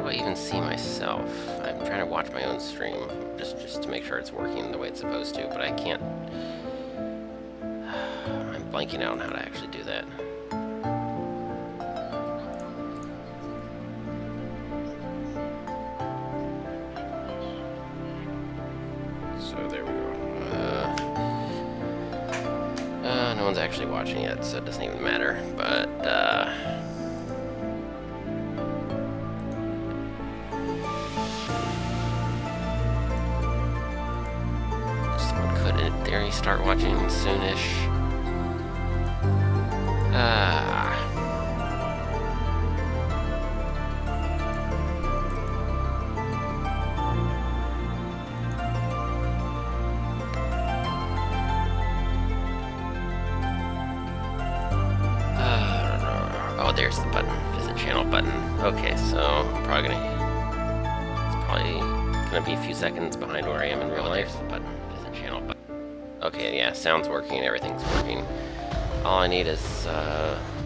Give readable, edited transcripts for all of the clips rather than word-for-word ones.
do I even see myself? I'm trying to watch my own stream just to make sure it's working the way it's supposed to, but I can't. I'm blanking out on how to actually do that. So there we go. No one's actually watching yet, so it doesn't even matter, but someone could, in theory, start watching soonish. There's the button, visit channel button. Okay, so it's probably gonna be a few seconds behind where I am in real life. Button, visit channel button. Okay, yeah, sound's working, everything's working. All I need is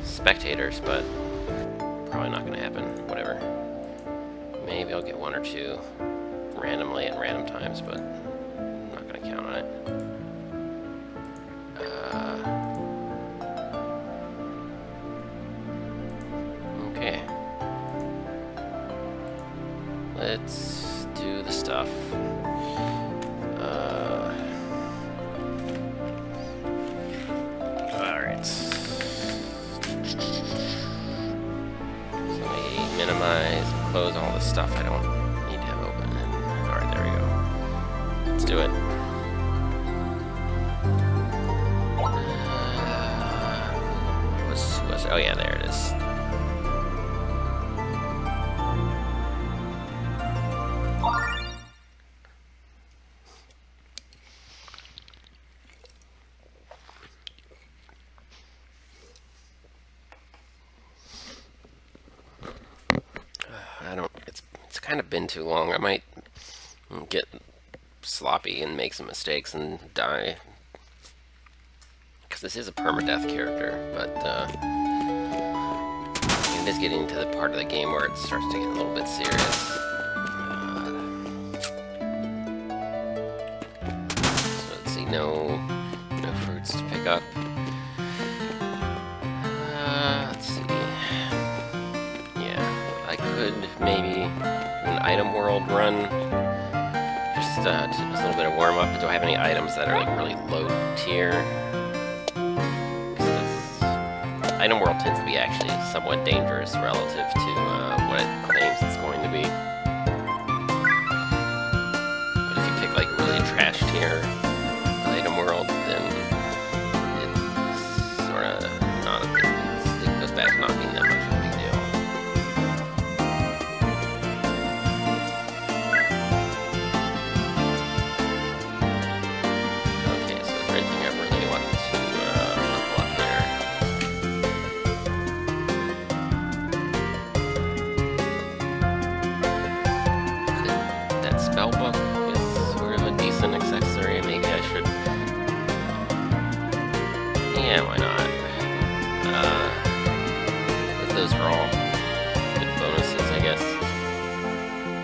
spectators, but probably not gonna happen. Whatever. Maybe I'll get one or two randomly at random times, but I'm not gonna count on it. Okay. Let's do the stuff. Alright. So let me minimize and close all the stuff I don't need to have open. Alright, there we go. Let's do it. Oh yeah, there it is. It's kind of been too long. I might get sloppy and make some mistakes and die. Because this is a permadeath character, but it is getting to the part of the game where it starts to get a little bit serious. So let's see, no fruits to pick up. Let's see. Yeah, I could maybe do an item world run. Just a little bit of warm up. Do I have any items that are like really low tier? Item world tends to be actually somewhat dangerous relative to what it claims it's going to be. But if you pick like really trash tier item world, then it's sort of not a big, it goes back to not being that much of a big deal. Okay, so is there anything I really want to level up here? Spellbook is sort of a decent accessory. Maybe I should. Yeah, why not? Those are all good bonuses, I guess.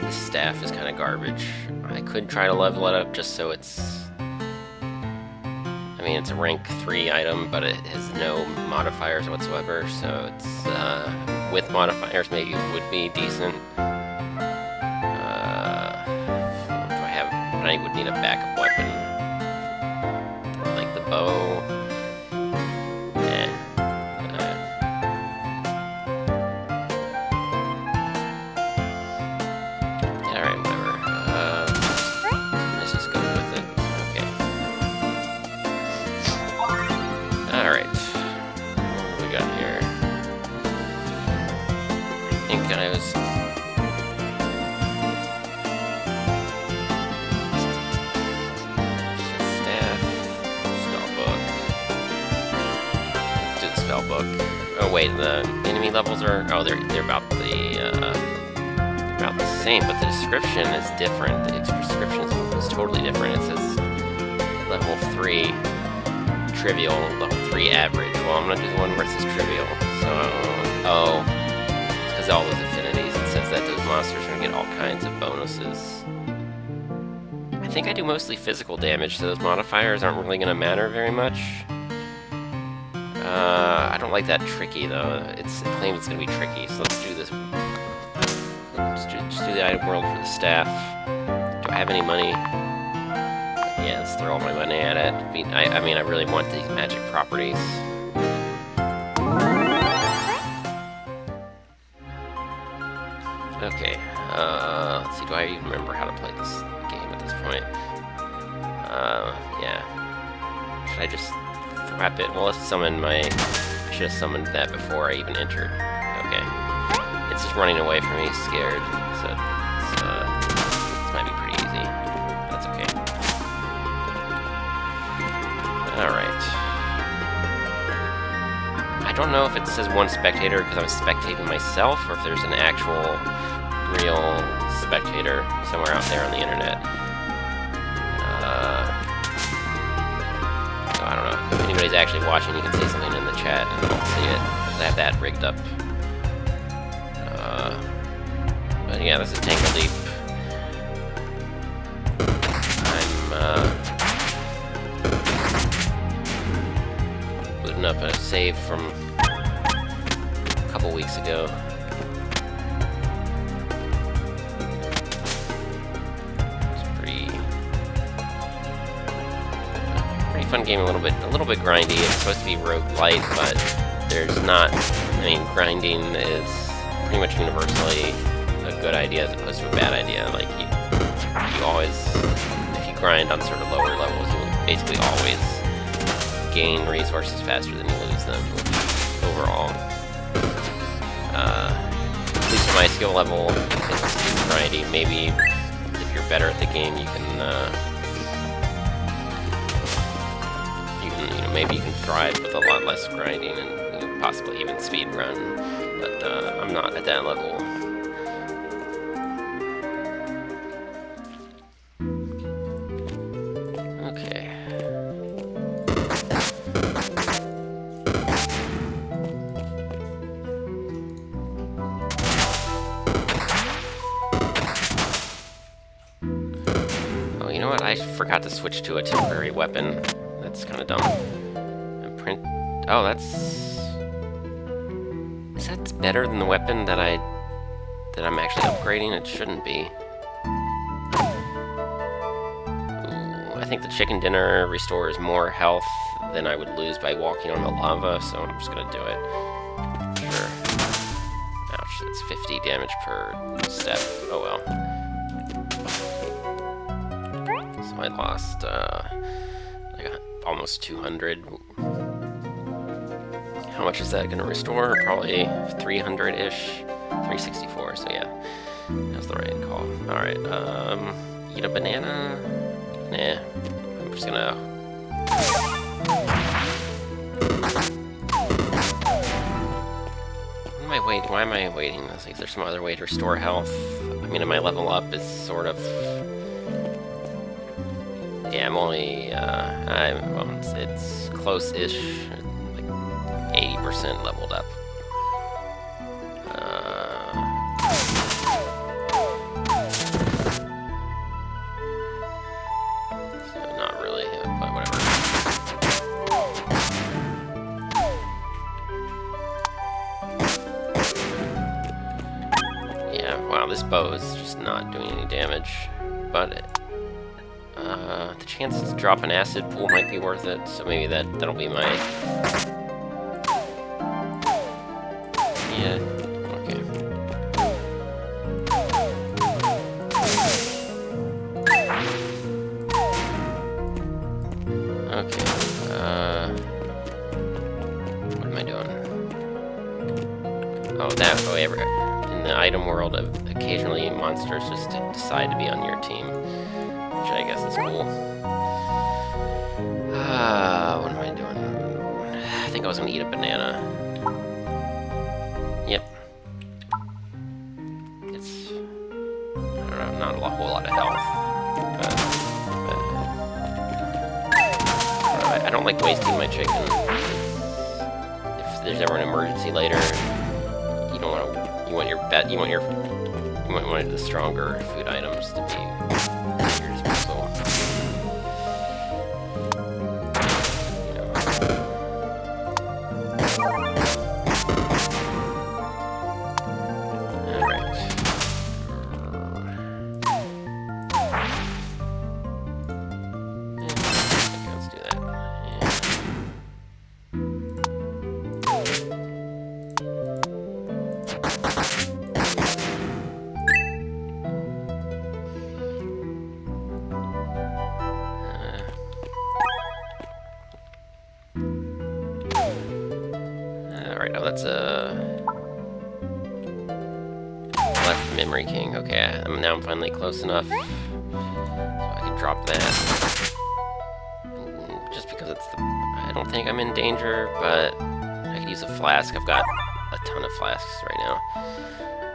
The staff is kind of garbage. I could try to level it up just so it's. I mean, it's a rank 3 item, but it has no modifiers whatsoever. So it's with modifiers, maybe it would be decent. I would need a backup weapon, like the bow. Alright, whatever. Let's just go with it. Okay. Alright. What do we got here? I think I was... Book. Oh wait, the enemy levels are they're about the same, but the description is different. The description is totally different. It says level 3 trivial, level 3 average. Well, I'm gonna do the one where it says trivial. So it's because all those affinities. It says that those monsters are gonna get all kinds of bonuses. I think I do mostly physical damage, so those modifiers aren't really gonna matter very much. I don't like that tricky though. It claims it's gonna be tricky, so let's do this. Just do the item world for the staff. Do I have any money? Yeah, let's throw all my money at it. I mean, I really want these magic properties. Okay, let's see, do I even remember how to play this game at this point? Yeah. Should I just wrap it? Well, let's summon my... I should have summoned that before I even entered. Okay. It's just running away from me, scared. So, this might be pretty easy. That's okay. Alright. I don't know if it says one spectator because I'm spectating myself, or if there's an actual, real spectator somewhere out there on the internet. So I don't know. If anybody's actually watching, you can say something in the chat and I'll see it. I have that rigged up. But yeah, this is Tangledeep. I'm booting up a save from a couple weeks ago. Fun game, a little bit grindy. It's supposed to be roguelite, but there's not. I mean, grinding is pretty much universally a good idea as opposed to a bad idea. Like you always, if you grind on sort of lower levels, you will basically always gain resources faster than you lose them. Overall, at least at my skill level, it's grindy. Maybe if you're better at the game, you can. Maybe you can thrive with a lot less grinding and possibly even speed run, but I'm not at that level. Okay. Oh, you know what? I forgot to switch to a temporary weapon. That's kind of dumb. Oh, that's... Is that better than the weapon that I'm actually upgrading? It shouldn't be. Ooh, I think the chicken dinner restores more health than I would lose by walking on the lava, so I'm just gonna do it. Sure. Ouch, that's 50 damage per step. Oh well. So I lost, like almost 200. How much is that going to restore? Probably 300-ish. 364, so yeah. That's the right call. Alright, eat a banana? Nah. I'm just gonna... Why am I waiting? Is there some other way to restore health? I mean, my level up is sort of... Yeah, I'm only, well, it's close-ish. 80% leveled up. So not really, but whatever. Yeah, wow, this bow is just not doing any damage, but the chance to drop an acid pool might be worth it, so maybe that'll be my... Yeah, okay. Okay, what am I doing? Oh, in the item world, occasionally monsters just decide to be on your team, which I guess is cool. What am I doing? I think I was gonna eat a banana. Yep. It's... I don't know, not a whole lot of health. But I don't like wasting my chicken. If there's ever an emergency later, you don't want to... You want your You might want the stronger food items to be bigger as possible. That's left Memory King. Okay, now I'm finally close enough, so I can drop that. Just because it's the... I don't think I'm in danger, but I could use a flask. I've got a ton of flasks right now.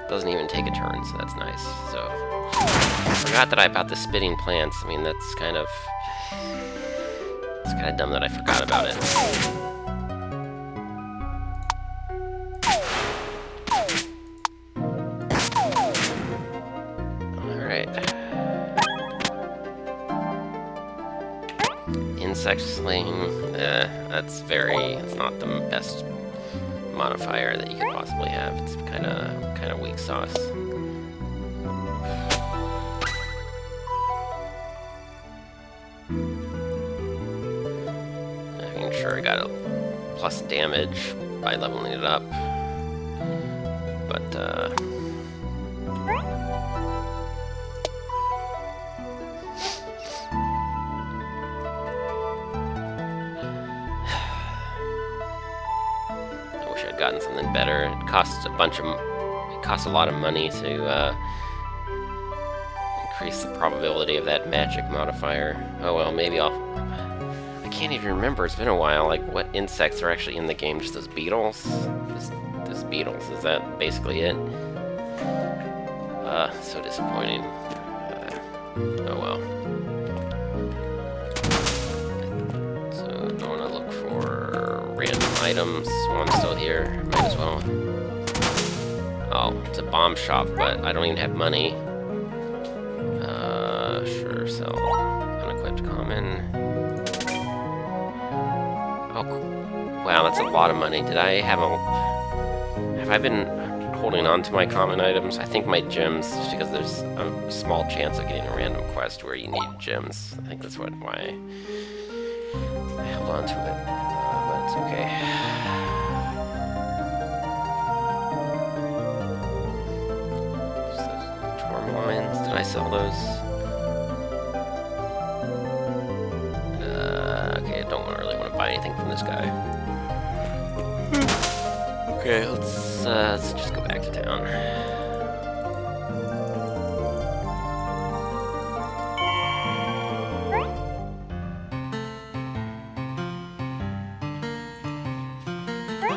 Doesn't even take a turn, so that's nice. So, I forgot that I bought the spitting plants. I mean, that's kind of... It's kind of dumb that I forgot about it. Insect slaying, it's not the best modifier that you could possibly have. It's kind of weak sauce. I'm sure I got a plus damage by leveling it up, but gotten something better. It costs a lot of money to increase the probability of that magic modifier. Oh well, maybe I can't even remember, it's been a while, like what insects are actually in the game, just those beetles? Just beetles, is that basically it? So disappointing. Oh well. So I want to look for random items while I'm still here. Might as well. Oh, it's a bomb shop, but I don't even have money. Sure, sell unequipped common. Oh, wow, that's a lot of money. Have I been holding on to my common items? I think my gems, just because there's a small chance of getting a random quest where you need gems. I think that's why I held on to it, but it's okay. Did I sell those? Okay, I don't really want to buy anything from this guy. Okay, let's just go back to town.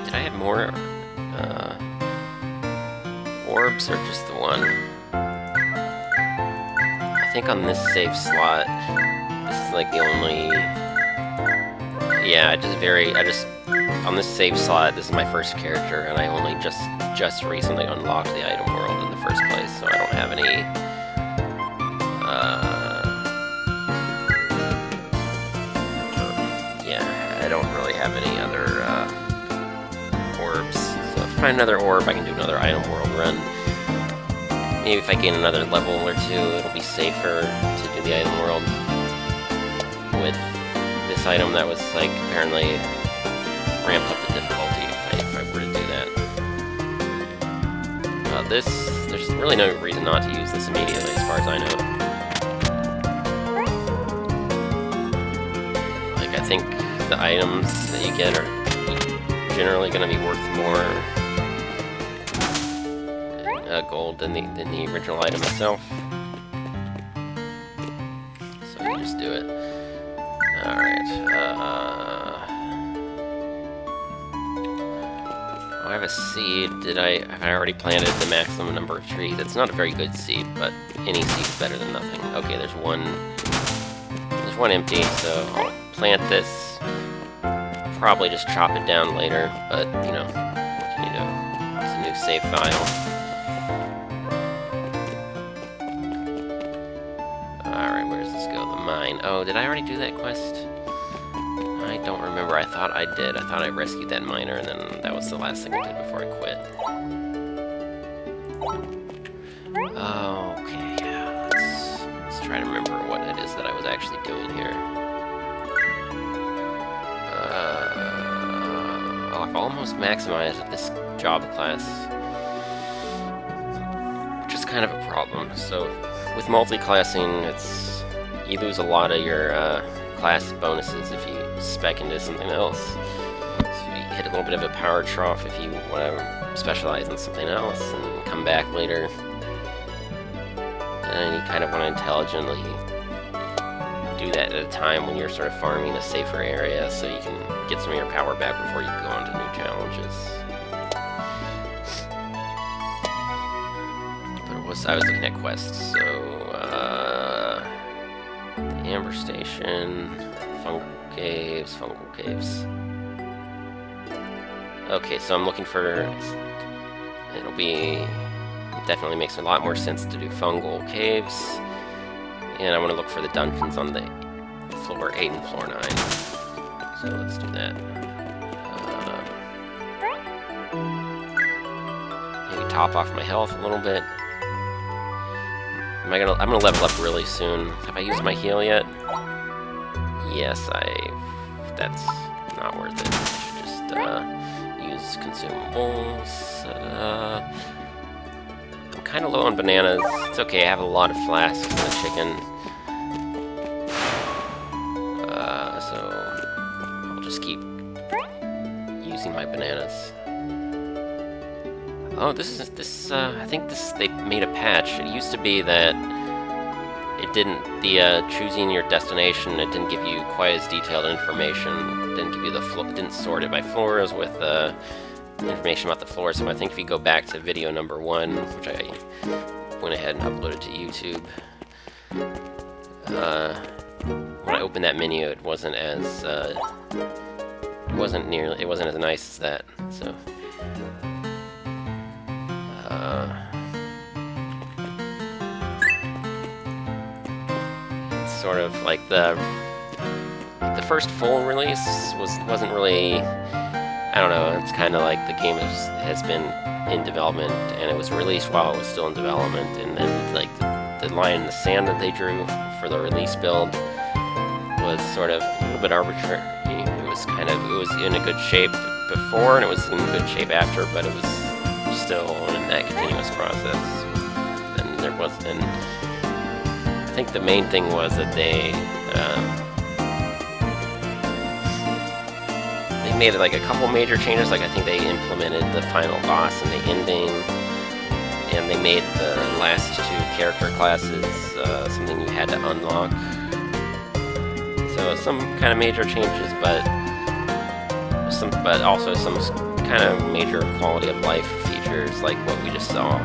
Did I have more orbs or just the one? I think on this save slot, this is like the only... Yeah, on this save slot, this is my first character, and I only just recently unlocked the item world in the first place, so I don't have any... yeah, I don't really have any other orbs. So if I find another orb, I can do another item world run. Maybe if I gain another level or two, it'll be safer to do the item world with this item that was, like, apparently ramped up the difficulty if I were to do that. There's really no reason not to use this immediately, as far as I know. Like, I think the items that you get are generally going to be worth more gold than the original item itself. So you just do it. Alright. Oh, I have a seed. Have I already planted the maximum number of trees? It's not a very good seed, but any seed's better than nothing. Okay, there's one empty, so I'll plant this. Probably just chop it down later, but you know, what can you do? It's a new save file. mine. Oh, did I already do that quest? I don't remember. I thought I did. I thought I rescued that miner, and then that was the last thing I did before I quit. Okay, yeah. Let's try to remember what it is that I was actually doing here. I've almost maximized this job class, which is kind of a problem. So, with multi-classing, you lose a lot of your class bonuses if you spec into something else. So you hit a little bit of a power trough if you want to specialize in something else and come back later. And you kind of want to intelligently do that at a time when you're sort of farming a safer area so you can get some of your power back before you go on to new challenges. But I was looking at quests, so the Amber Station, Fungal Caves. Okay, so I'm looking for, it definitely makes a lot more sense to do Fungal Caves, and I want to look for the dungeons on the floor 8 and floor 9. So let's do that. Maybe top off my health a little bit. I'm gonna level up really soon. Have I used my heal yet? Yes, that's not worth it. I should just use consumables. I'm kind of low on bananas. It's okay, I have a lot of flasks and a chicken. So I'll just keep using my bananas. Oh, I think they made a patch. It used to be that it didn't, choosing your destination, it didn't give you quite as detailed information. It didn't give you it didn't sort it by floors with information about the floor. So I think if you go back to video number 1, which I went ahead and uploaded to YouTube, when I opened that menu, it wasn't as nice as that. So. It's sort of like the first full release wasn't really, I don't know, it's kind of like the game has been in development and it was released while it was still in development, and then like the line in the sand that they drew for the release build was sort of a little bit arbitrary. It was in a good shape before and it was in good shape after, but it was still in that continuous process. And there was, and I think the main thing was that they made like a couple major changes. Like I think they implemented the final boss and the ending, and they made the last 2 character classes something you had to unlock. So some kind of major changes, but also some kind of major quality of life features like what we just saw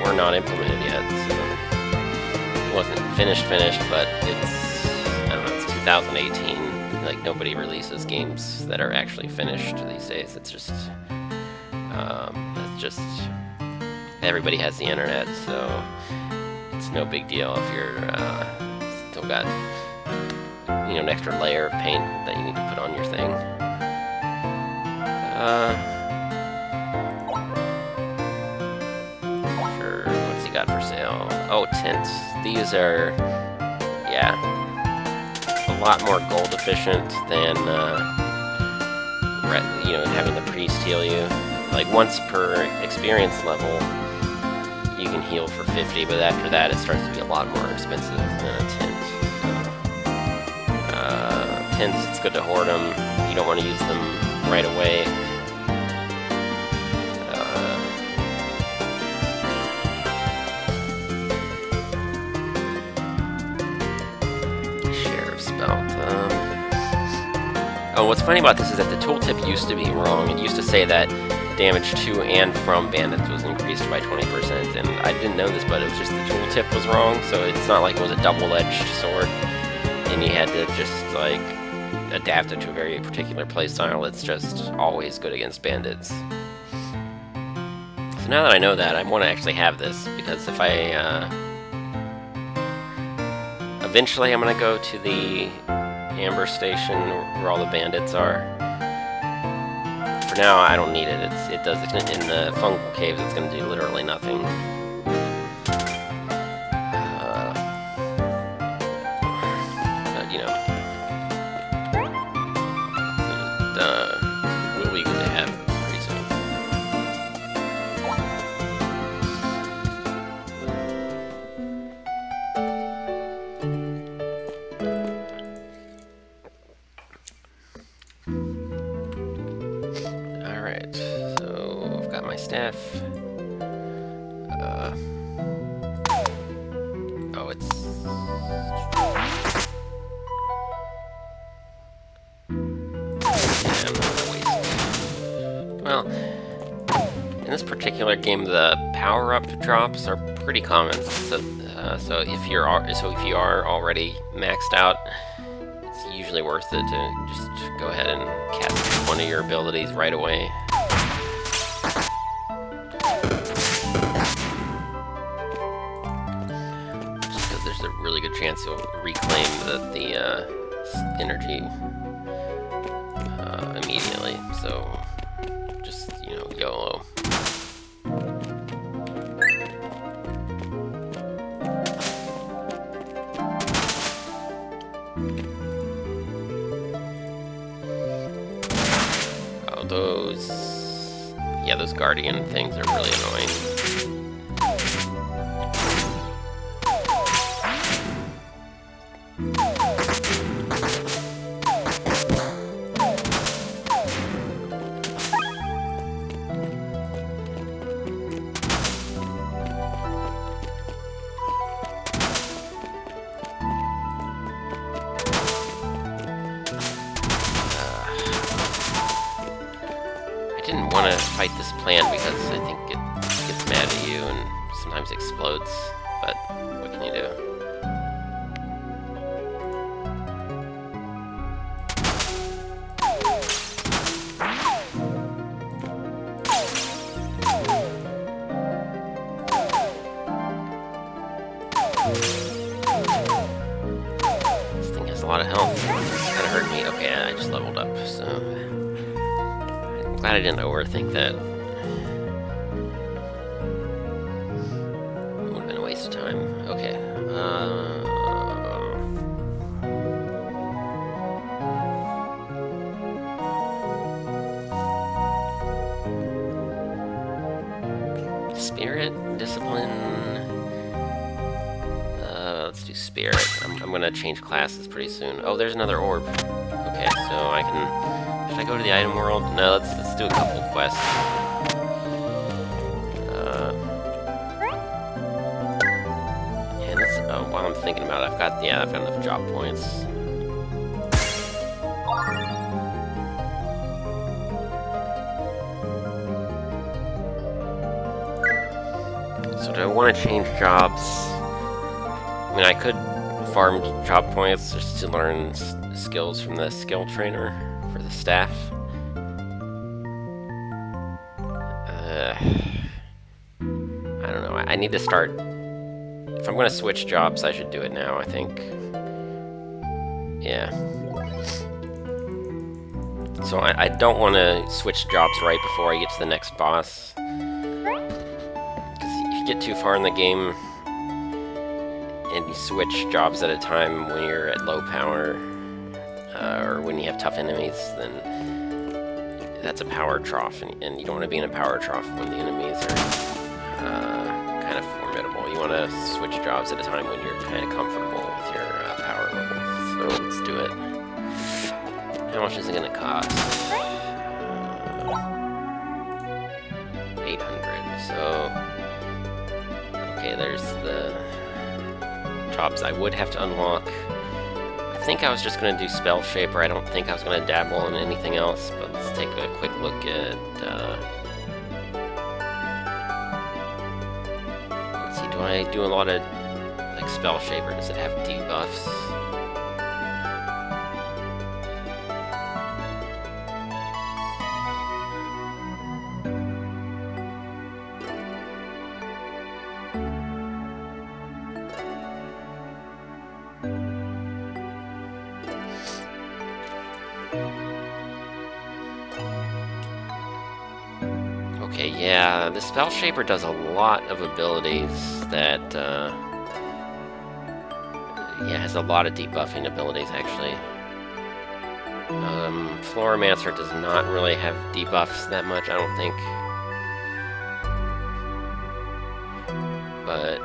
were not implemented yet. So it wasn't finished, but I don't know, it's 2018. Like nobody releases games that are actually finished these days. It's just everybody has the internet, so it's no big deal if you're still got an extra layer of paint that you need to put on your thing. Sure, what's he got for sale? Oh, tints. These are, yeah, a lot more gold efficient than, having the priest heal you. Like, once per experience level, you can heal for 50, but after that, it starts to be a lot more expensive than a tint. So, tints, it's good to hoard them. You don't want to use them right away. Sheriff's belt. Oh, what's funny about this is that the tooltip used to be wrong. It used to say that damage to and from bandits was increased by 20%, and I didn't know this, but it was just the tooltip was wrong, so it's not like it was a double-edged sword, and you had to just, like, adapt it to a very particular playstyle. It's just always good against bandits. So now that I know that, I want to actually have this, because if I Eventually I'm gonna go to the Amber Station where all the bandits are. For now, I don't need it. It does in the fungal caves. It's gonna do literally nothing. But you know, we'll be good to have pretty soon. Alright, so I've got my staff. Oh, it's... Yeah, I'm not gonna waste. Well, in this particular game, the power-up drops are pretty common. So if you are already maxed out, it's usually worth it to just go ahead and cast one of your abilities right away. Just because there's a really good chance you'll reclaim the energy immediately. So just, you know, YOLO. Those guardian things are really annoying. I didn't want to fight this plant because I think it gets mad at you and sometimes explodes, but what can you do? This thing has a lot of health. It's kind of hurt me. Okay, I just leveled up, so... Glad I didn't overthink that. Would have been a waste of time. Okay. Spirit, discipline. Let's do spirit. I'm gonna change classes pretty soon. Oh, there's another orb. Okay, so I can. Should I go to the item world? No, let's do a couple quests. And let's, while I'm thinking about it, I've got enough job points. So do I want to change jobs? I mean, I could farm job points just to learn skills from the skill trainer. For the staff. I don't know. I need to start... If I'm going to switch jobs, I should do it now, I think. Yeah. So I don't want to switch jobs right before I get to the next boss. Because if you get too far in the game and you switch jobs at a time when you're at low power, or when you have tough enemies, then that's a power trough, and you don't want to be in a power trough when the enemies are kind of formidable. You want to switch jobs at a time when you're kind of comfortable with your power level. So let's do it. How much is it going to cost? 800. So, okay, there's the jobs I would have to unlock. I think I was just going to do Spell Shaper. I don't think I was going to dabble in anything else, but let's take a quick look at... let's see, do I do a lot of, like, Spell Shaper? Does it have debuffs? Yeah, the Spell Shaper does a lot of abilities that, yeah, has a lot of debuffing abilities, actually. Floramancer does not really have debuffs that much, I don't think. But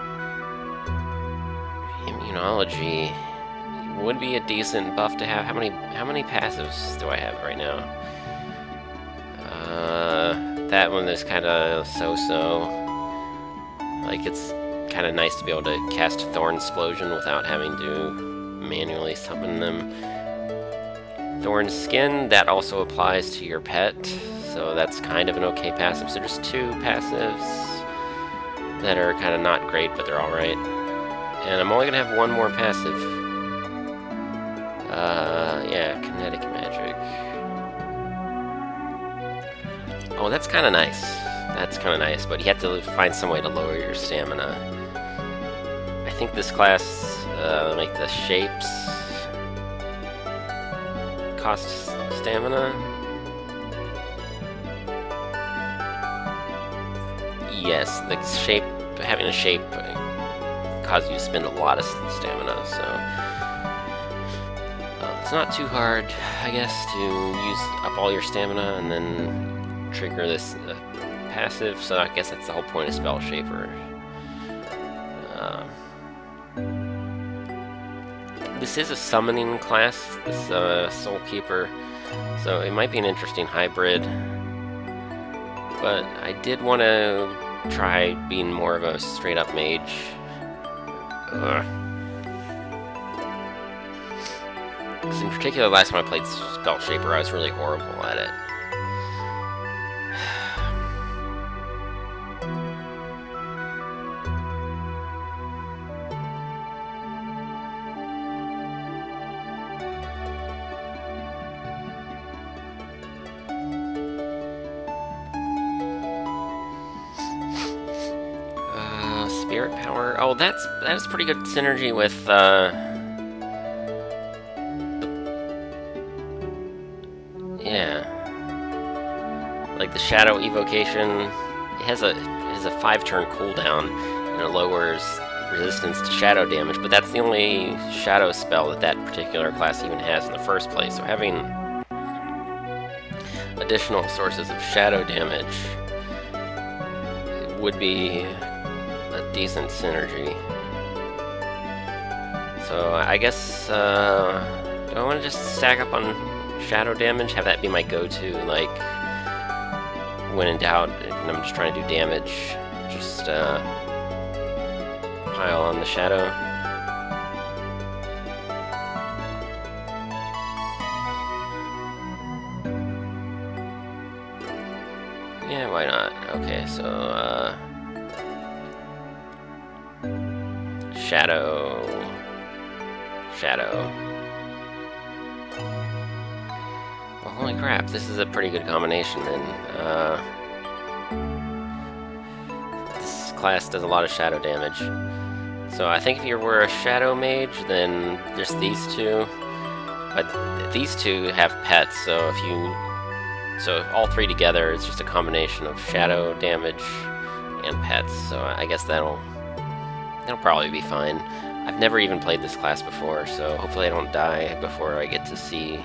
Immunology would be a decent buff to have. How many passives do I have right now? That one is kind of so-so. Like, it's kind of nice to be able to cast Thorn Explosion without having to manually summon them. Thorn Skin, that also applies to your pet, so that's kind of an okay passive. So just 2 passives that are kind of not great, but they're alright. And I'm only going to have 1 more passive. Yeah, Kinetic Magic. Oh, that's kind of nice. That's kind of nice, but you have to find some way to lower your stamina. I think this class, like the shapes, cost stamina. Yes, the shape, having a shape causes you to spend a lot of stamina, so it's not too hard, I guess, to use up all your stamina and then trigger this passive, so I guess that's the whole point of Spell Shaper. This is a summoning class, this Soulkeeper, so it might be an interesting hybrid, but I did want to try being more of a straight-up mage. Because in particular, last time I played Spell Shaper, I was really horrible at it. Spirit Power. Oh, that's pretty good synergy with yeah, like the Shadow Evocation. It has a 5-turn cooldown and it lowers resistance to shadow damage, but that's the only shadow spell that that particular class even has in the first place. So having additional sources of shadow damage would be a decent synergy. So I guess, do I want to just stack up on shadow damage? Have that be my go-to, like, when in doubt, and I'm just trying to do damage, just pile on the shadow. Yeah, why not? Okay, so, Shadow. Well, holy crap, this is a pretty good combination then. This class does a lot of shadow damage. So I think if you were a Shadow Mage, then just these two. But these two have pets, so if all 3 together, it's just a combination of shadow damage and pets. So I guess that'll probably be fine. I've never even played this class before, so hopefully I don't die before I get to see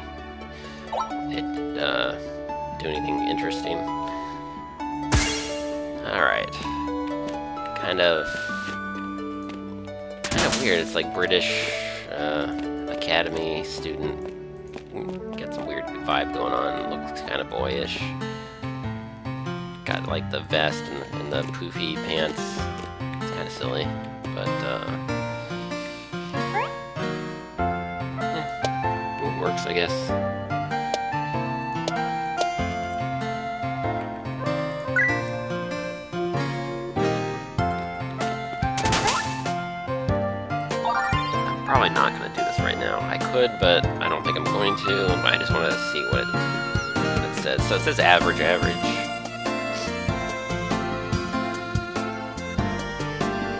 it do anything interesting. Alright. Kind of weird. It's like British Academy student. Got some weird vibe going on. Looks kind of boyish. Got like the vest and the poofy pants. It's kind of silly. But, it works, I guess. I'm probably not going to do this right now. I could, but I don't think I'm going to. I just want to see what it says. So it says average.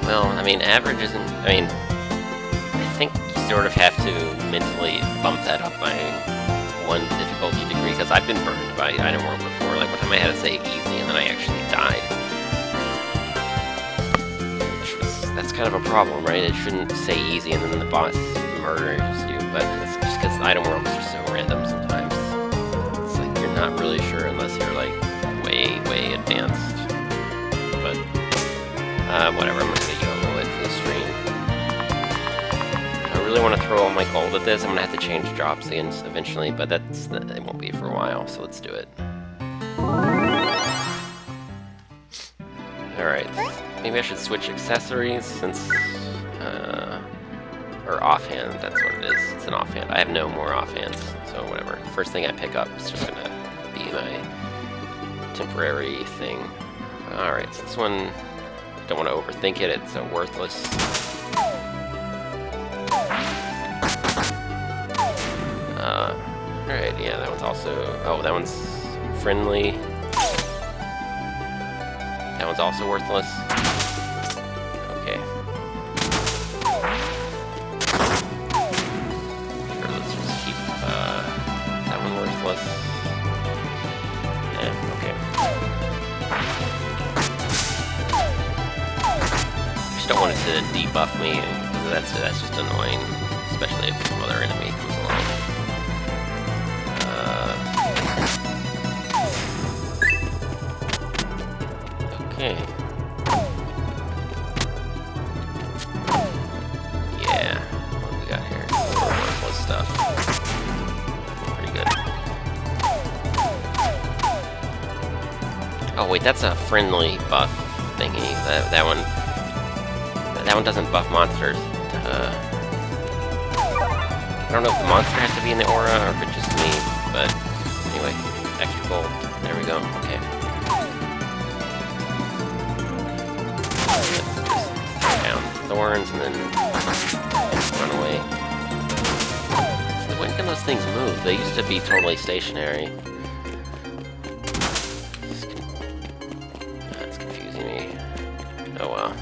Well, I mean, average isn't... I mean, I think you sort of have to mentally bump that up by 1 difficulty degree, because I've been burned by Item World before. Like, one time I had to say easy, and then I actually died. That's kind of a problem, right? It shouldn't say easy and then the boss murders you, but it's just because item worlds are so random sometimes. It's like you're not really sure unless you're like way advanced. But whatever, I'm just gonna YOLO it for the stream. I really want to throw all my gold at this. I'm gonna have to change jobs again eventually, but it won't be for a while, so let's do it. Alright, maybe I should switch accessories since, or offhand, that's what it is. It's an offhand. I have no more offhands, so whatever. First thing I pick up is just gonna be my temporary thing. Alright, so this one, don't want to overthink it, it's worthless. Alright, yeah, that one's also, oh, that one's friendly. That one's also worthless. Okay. Sure, let's just keep, that one worthless. Okay. Just don't want it to debuff me, because that's just annoying, especially if some other enemy comes along. Okay. Yeah. What do we got here? More worthless stuff. Pretty good. Oh wait, that's a friendly buff thingy. That one doesn't buff monsters. I don't know if the monster has to be in the aura or if it's just me, but anyway, extra gold. There we go. Okay. Let's just throw down thorns and then run away. So when can those things move? They used to be totally stationary. That's confusing me. Oh well.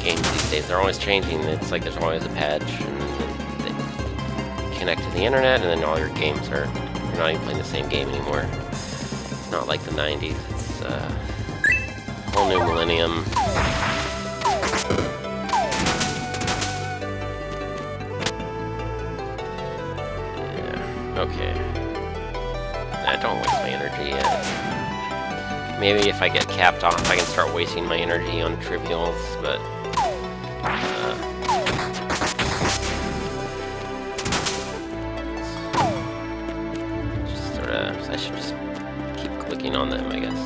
Games these days, they're always changing. It's like there's always a patch, and they connect to the internet, and then all your games are, you're not even playing the same game anymore. It's not like the 90s. It's a whole new millennium. Yeah, okay. Don't waste my energy yet. Maybe if I get capped off, I can start wasting my energy on trivials, but just sort of, I should just keep clicking on them, I guess.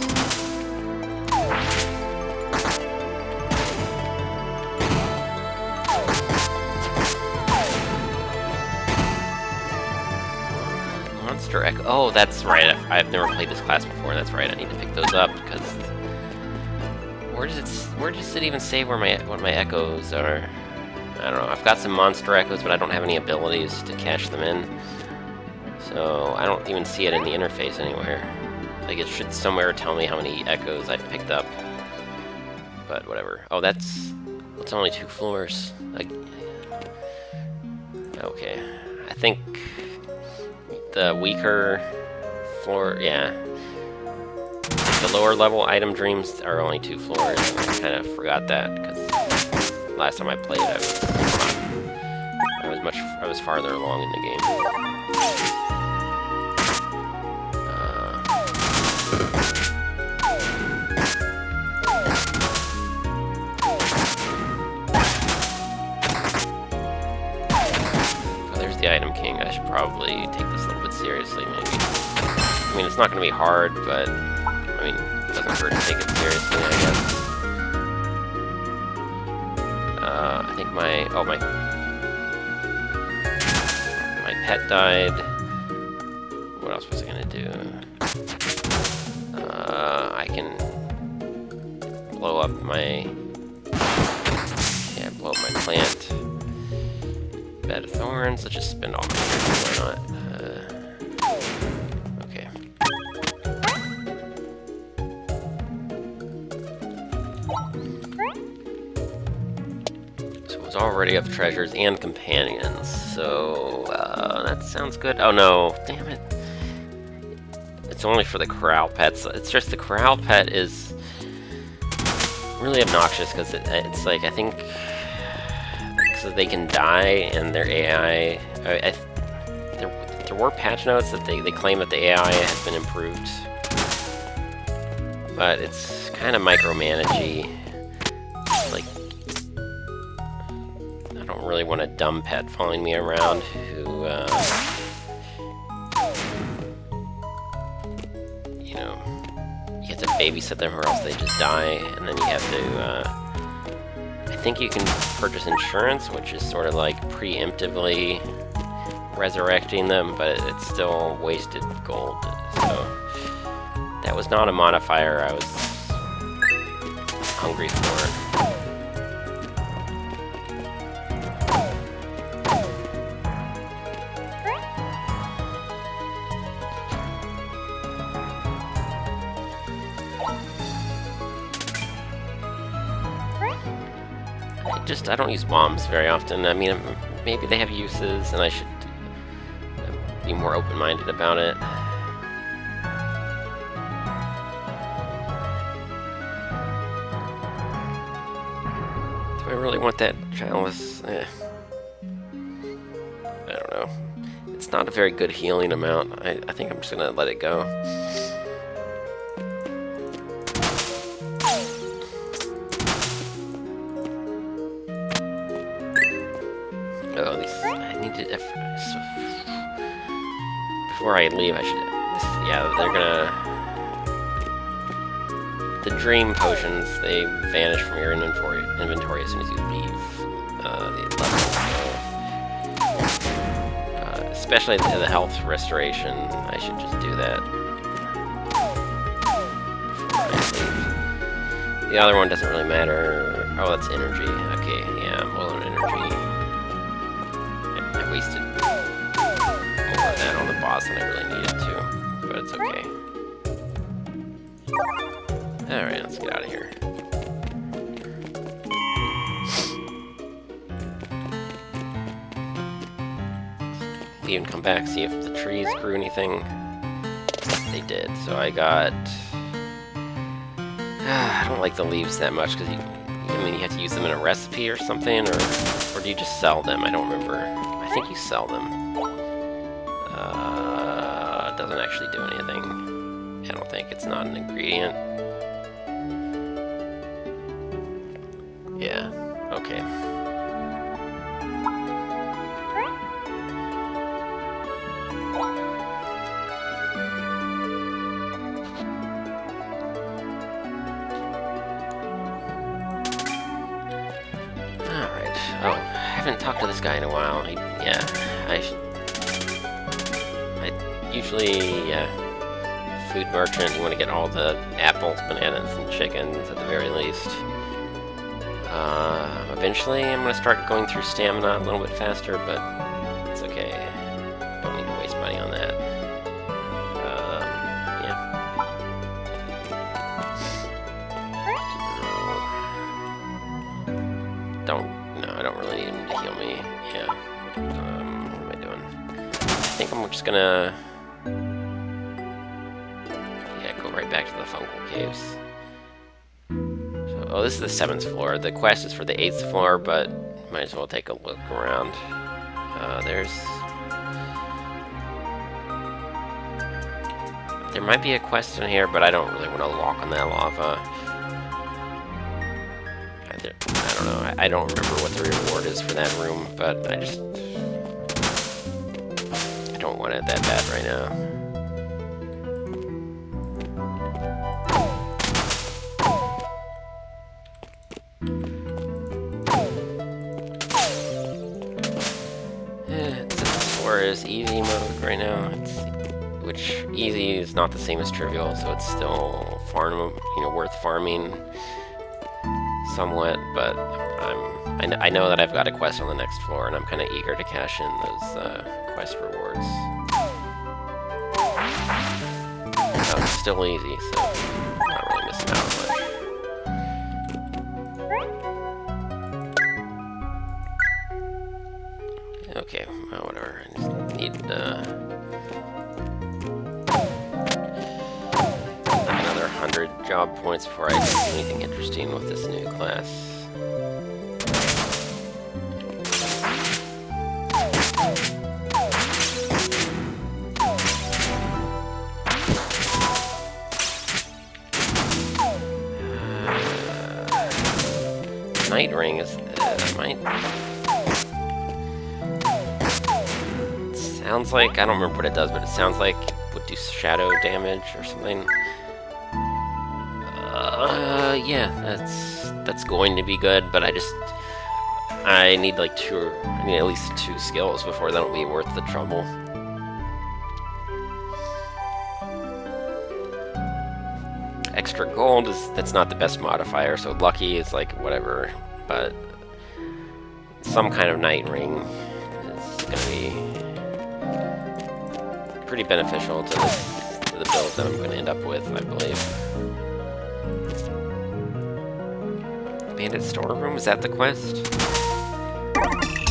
Monster Echo. Oh, that's right. I've never played this class before. That's right. I need to pick those up because where does it even say where what my echoes are? I don't know. I've got some monster echoes, but I don't have any abilities to cash them in, so I don't even see it in the interface anywhere. Like it should somewhere tell me how many echoes I've picked up, but whatever. Oh, it's only 2 floors. Okay, I think the weaker floor, yeah. The lower level item dreams are only 2 floors. I kind of forgot that because last time I played, I was farther along in the game. Oh, there's the item king. I should probably take this a little bit seriously, maybe. I mean, it's not going to be hard, but I mean, it doesn't hurt to take it seriously, I guess. I think my pet died. What else was I gonna do? I can blow up my plant. Bed of thorns. Let's just spend all my energy. Why not? Okay. Already have treasures and companions, so that sounds good. Oh no, damn it! it's only for the corral pets. It's just the corral pet is really obnoxious because it's like, I think, because they can die and their AI... there were patch notes that they claim that the AI has been improved. But it's kind of micromanagey. Like, I don't really want a dumb pet following me around who, you know, you have to babysit them or else they just die, and then you have to, I think you can purchase insurance, which is sort of like preemptively resurrecting them, but it's still wasted gold, so that was not a modifier I was hungry for. I don't use bombs very often. I mean, maybe they have uses, and I should be more open-minded about it. Do I really want that chalice? I don't know. It's not a very good healing amount. I think I'm just gonna let it go. Oh, I need to... Before I leave, I should... yeah, they're gonna... The dream potions, they vanish from your inventory as soon as you leave the level. So, especially the health restoration, I should just do that before I leave. The other one doesn't really matter. Oh, that's energy. Okay, yeah, I'm low on energy. I wasted more of that on the boss than I really needed to, but it's okay. Alright, let's get out of here. Leave and come back, see if the trees grew anything. They did, so I got... I don't like the leaves that much, because you have to use them in a recipe or something, or do you just sell them? I don't remember. I think you sell them. It doesn't actually do anything. I don't think. It's not an ingredient. Yeah, okay. Alright. Oh, I haven't talked to this guy in a while. I usually, food merchant, you want to get all the apples, bananas, and chickens at the very least. Eventually I'm going to start going through stamina a little bit faster, but it's okay. Don't need to waste money on that. Yeah. No, I don't really need him to heal me. Yeah. What am I doing? I think I'm just gonna... yeah, go right back to the fungal caves. Oh, this is the 7th floor. The quest is for the 8th floor, but might as well take a look around. There might be a quest in here, but I don't really want to walk on that lava. I don't know. I don't remember what the reward is for that room, but I don't want it that bad right now. Is easy mode right now, which easy is not the same as trivial, so it's still worth farming somewhat. But I know that I've got a quest on the next floor, and I'm kind of eager to cash in those quest rewards. Oh, it's still easy, so I'm not really missing out much. Okay, well, whatever. I just need job points before I do anything interesting with this new class. Night Ring is... sounds like... I don't remember what it does, but it sounds like it would do shadow damage or something. Yeah, that's going to be good, but I need like I need at least 2 skills before that'll be worth the trouble. Extra gold that's not the best modifier, so lucky is like whatever, but some kind of night ring is gonna be pretty beneficial to the build that I'm gonna end up with, I believe. Bandit storeroom, is that the quest?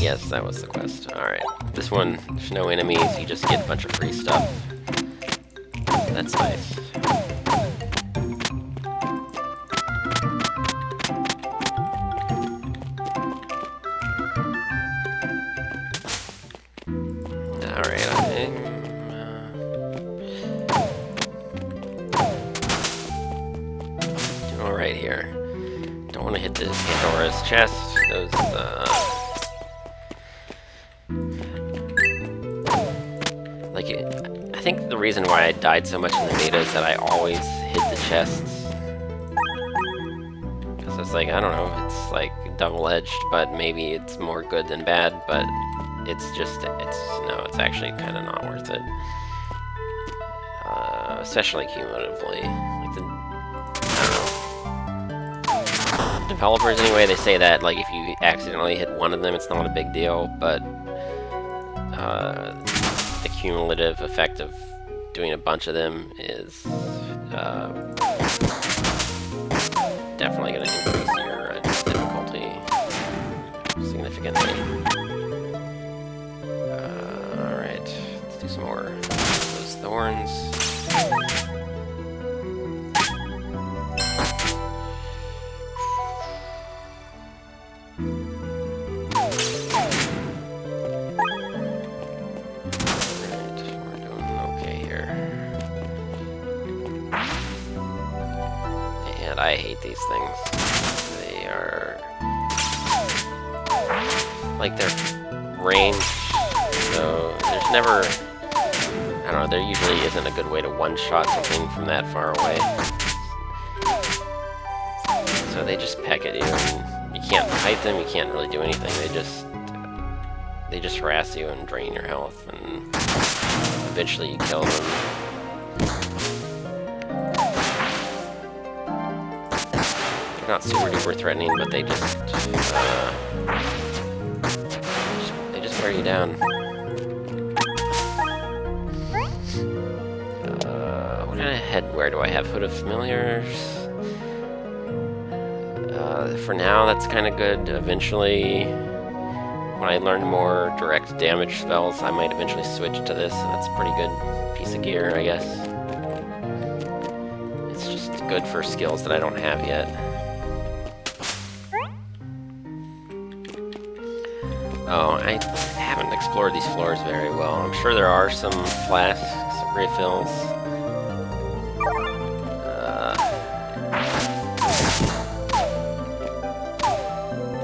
Yes, that was the quest. Alright. This one, there's no enemies, you just get a bunch of free stuff. That's nice. Alright, I'm doing alright here. Don't want to hit the Pandora's chest. Those, like, I think the reason why I died so much in the beta is that I always hit the chests. Because it's like, I don't know, it's like double-edged, but maybe it's more good than bad, but it's actually kind of not worth it. Especially cumulatively. Like, developers anyway, they say that like if you accidentally hit one of them, it's not a big deal, but the cumulative effect of doing a bunch of them is definitely going to increase your difficulty significantly. Alright, let's do some more of those thorns. I hate these things. They are like they're ranged, so there's never, I don't know, there usually isn't a good way to one-shot something from that far away. So they just peck at you, and you can't fight them, you can't really do anything, they just harass you and drain your health, and eventually you kill them. Not super duper threatening, but they just wear you down. What kind of headwear do I have? Hood of Familiars? For now, that's kind of good. Eventually, when I learn more direct damage spells, I might eventually switch to this. That's a pretty good piece of gear, I guess. It's just good for skills that I don't have yet. Oh, I haven't explored these floors very well. I'm sure there are some flasks, refills.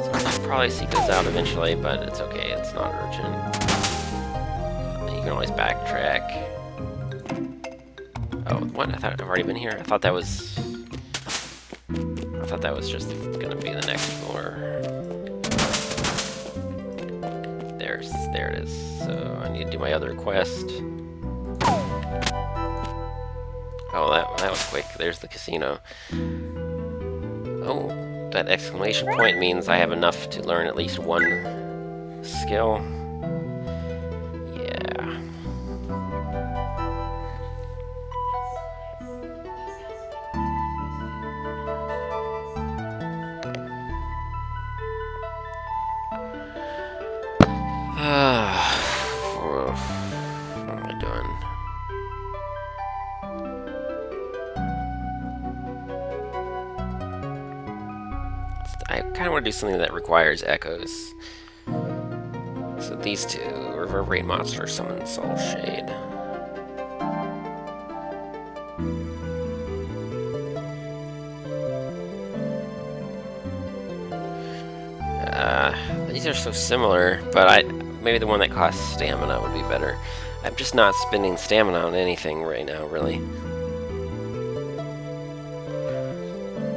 So I should probably seek those out eventually, but it's okay, it's not urgent. You can always backtrack. Oh, what? I thought I've already been here? I thought that was just gonna be the next floor. There it is. So I need to do my other quest. Oh, that was quick. There's the casino. Oh, that exclamation point means I have enough to learn at least one skill. Yeah. What am I doing? I kind of want to do something that requires echoes. So these two, Reverberate Monster, Summon Soul Shade. These are so similar, but maybe the one that costs stamina would be better. I'm just not spending stamina on anything right now, really.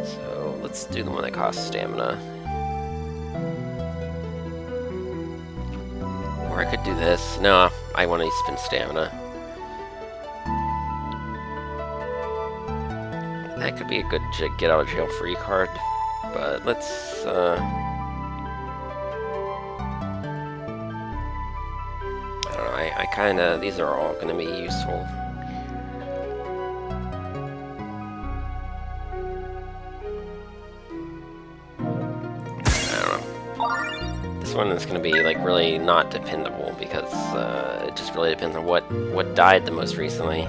So let's do the one that costs stamina. Or I could do this. No, I want to spend stamina. That could be a good get out of jail free card, but let's I kinda, these are all gonna be useful. I don't know. This one is gonna be like really not dependable because it just really depends on what died the most recently.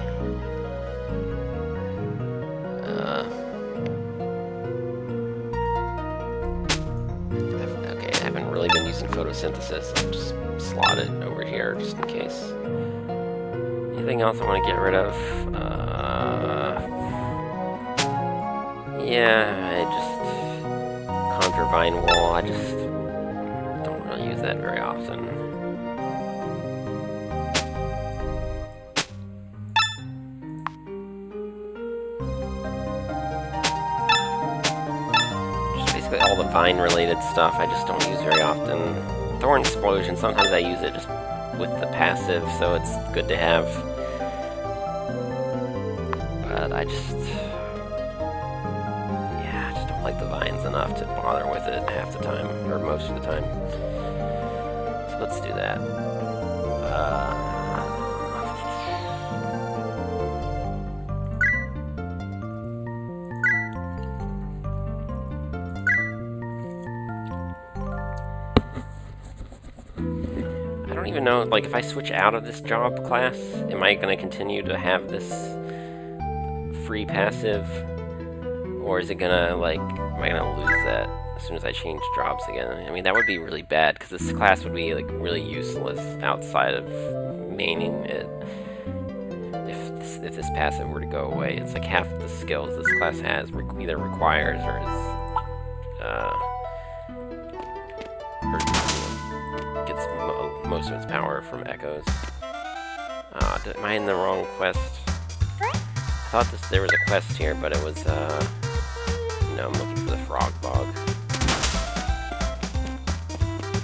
Okay, I haven't really been using photosynthesis. I'll just slot it over here just in case. Anything else I want to get rid of? Yeah, I just conjure Vine Wall. I just don't really use that very often. Just basically all the vine related stuff I just don't use very often. Thorn Explosion, sometimes I use it just with the passive, so it's good to have. But I just don't like the vines enough to bother with it half the time, or most of the time. So let's do that. I don't even know, like, if I switch out of this job class, am I going to continue to have this free passive? Or is it going to, like, am I going to lose that as soon as I change jobs again? I mean, that would be really bad, because this class would be, like, really useless outside of maining it. If this passive were to go away, it's like half the skills this class has either requires or is, gets most of its power from echoes. Am I in the wrong quest? I thought there was a quest here, but it was, no, I'm looking for the frog bog.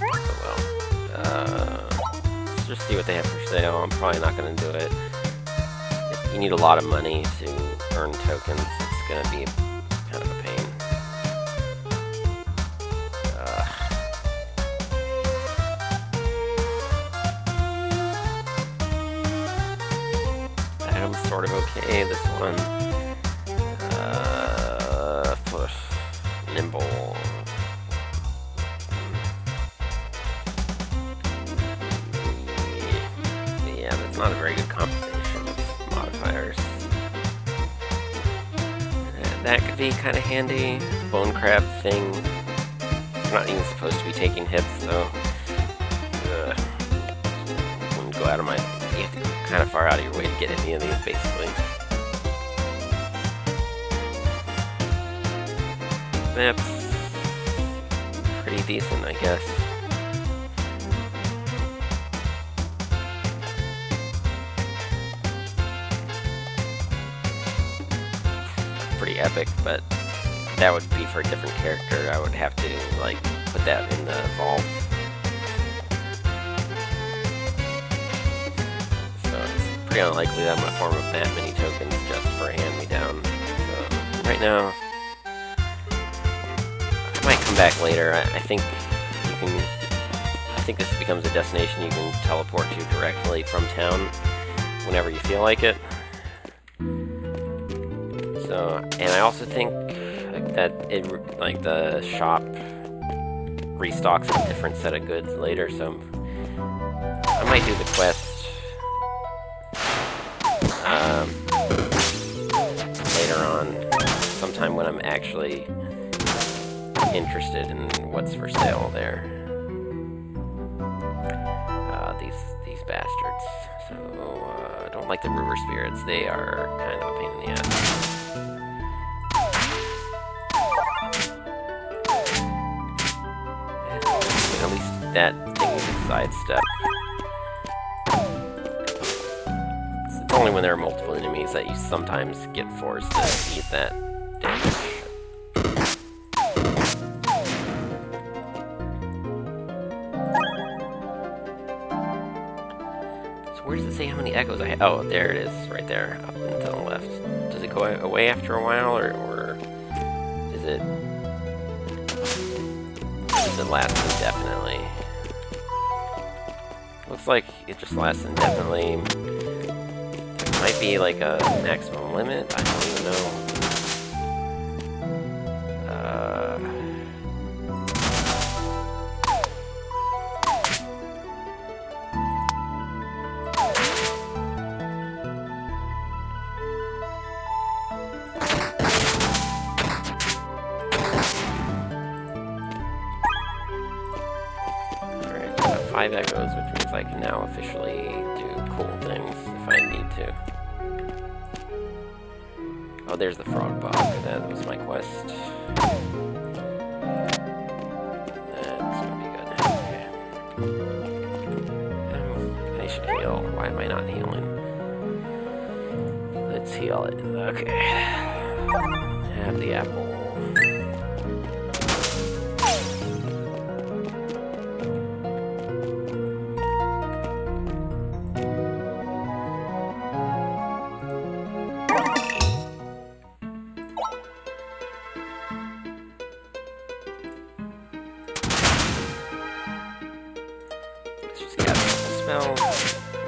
Oh well. Let's just see what they have for sale. I'm probably not going to do it. You need a lot of money to earn tokens. It's going to be kind of a pain. Item's sort of okay. This one. Nimble. Yeah, that's not a very good combination of modifiers. And that could be kind of handy. The bone crab thing. You're not even supposed to be taking hits, so wouldn't go out of my. You have to go kind of far out of your way to get any of these, basically. That's pretty decent, I guess. Pretty epic, but that would be for a different character. I would have to, like, put that in the vault. So it's pretty unlikely that I'm going to farm up that many tokens just for a hand-me-down. So right now, I might come back later. I think you can. I think this becomes a destination you can teleport to directly from town whenever you feel like it. So, and I also think that like the shop restocks a different set of goods later. So I might do the quest later on, sometime when I'm actually interested in what's for sale there. These bastards. So, I don't like the river spirits. They are kind of a pain in the ass. At least that thing you can sidestep. It's only when there are multiple enemies that you sometimes get forced to eat that damage. So where does it say how many echoes I have? Oh, there it is, right there, up and to the left. Does it go away after a while, or is it... Does it last indefinitely? Looks like it just lasts indefinitely. There might be like a maximum limit, I don't even know. Alright, got 5 echoes, which means I can now officially do cool things if I need to. Oh, there's the frog bog. That was my quest. That's gonna be good. Okay. I should heal. Why am I not healing? Let's heal it. Okay. Have the apple.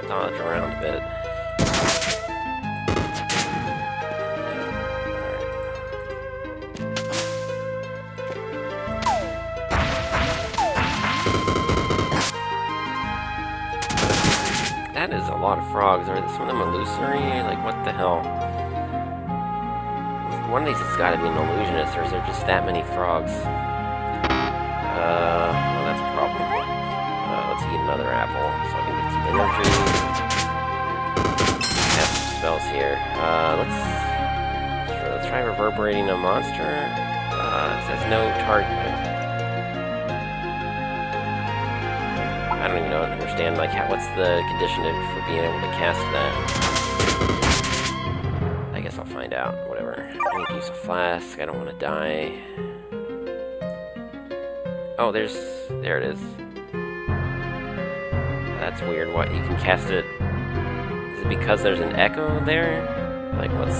Dodge around a bit. That is a lot of frogs. Are some of them illusory? Like, what the hell? One of these has got to be an illusionist, or is there just that many frogs? Well, that's a problem. Let's eat another apple so I can get some energy. Have some spells here. Let's try reverberating a monster. It says no target. I don't even understand, like, what's the condition for being able to cast that? I guess I'll find out. Whatever. I need to use a flask. I don't want to die. Oh, there it is. That's weird. What, you can cast it... Is it because there's an echo there? Like, what's...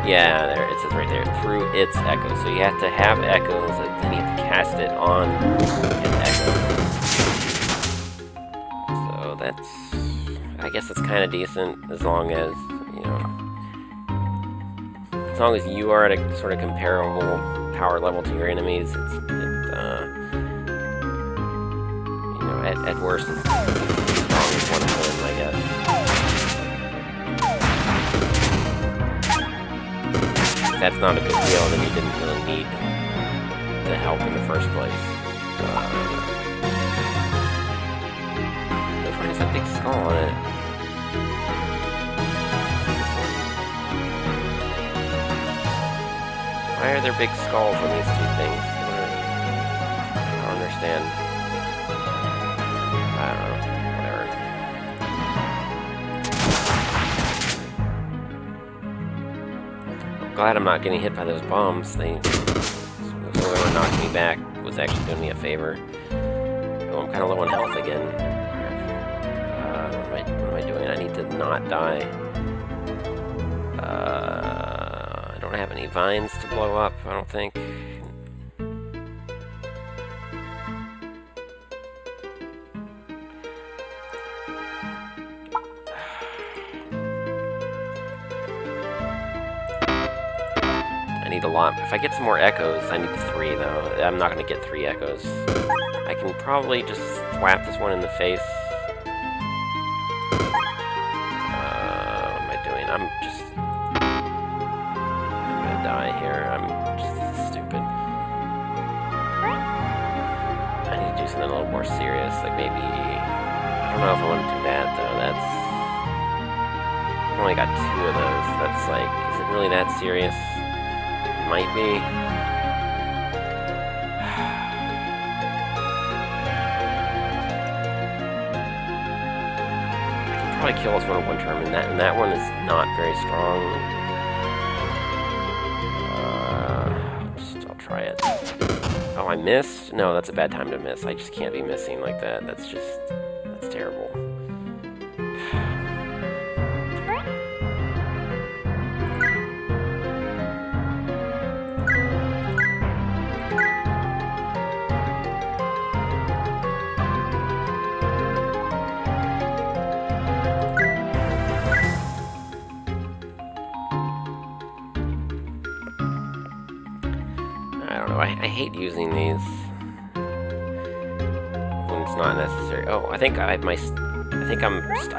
Yeah, there, it says right there, through its echo. So you have to have echoes, and then you have to cast it on an echo. So that's... I guess that's kind of decent, as long as, you know... As long as you are at a sort of comparable power level to your enemies, at worst, it's as strong as one of them, I guess. If that's not a big deal, then you didn't really need the help in the first place. Which one has that big skull on it? This one. Why are there big skulls on these two things? I don't understand. I don't know, whatever. I'm glad I'm not getting hit by those bombs. Whoever knocked me back was actually doing me a favor. Oh, I'm kind of low on health again. What am I doing? I need to not die. I don't have any vines to blow up, I don't think. A lot. If I get some more echoes, I need 3 though. I'm not going to get 3 echoes. I can probably just whap this one in the face. What am I doing? I'm gonna die here. something a little more serious, like maybe... I don't know if I want to do that, though. That's... I've only got 2 of those. That's like... Is it really that serious? It might be. I can probably kill this one in 1 turn, and that one is not very strong. I'll try it. Oh, I missed? No, that's a bad time to miss. I just can't be missing like that. That's terrible. I don't know. I hate using these when it's not necessary. Oh, I think I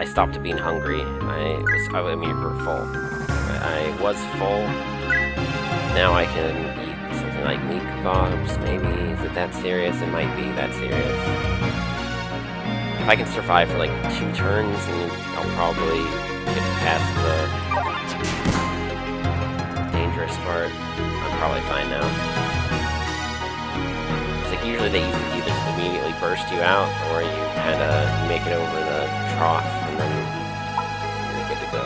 stopped being hungry. I mean, we're full. I was full. Now I can eat something like meat kebabs, maybe. Is it that serious? It might be that serious. If I can survive for like 2 turns, then I'll probably get past the dangerous part. I'm probably fine now. It's like usually they either immediately burst you out, or you kind of make it over the trough, and then you're good to go.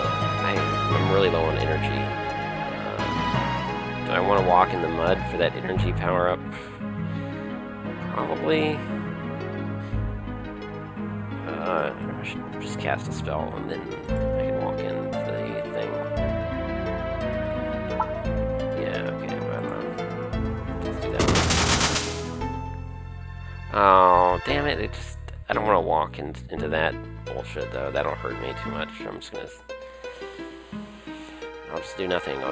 I'm really low on energy. Do I want to walk in the mud for that energy power-up? Probably. I should just cast a spell, and then I can walk into the thing. Yeah, okay, I don't know. Let's do that. Oh, damn it, I don't want to walk into that bullshit, though. That'll hurt me too much. I'm just gonna... I'll just do nothing. I'll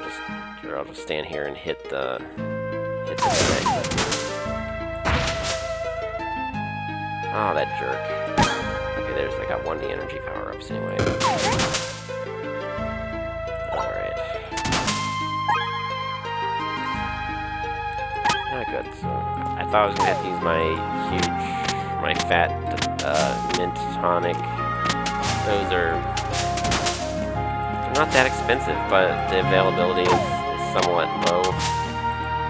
just stand here and hit the bag. Oh, that jerk. Okay, I got 1 of the energy power-ups anyway. Alright. Ah, good. So, I thought I was gonna have to use my fat mint tonic. Those are... They're not that expensive, but the availability is somewhat low.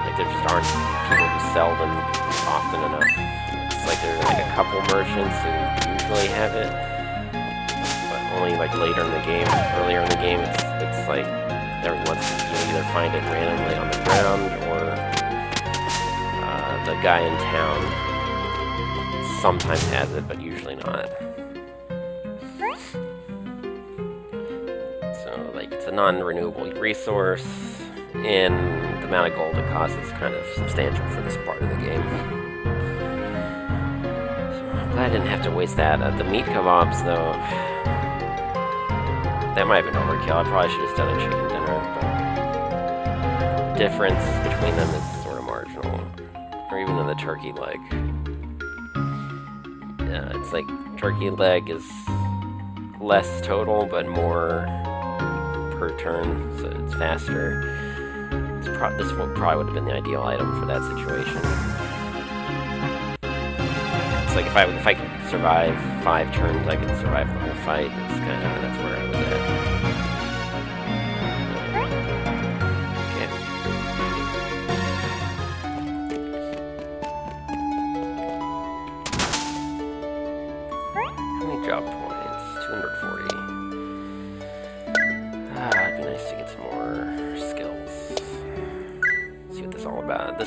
Like, there just aren't people who sell them often enough. It's like there's like a couple merchants who usually have it, but only like later in the game. Earlier in the game, it's like everyone's you either find it randomly on the ground, or the guy in town sometimes has it, but usually not. So like it's a non-renewable resource, and the amount of gold it costs is kind of substantial for this part of the game. I didn't have to waste that. The meat kebabs, though, that might have been overkill. I probably should have done a chicken dinner, but the difference between them is sort of marginal. Or even in the turkey leg. Yeah, it's like turkey leg is less total, but more per turn, so it's faster. This probably would have been the ideal item for that situation. Like if I could survive 5 turns, I could survive the whole fight. It's kind of that's where I was at. Okay. How many job points? 240. It'd be nice to get some more skills. See what this is all about. I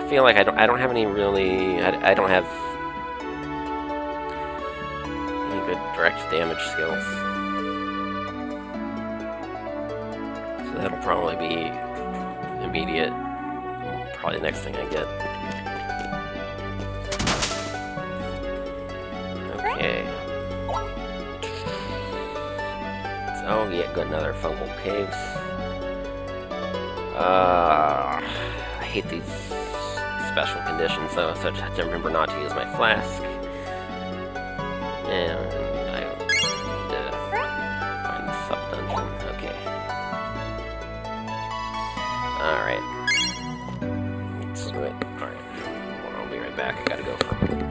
feel like I don't have any really. I don't have good direct damage skills. So that'll probably be immediate. Probably the next thing I get. Okay. So, yeah, got another fungal caves. I hate these special conditions though, so I have to remember not to use my flask. And I need to find the sub-dungeon. Okay. Alright. Let's do it. Alright. I'll be right back. I gotta go for a minute.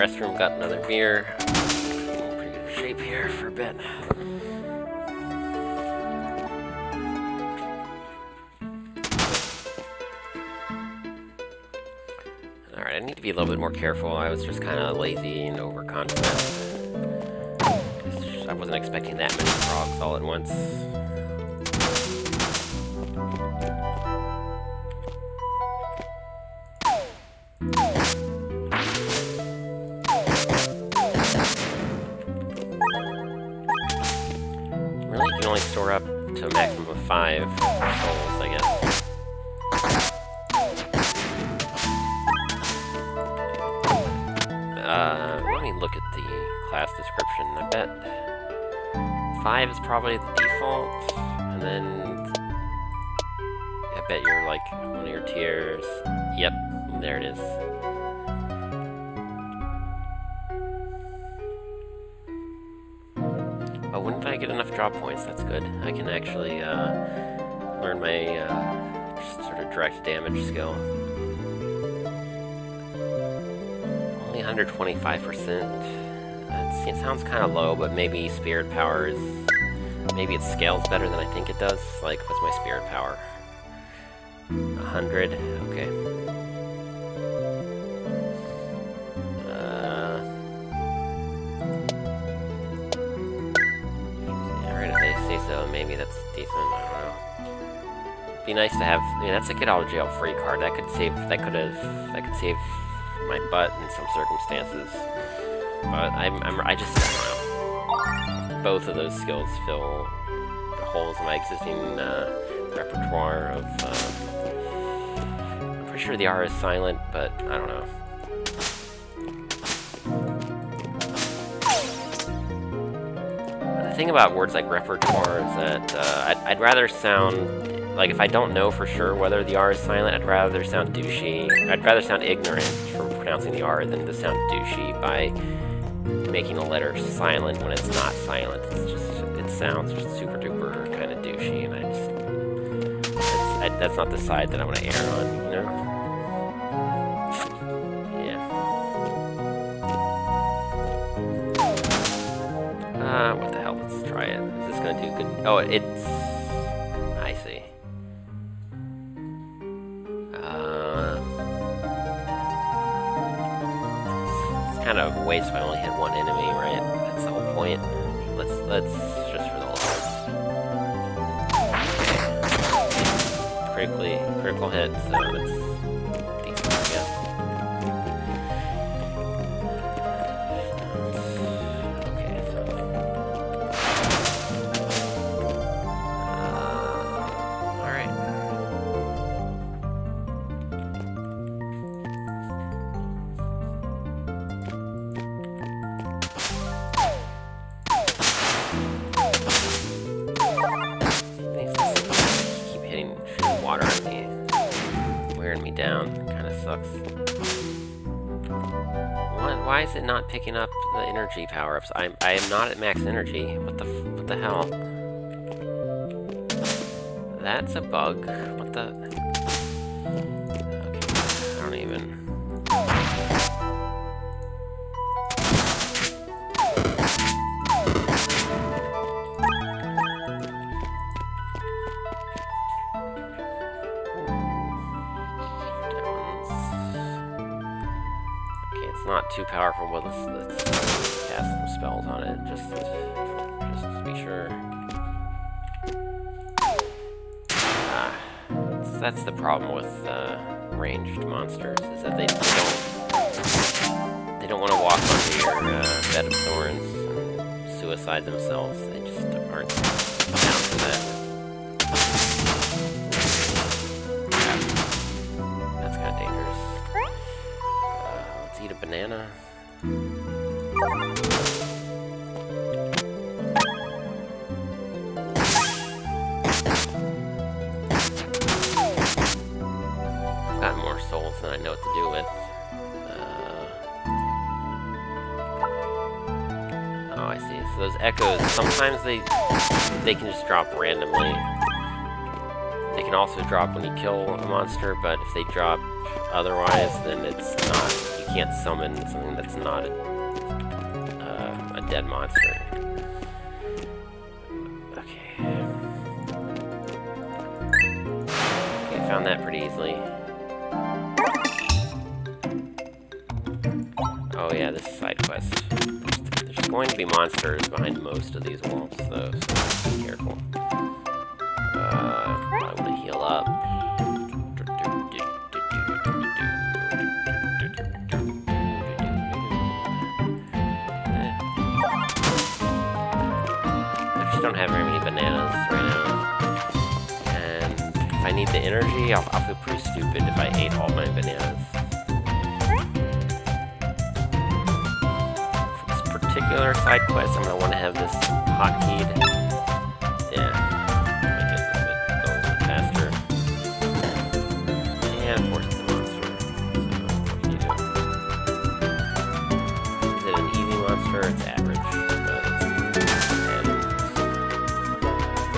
restroom, got another beer. In pretty good shape here for a bit. Alright, I need to be a little bit more careful. I was just kind of lazy and overconfident. I wasn't expecting that many frogs all at once. Really, you can only store up to a maximum of 5 souls, I guess. Let me look at the class description. I bet 5 is probably the default, and then I bet you're like one of your tiers. Yep, there it is. Oh, when did I get enough drop points? That's good. I can actually learn my sort of direct damage skill. Only 125%. It sounds kind of low, but maybe spirit power is... Maybe it scales better than I think it does. Like, what's my spirit power? 100? Okay. Alright, if they say so, maybe that's decent. I don't know. Be nice to have... I mean, that's a get out of jail free card. That could save... That could save my butt in some circumstances. But I just don't know. Both of those skills fill holes in my existing repertoire of... I'm pretty sure the R is silent, but I don't know. The thing about words like repertoire is that I'd rather sound... Like, if I don't know for sure whether the R is silent, I'd rather sound douchey. I'd rather sound ignorant for pronouncing the R than to sound douchey by making a letter silent when it's not silent. It's just, it sounds just super duper kind of douchey, and that's not the side that I want to err on, you know? Yeah. What the hell? Let's try it. Is this gonna do good? Oh, it's... I see. Kind of a waste if I only hit one enemy, right? That's the whole point. Let's just for the lulz. Okay. Critical hit, so that's decent, I guess. Okay, so alright. Water on me, wearing me down. Kind of sucks. Why is it not picking up the energy power-ups? I am not at max energy. What the hell? That's a bug. What the? Okay, I don't even. Not too powerful, but let's cast some spells on it, just to be sure. That's the problem with ranged monsters, is that they don't want to walk onto your bed of thorns and suicide themselves. They just aren't down for that. That's kind of dangerous. Let's eat a banana. I've got more souls than I know what to do with. Oh, I see. So those echoes, sometimes they can just drop randomly. They can also drop when you kill a monster, but if they drop otherwise, then it's not. You can't summon something that's not a dead monster. Okay. Okay, found that pretty easily. Oh yeah, this side quest. There's going to be monsters behind most of these walls, though, so be careful. I want to heal up. I just don't have very many bananas right now. And if I need the energy, I'll feel pretty stupid if I ate all my bananas. Particular side quest, I'm gonna want to have this hotkeyed. Yeah, make it go a little bit faster. And of course it's a monster. So what do you do? Is it an easy monster? It's average, but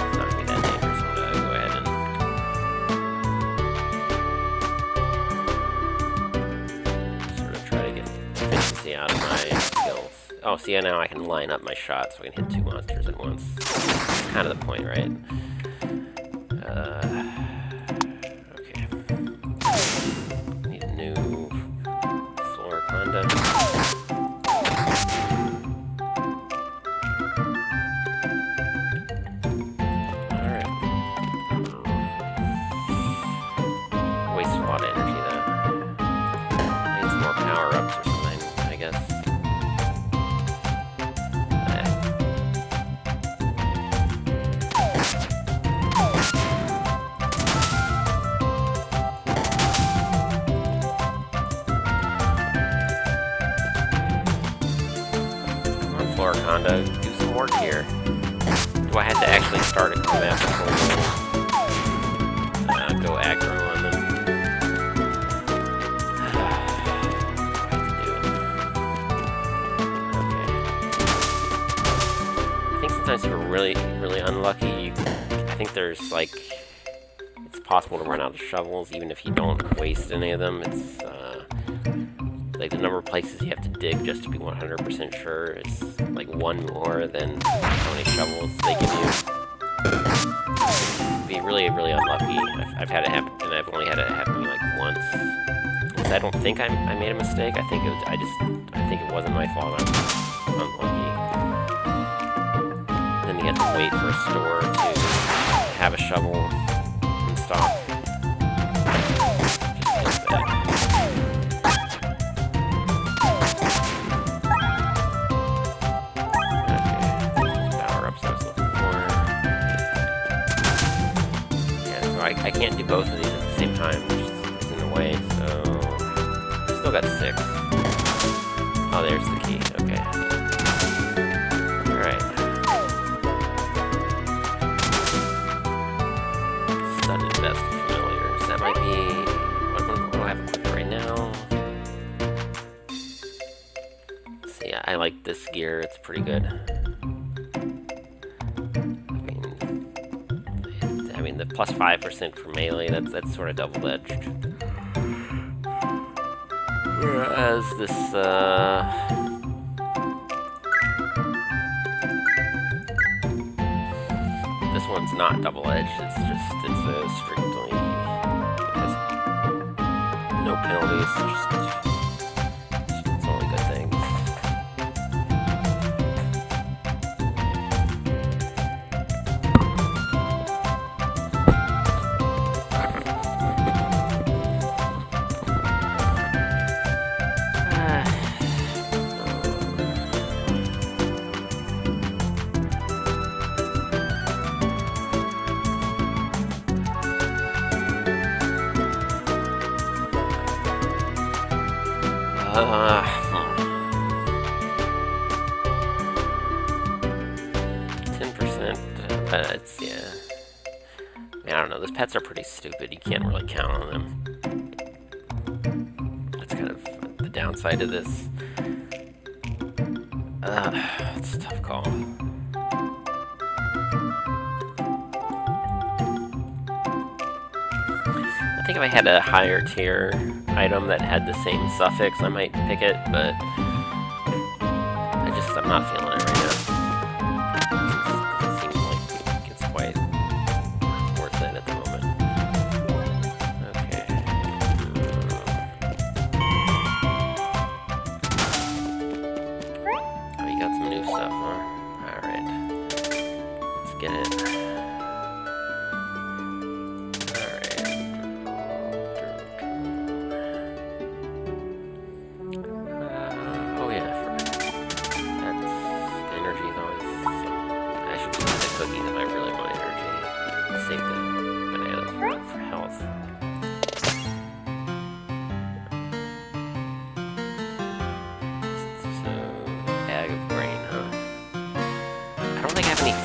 it's not gonna be that dangerous. I'm gonna go ahead and sort of try to get efficiency out of my skills. Oh, see, now I can line up my shots so I can hit 2 monsters at once. That's kind of the point, right? Okay. Need a new Floramancer. Alright. Wasted a lot of energy, though. I need some more power-ups or something, I guess. Floramancer, do some work here. Do I have to actually start a combat before we go aggro on them? What to do? Okay. I think sometimes if you're really, really unlucky, I think there's like, it's possible to run out of shovels even if you don't waste any of them. It's like the number of places you have to dig just to be 100% sure. It's like 1 more than how many shovels they give you. Be really, really unlucky. I've had it happen, and I've only had it happen to me like once. So I don't think I made a mistake. I think it was. I think it wasn't my fault. I was unlucky. Then you have to wait for a store to have a shovel in stock. Just feels bad. I can't do both of these at the same time, which is in the way, so... Still got 6. Oh, there's the key, okay. Alright. Studded vest of familiars. That might be... What do I have equipped right now? Let's see, I like this gear, it's pretty good. I mean, the plus 5% for melee, that's sort of double-edged. Whereas this, this one's not double-edged, it's strictly, it has no penalties, it's only good things. It's, yeah. I mean, I don't know, those pets are pretty stupid, you can't really count on them. That's kind of the downside of this. It's a tough call. think if I had a higher tier item that had the same suffix, I might pick it, but I'm not feeling it right now. It doesn't seem like it's quite worth it at the moment. Okay. Oh, you got some new stuff, huh? Alright. Let's get it.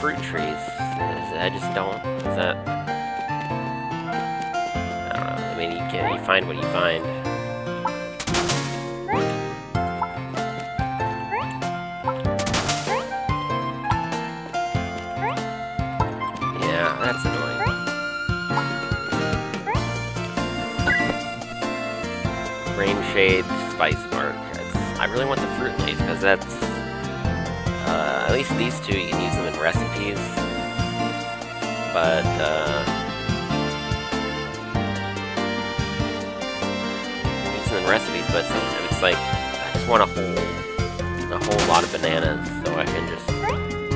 Fruit trees. I just don't. Is that? I don't know. I mean, you find what you find. Yeah, that's annoying. Rain shade, spice bark. I really want the fruit leaf because that's. At least these two, you can use them in recipes, but, use them in recipes, but it's like, I just want a whole lot of bananas, so I can just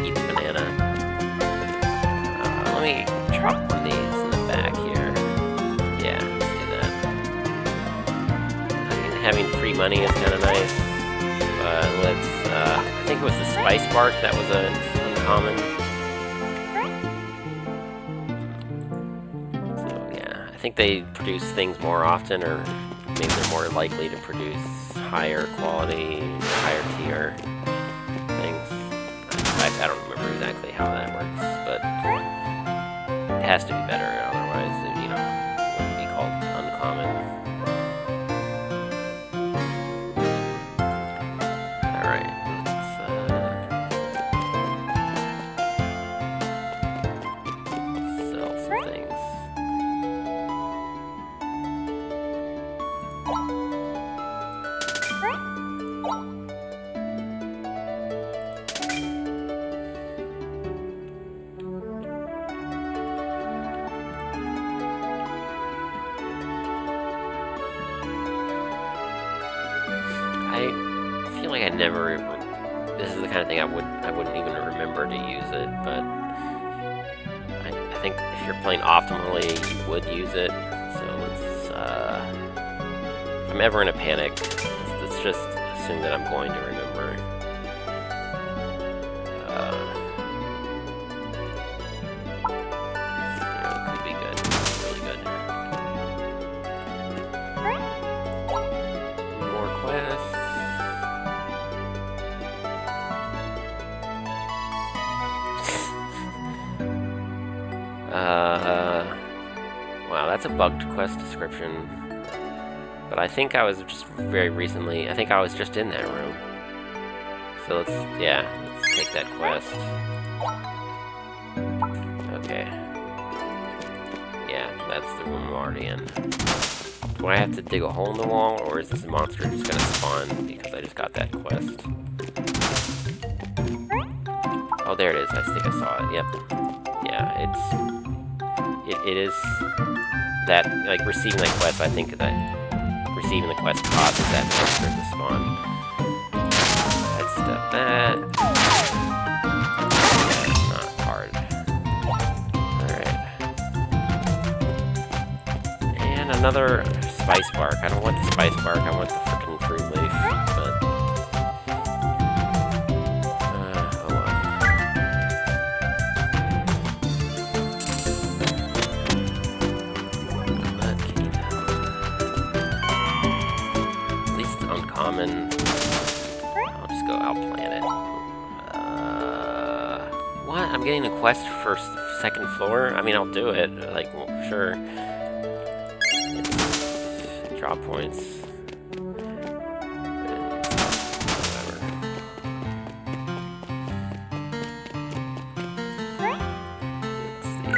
eat the banana. Let me chop one of these in the back here. Yeah, let's do that. I mean, having free money is kind of nice, but let's, I think it was the spice bark that was uncommon. So yeah, I think they produce things more often, or maybe they're more likely to produce higher quality, higher tier things. I don't remember exactly how that works, but it has to be better, otherwise it, you know, wouldn't be called uncommon. This is the kind of thing I wouldn't even remember to use it, but I think if you're playing optimally, you would use it. So let's, if I'm ever in a panic, let's just assume that I'm going to remember. It could be good, really good. More quests. Wow, that's a bugged quest description. But I think I was just very recently, I think I was just in that room. So let's take that quest. Okay. Yeah, that's the room I'm already in. Do I have to dig a hole in the wall, or is this monster just gonna spawn because I just got that quest? Oh, there it is. I think I saw it. Yep. Yeah, it is that, like, receiving that quest, I think that receiving the quest causes that monster to spawn. Let's step that. Yeah, not hard. Alright. And another spice bark. I don't want the spice bark, I want the frickin' fruit leaf, but... I'll plan it. What? I'm getting a quest for second floor? I mean, I'll do it. Like, well, sure. It's drop points. Whatever. It's the,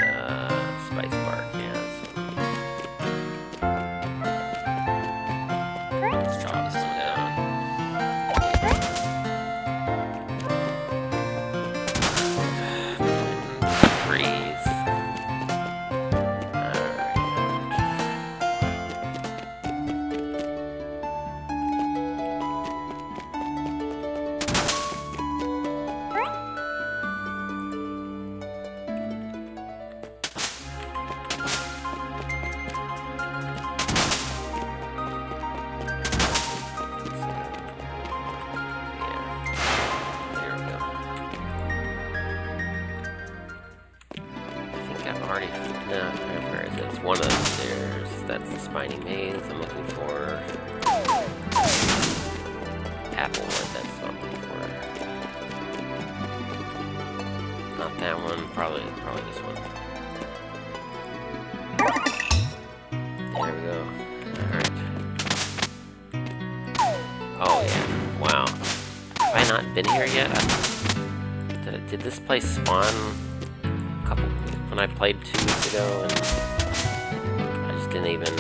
spice bark, yeah. No, where is it? It's one of the stairs. That's the spiny maze I'm looking for. Applewood, that's what I'm looking for. Not that one, probably this one. There we go. Alright. Oh yeah, wow. Have I not been here yet? Did this place spawn when I played 2 weeks ago, and I just didn't even...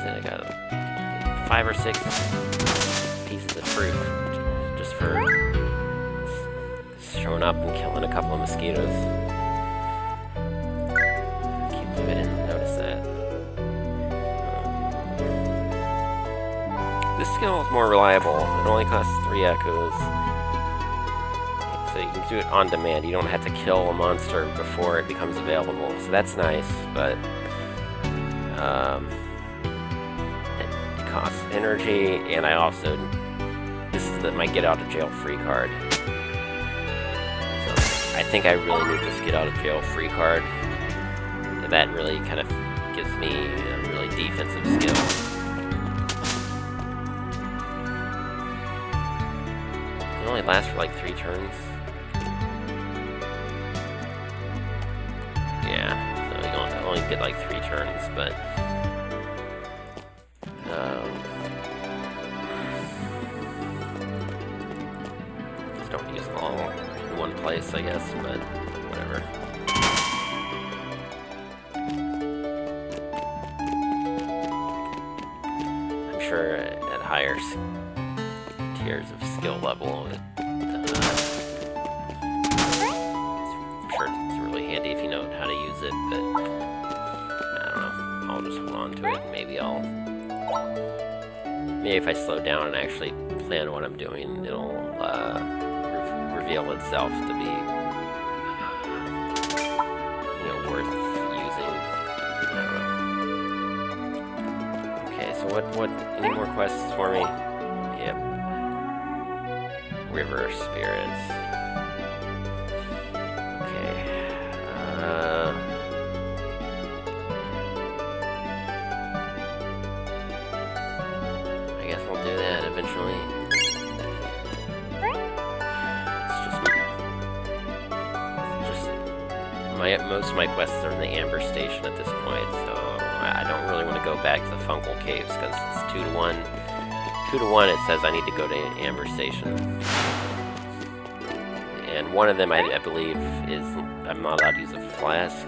I got 5 or 6 pieces of fruit just for showing up and killing a couple of mosquitoes. I can't believe I didn't notice that. This skill is more reliable. It only costs 3 echoes. So you can do it on demand. You don't have to kill a monster before it becomes available. So that's nice, but it costs energy, and I also... This is my get out of jail free card. So I think I really need this get out of jail free card. And that really kind of gives me a really defensive skill. It only lasts for like 3 turns. Yeah, so you only get like 3 turns, but just don't use them all in one place, I guess, but whatever. I'm sure at higher tiers of skill level, I'm sure it's really handy if you know how to use it, but I don't know. I'll just hold on to it, and maybe if I slow down and actually plan what I'm doing, it'll reveal itself to be, worth using. I don't know. Okay, so what? Any more quests for me? Yep. River spirits. Okay. I guess we'll do that eventually. Most of my quests are in the Amber Station at this point, so I don't really want to go back to the Fungal Caves because it's 2 to 1. 2 to 1, it says I need to go to Amber Station. And one of them, I believe, is I'm not allowed to use a flask.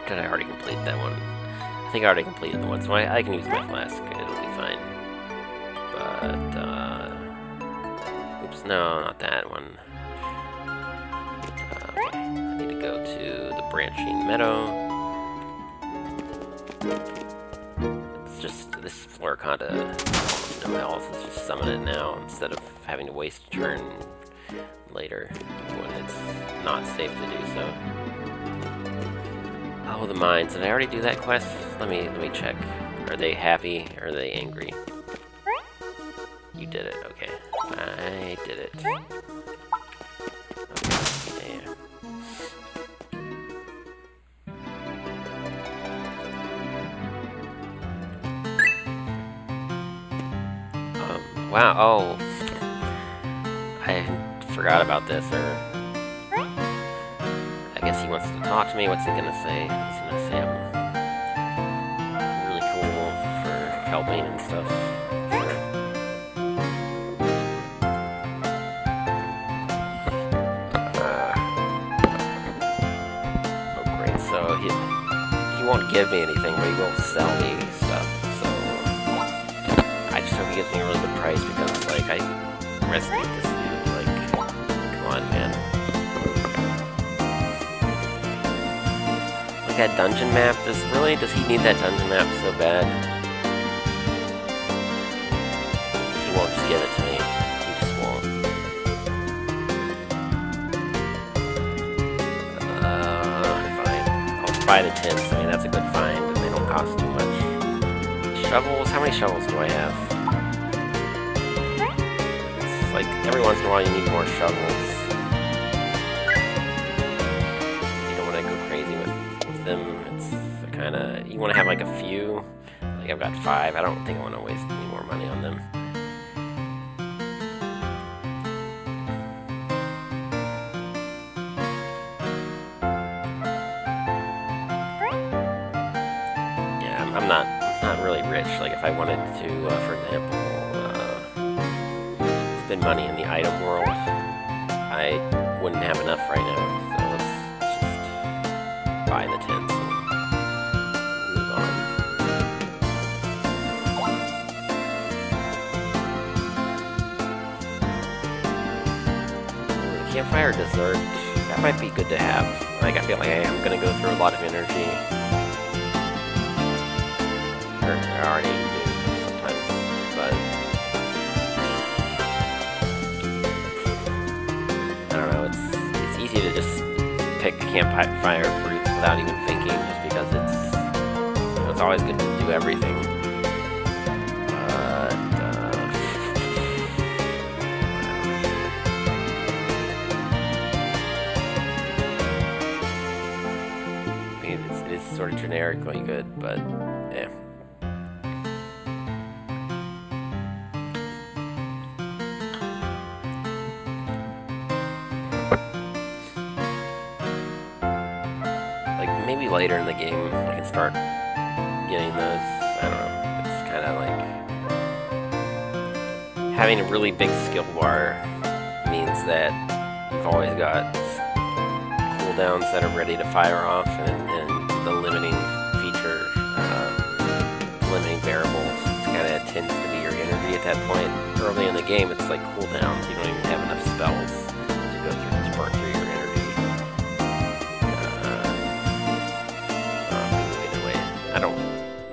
Did I already complete that one? I think I already completed the one, so I can use my flask. It'll be fine. But, oops, no, not that one. Okay, I need to go to the Branching Meadow. It's just, this Floriconda almost no health. Let's just summon it now instead of having to waste a turn later when it's not safe to do so. Oh, the mines. Did I already do that quest? Let me check. Are they happy or are they angry? You did it, okay. I did it. Okay, yeah. Wow, oh. I forgot about this, or... I guess he wants to talk to me. What's he gonna say? He's gonna say I'm really cool for helping and stuff. Sure. Oh great, so he won't give me anything, but he will sell me stuff, so... I just hope he gives me a really good price, because, like, I rescued this dude, like, come on, man. That dungeon map, does he need that dungeon map so bad? He won't just give it to me. He just won't. Fine. I'll just buy the tins. I mean, that's a good find, and they don't cost too much. Shovels? How many shovels do I have? like, every once in a while you need more shovels. You don't want to go crazy with them. It's kind of... You want to have, like, a few. Like, I've got 5. I don't think I want to waste any more money on them. I'm not really rich. Like, if I wanted to, for example, spend money in the item world, I wouldn't have enough right now. So let's just buy the tents and move on. Ooh, the campfire dessert, that might be good to have. Like, I feel like I am going to go through a lot of energy. I already do sometimes, but I don't know, it's easy to just pick campfire fruits without even thinking, just because it's always good to do everything. But I mean, it's sort of generically good, but yeah. Maybe later in the game I can start getting those. I don't know. It's kind of like having a really big skill bar means that you've always got cooldowns that are ready to fire off, and the limiting feature, limiting variables, it kind of tends to be your energy at that point. Early in the game, it's like cooldowns. You don't even have enough spells to go through to burn through your energy.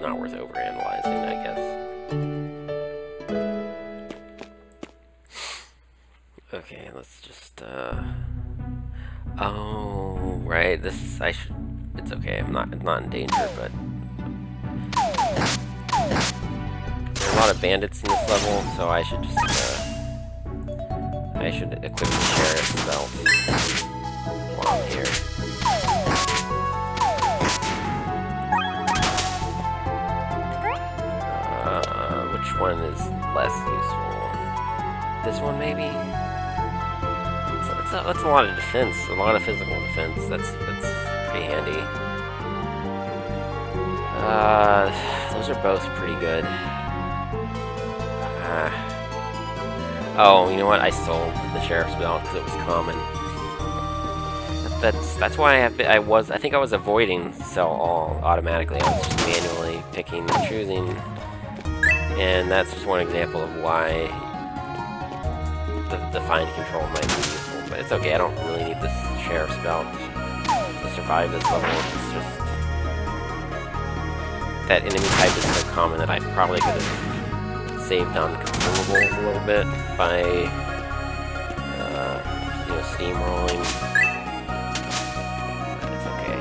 Not worth overanalyzing, I guess. Okay, let's just, oh, right, it's okay, I'm not in danger, but there are a lot of bandits in this level, so I should just, I should equip the sheriff's belt while I'm here. Which one is less useful? This one, maybe? That's a lot of defense, a lot of physical defense. That's pretty handy. Those are both pretty good. Oh, you know what? I sold the sheriff's belt because it was common. That's why I think I was avoiding sell all automatically. I was just manually picking and choosing. And that's just one example of why the fine control might be useful. But it's okay, I don't really need this sheriff's belt to survive this level. It's just that enemy type is so common that I probably could have saved on consumables a little bit by you know, steamrolling. But it's okay.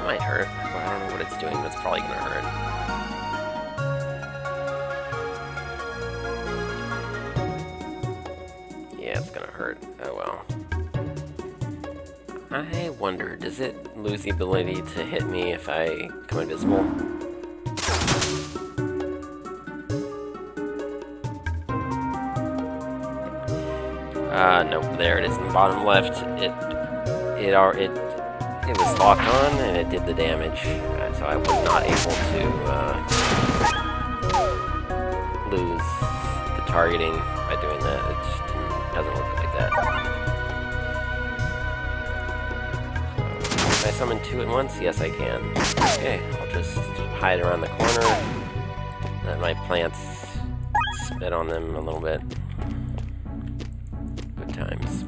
Might hurt. Well, I don't know what it's doing, but it's probably gonna hurt. Yeah, it's gonna hurt. Oh well. I wonder, does it lose the ability to hit me if I become invisible? Nope, there it is in the bottom left. It was locked on, and it did the damage, so I was not able to lose the targeting by doing that. It just doesn't work like that. Can I summon 2 at once? Yes, I can. Okay, I'll just hide around the corner, let my plants spit on them a little bit. Good times.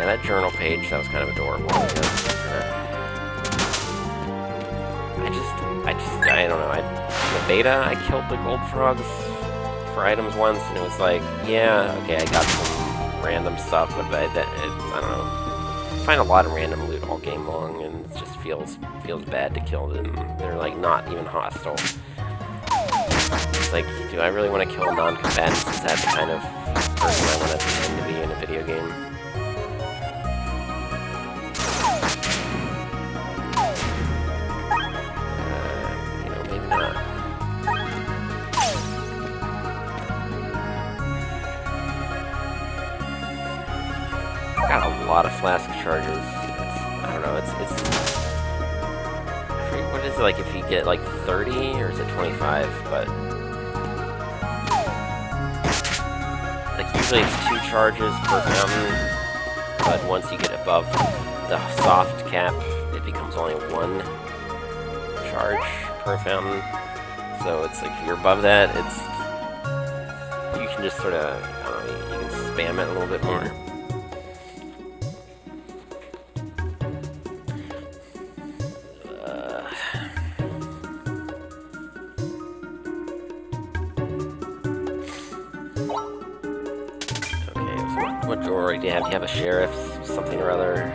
Yeah, that journal page, that was kind of adorable. I don't know. In the beta, I killed the gold frogs for items once, and it was like, yeah, okay, I got some random stuff, but I don't know. I find a lot of random loot all game long, and it just feels bad to kill them. They're like not even hostile. It's like, do I really want to kill non-combatants? Is that the kind of person I want to pretend to be in a video game? You know, maybe not. I've got a lot of flask charges. I don't know, it's what is it, like, if you get like 30 or is it 25? But like usually it's 2 charges per fountain, but once you get above the soft cap, it becomes only 1 charge per fountain. So it's like if you're above that, you can just sort of, I don't know, you can spam it a little bit more. What jewelry do you have? Do you have a sheriff? Something or other?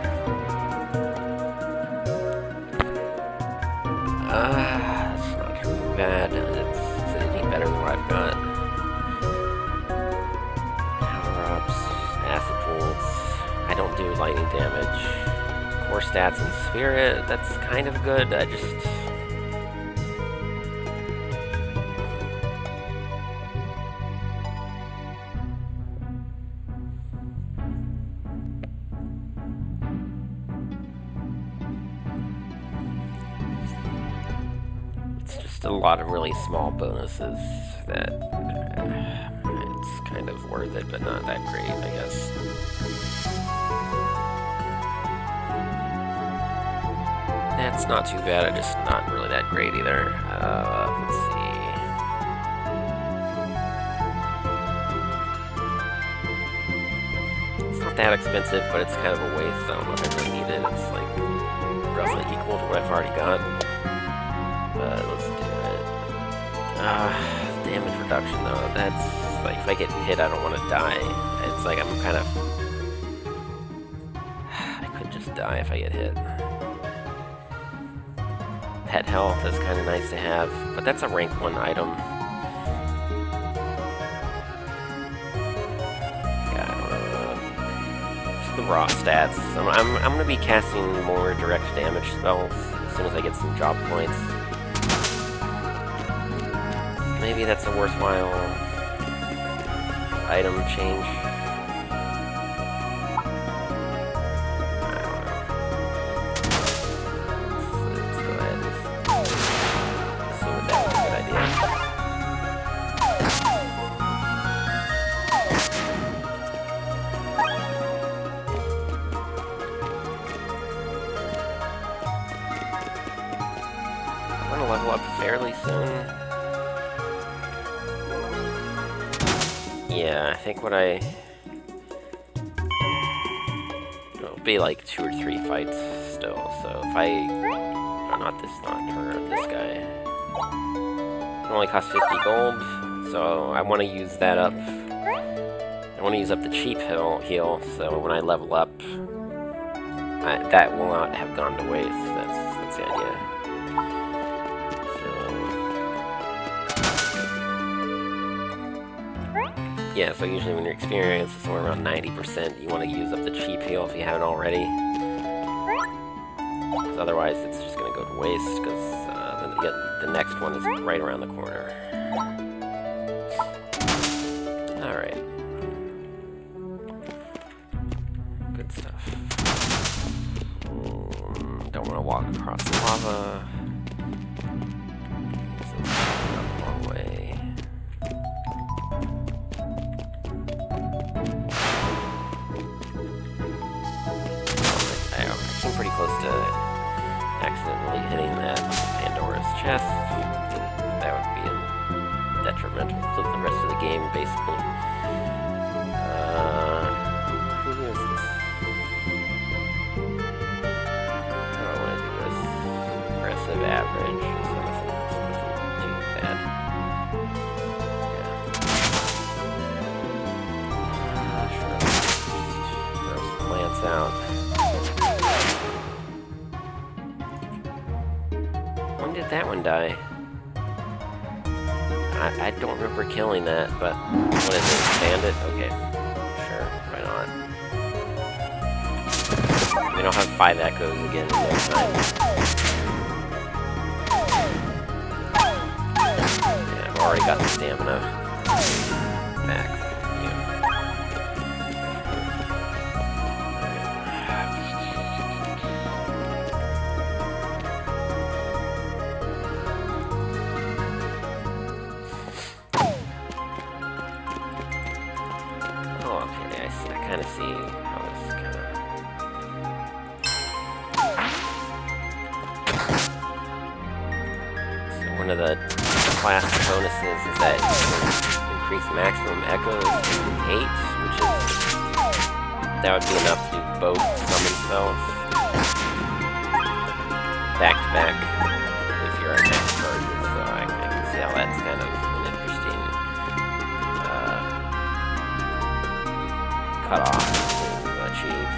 That's not too bad. Is it any better than what I've got? Power-ups, acid pools. I don't do lightning damage. Core stats and spirit, that's kind of good. I just... a lot of really small bonuses that it's kind of worth it, but not that great, I guess. That's not too bad, just not really that great either. Let's see. It's not that expensive, but it's kind of a waste. I don't know if I really need it. It's like roughly equal to what I've already got. Let's do it. Damage reduction though, that's like, if I get hit I don't want to die. It's like I'm kind of... I could just die if I get hit. Pet health is kind of nice to have, but that's a rank 1 item. Yeah, I don't know. Just the raw stats. I'm going to be casting more direct damage spells as soon as I get some job points. Maybe that's a worthwhile item change. I don't know. Let's go ahead and assume that was a good idea. I'm gonna level up fairly soon. Yeah, I think what it'll be like 2 or 3 fights still, so if I... Oh, not her, this guy. It only costs 50 gold, so I want to use that up. I want to use up the cheap heal, so when I level up, that will not have gone to waste. That's the idea. Yeah, so usually when your experience is somewhere around 90%, you want to use up the cheap heal if you haven't already. Because otherwise it's just going to go to waste, because the next one is right around the corner. Alright. Good stuff. Don't want to walk across the lava. So it's going the wrong way. Pretty close to accidentally hitting that Pandora's chest. That would be detrimental to the rest of the game, basically. Who is this? this out. When did that one die? I don't remember killing that, but what is it? Expand it? Okay. Sure, right on. We don't have 5 echoes again next time. Yeah, I've already got the stamina back from you. Oh, okay, I kind of see how this kind of... So one of the class bonuses is that you can increase maximum echoes to 8, which is... that would be enough to do both summon spells back to back if you're at max charges, so I can see how that's kind of an interesting cutoff to achieve.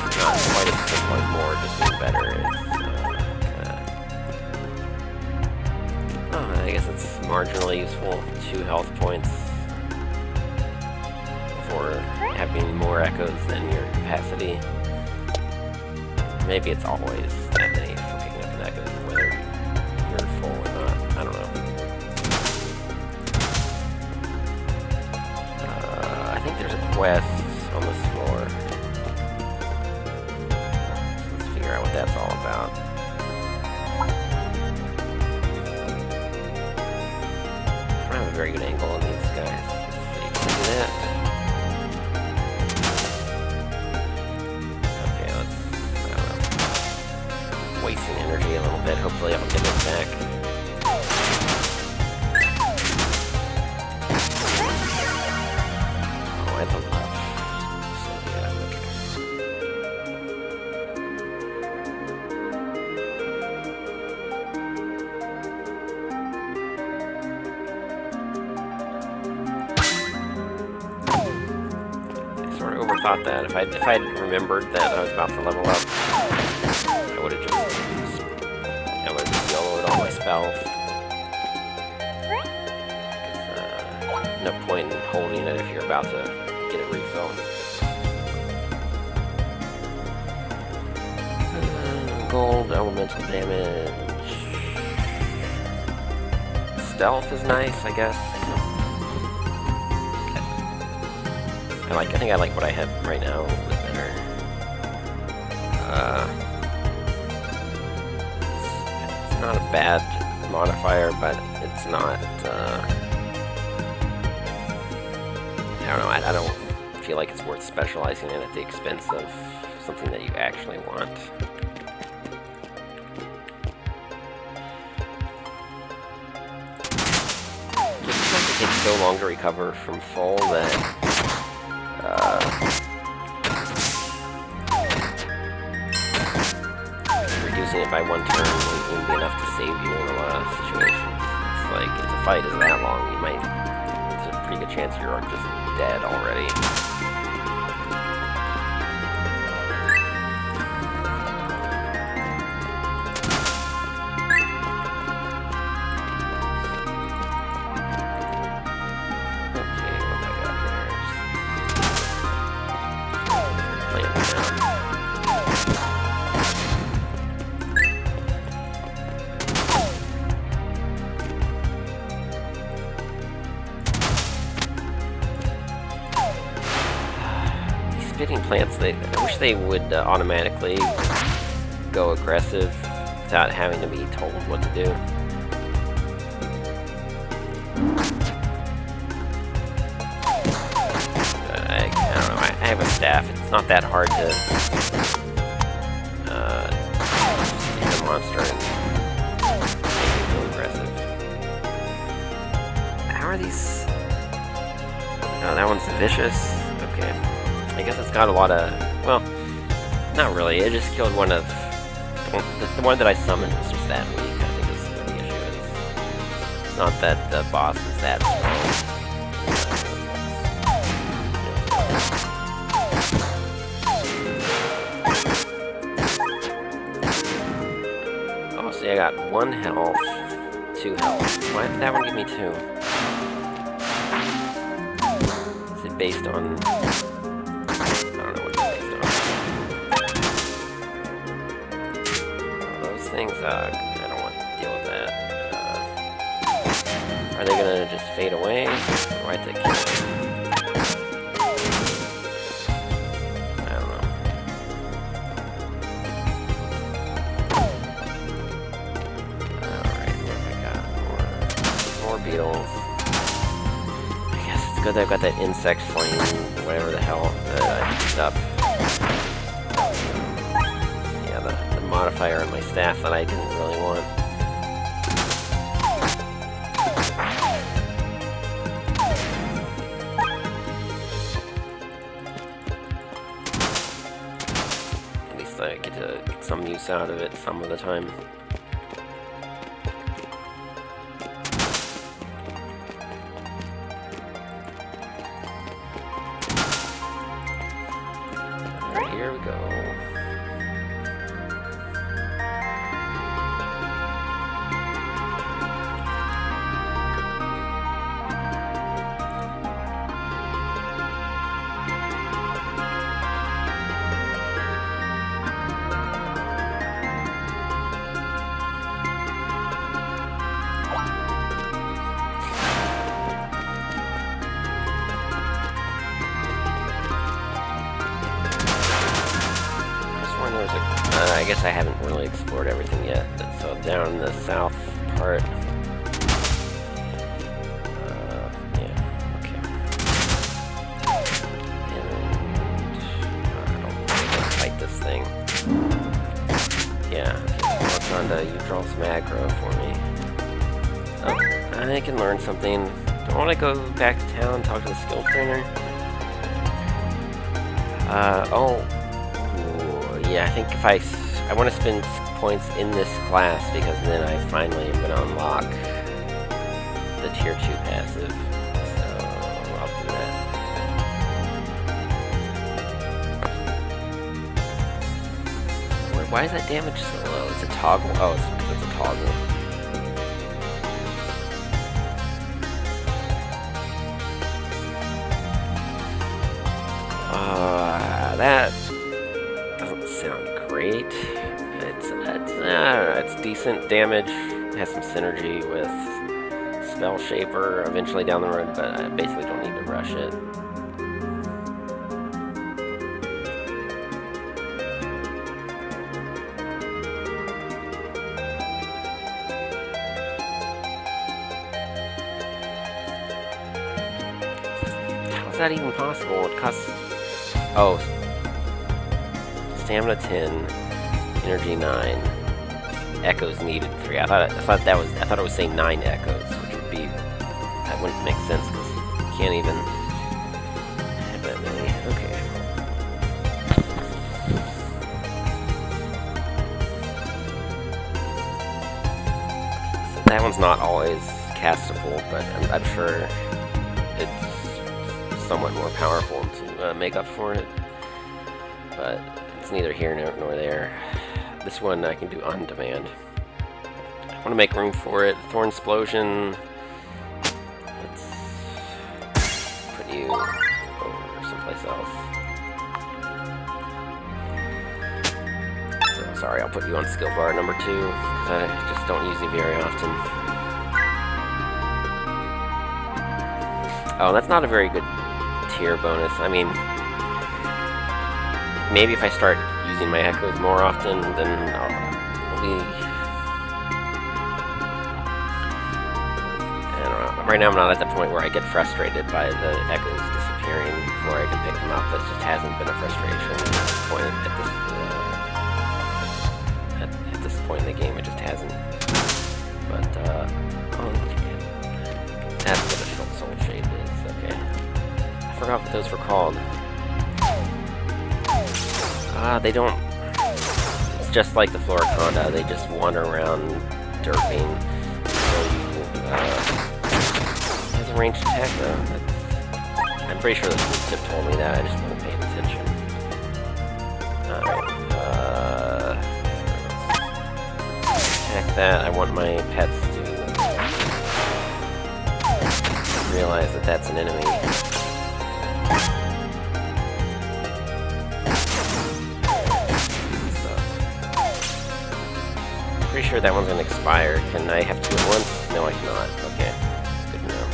It's not quite as simple as more, just being better. It's I guess it's marginally useful. 2 health points for having more echoes than your capacity. Maybe it's always that many for picking up an echo, whether you're full or not. I don't know. I think there's a quest on this floor. So let's figure out what that's all about. I don't have a very good angle on these guys. Let's see, can I do that? Okay, let's, I don't know, wasting energy a little bit. Hopefully I'll get it back. Oh, I love that. So, yeah, okay. Thought that if I'd remembered that I was about to level up, I would have just YOLO'd all my spells. No point in holding it if you're about to get it refilled. Gold, elemental damage. Stealth is nice, I guess. I think I like what I have right now a little bit better. It's not a bad modifier, but it's not, I don't know, I don't feel like it's worth specializing in at the expense of something that you actually want. Just because it takes so long to recover from full that reducing it by 1 turn wouldn't be enough to save you in a lot of situations. It's like, if the fight is that long, you might, there's a pretty good chance you're just dead already. Spitting plants, I wish they would automatically go aggressive without having to be told what to do. I don't know, I have a staff. It's not that hard to hit a monster and make it go aggressive. How are these? Oh, that one's vicious. Okay. I guess it's got a lot of, well, not really. It just killed one of, the one that I summoned was just that weak, I think is what the issue is. It's not that the boss is that strong. 1 health, 2 health. Why did that one give me 2? Is it based on... I don't know what it's based on. Those things, I don't want to deal with that. Are they gonna just fade away? Or do I have to kill them? Beetles. I guess it's good that I've got that insect flame, whatever the hell, that I picked up. Yeah, the modifier on my staff that I didn't really want. At least I get to get some use out of it some of the time. Here we go. I guess I haven't really explored everything yet. So down in the south part. Yeah, okay. And I don't think I fight this thing. Yeah, Wakanda, you draw some aggro for me. Oh, I can learn something. Don't want to go back to town and talk to the skill trainer. Yeah, I think if I want to spend points in this class because then I finally am going to unlock the tier 2 passive. So I'll do that. Why is that damage so low? It's a toggle. Oh, it's because it's a toggle. That doesn't sound great. It's decent damage. It has some synergy with Spell Shaper eventually down the road, but I basically don't need to rush it. How's that even possible? It costs... Oh. Stamina 10, energy 9, echoes needed 3. I thought it was saying 9 echoes, which would be, that wouldn't make sense because you can't even have that many. Okay. So that one's not always castable, but I'm sure it's somewhat more powerful to make up for it. But it's neither here nor there. This one I can do on demand. I want to make room for it. Thorn Explosion. Let's put you over someplace else. So sorry, I'll put you on skill bar number 2 because I just don't use you very often. Oh, that's not a very good tier bonus. I mean, maybe if I start using my echoes more often, then I'll be... I don't know. Right now I'm not at the point where I get frustrated by the echoes disappearing before I can pick them up. That just hasn't been a frustration point at this point in the game. It just hasn't. But, oh, okay. That's what a soul shade is. Okay. I forgot what those were called. They don't... It's just like the Floramancer, they just wander around derping until you, it has a ranged attack though. I'm pretty sure the tip told me that, I just wasn't paying attention. Alright, attack that. I want my pets to realize that that's an enemy. Pretty sure that one's gonna expire. Can I have two at once? No, I cannot. Okay. Good to know.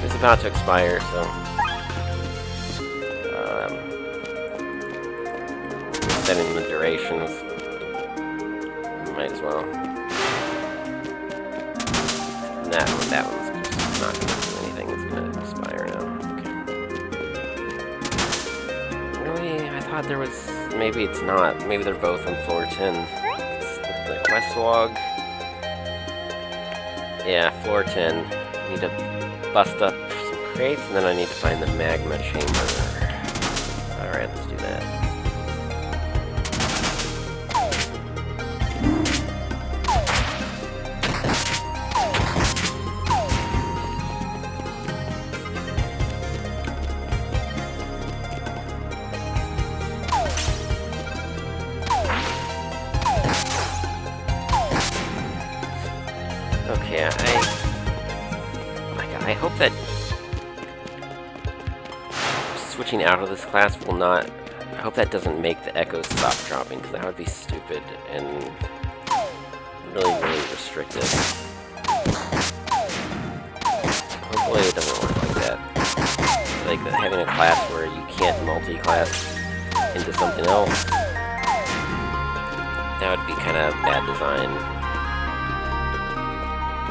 It's about to expire, so... setting the durations. Might as well. That one's just not gonna do anything. It's gonna expire now. Okay. Really? I thought there was... Maybe it's not. Maybe they're both on floor 10. Let's look at the quest log. Yeah, floor 10. I need to bust up some crates, and then I need to find the magma chamber. Alright, let's do that. Okay, I hope that switching out of this class will not... I hope that doesn't make the echoes stop dropping, because that would be stupid and really, really restrictive. Hopefully it doesn't work like that. Like having a class where you can't multi-class into something else, that would be kind of bad design.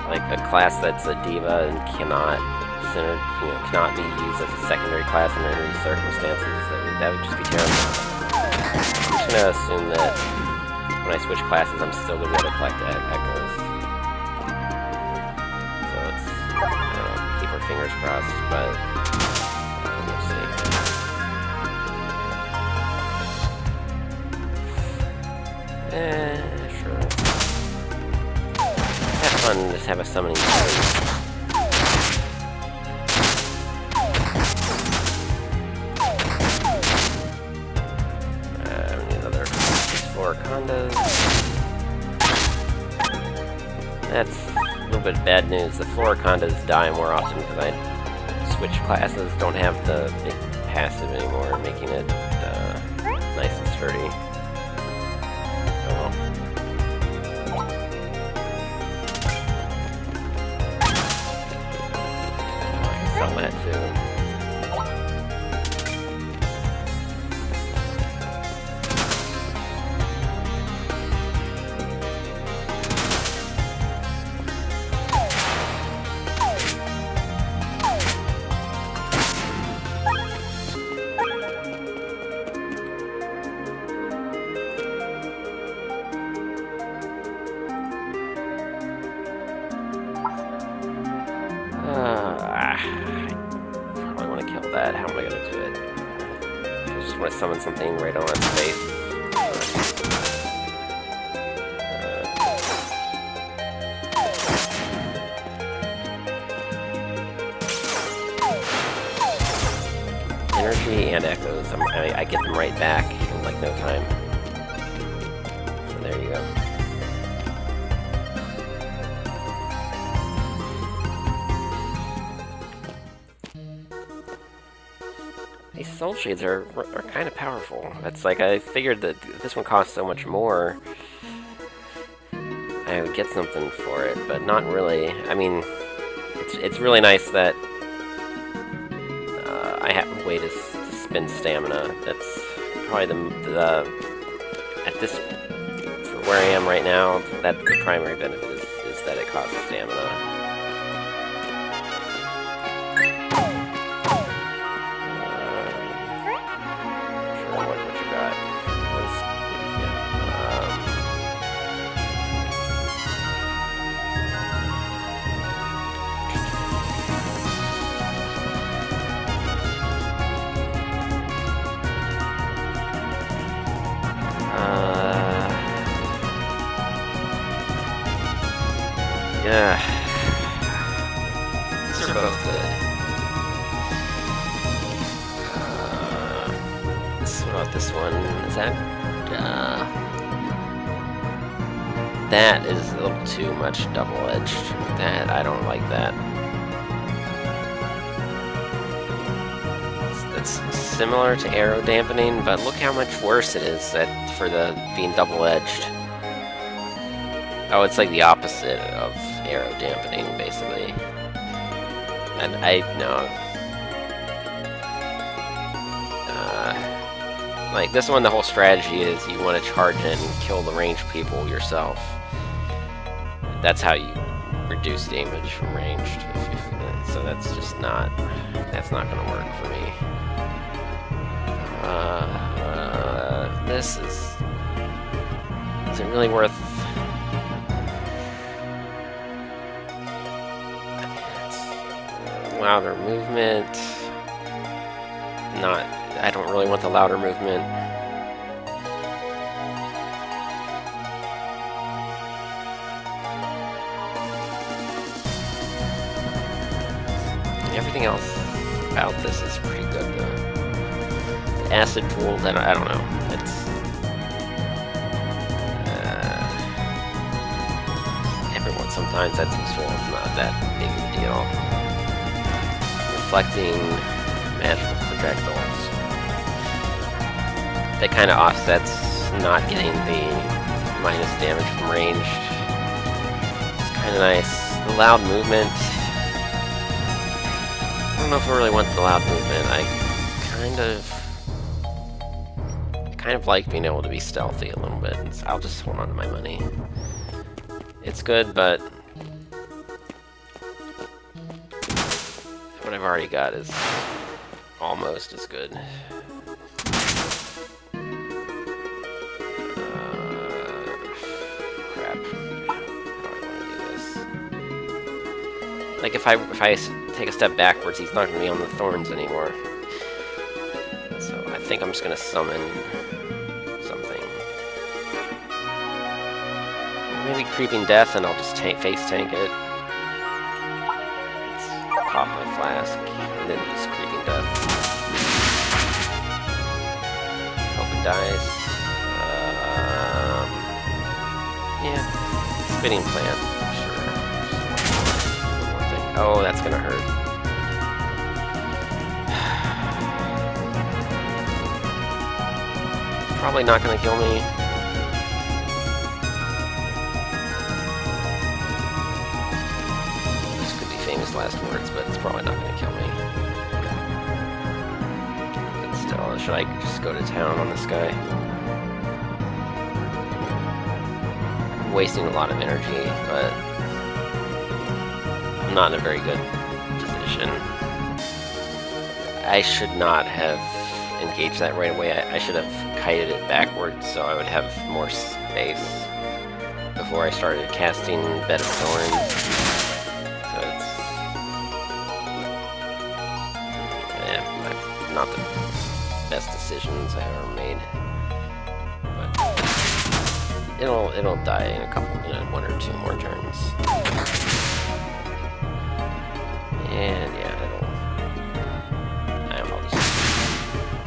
Like a class that's a diva and cannot be used as a secondary class under any circumstances. That would just be terrible. I'm just gonna assume that when I switch classes, I'm still gonna be able to collect echoes. So let's, I don't know, keep our fingers crossed, but we'll see. Sure. Fun to just have a summoning party. We need another 4 condos. That's a little bit bad news. The floor condos die more often because I switch classes, don't have the big passive anymore, making it nice and sturdy. Oh well. Sell that too. How am I gonna do it? I just want to summon something right on its face. Energy and echoes. I get them right back in like no time. So there you go. These soul shades are kind of powerful. That's like, I figured that this one costs so much more, I would get something for it, but not really. I mean, it's really nice that I have a way to spend stamina. That's probably the at this, for where I am right now, that's the primary benefit is that it costs stamina. Yeah. These are both good. What about this one? Is that, That is a little too much double-edged. That, I don't like that. It's similar to arrow dampening, but look how much worse it is for the being double-edged. Oh, it's like the opposite of arrow dampening, basically. And I know. Like this one, the whole strategy is you want to charge in and kill the ranged people yourself. That's how you reduce damage from ranged. So that's just not. That's not going to work for me. This is. Is it really worth? Louder movement. Not. I don't really want the louder movement. Everything else about this is pretty good though. The acid pools, I don't know. It's everyone sometimes that's useful. It's not that big of a deal. Reflecting magical projectiles. That kind of offsets not getting the minus damage from ranged. It's kind of nice. The loud movement. I don't know if I really want the loud movement. I kind of like being able to be stealthy a little bit. I'll just hold on to my money. It's good, but what I've already got is almost as good. Like if I take a step backwards, he's not going to be on the thorns anymore. So I think I'm just going to summon something. Maybe Creeping Death, and I'll just face tank it. Let's pop my flask, and then use Creeping Death. Hope it dies. Yeah, Spitting Plant. Oh, that's gonna hurt. Probably not gonna kill me. This could be famous last words, but it's probably not gonna kill me. But still, should I just go to town on this guy? I'm wasting a lot of energy, but I'm not in a very good position. I should not have engaged that right away. I should have kited it backwards so I would have more space before I started casting Bed of Thorns. So it's... yeah, not the best decisions I ever made. But it'll die in a couple, one or two more turns. And yeah, I'll just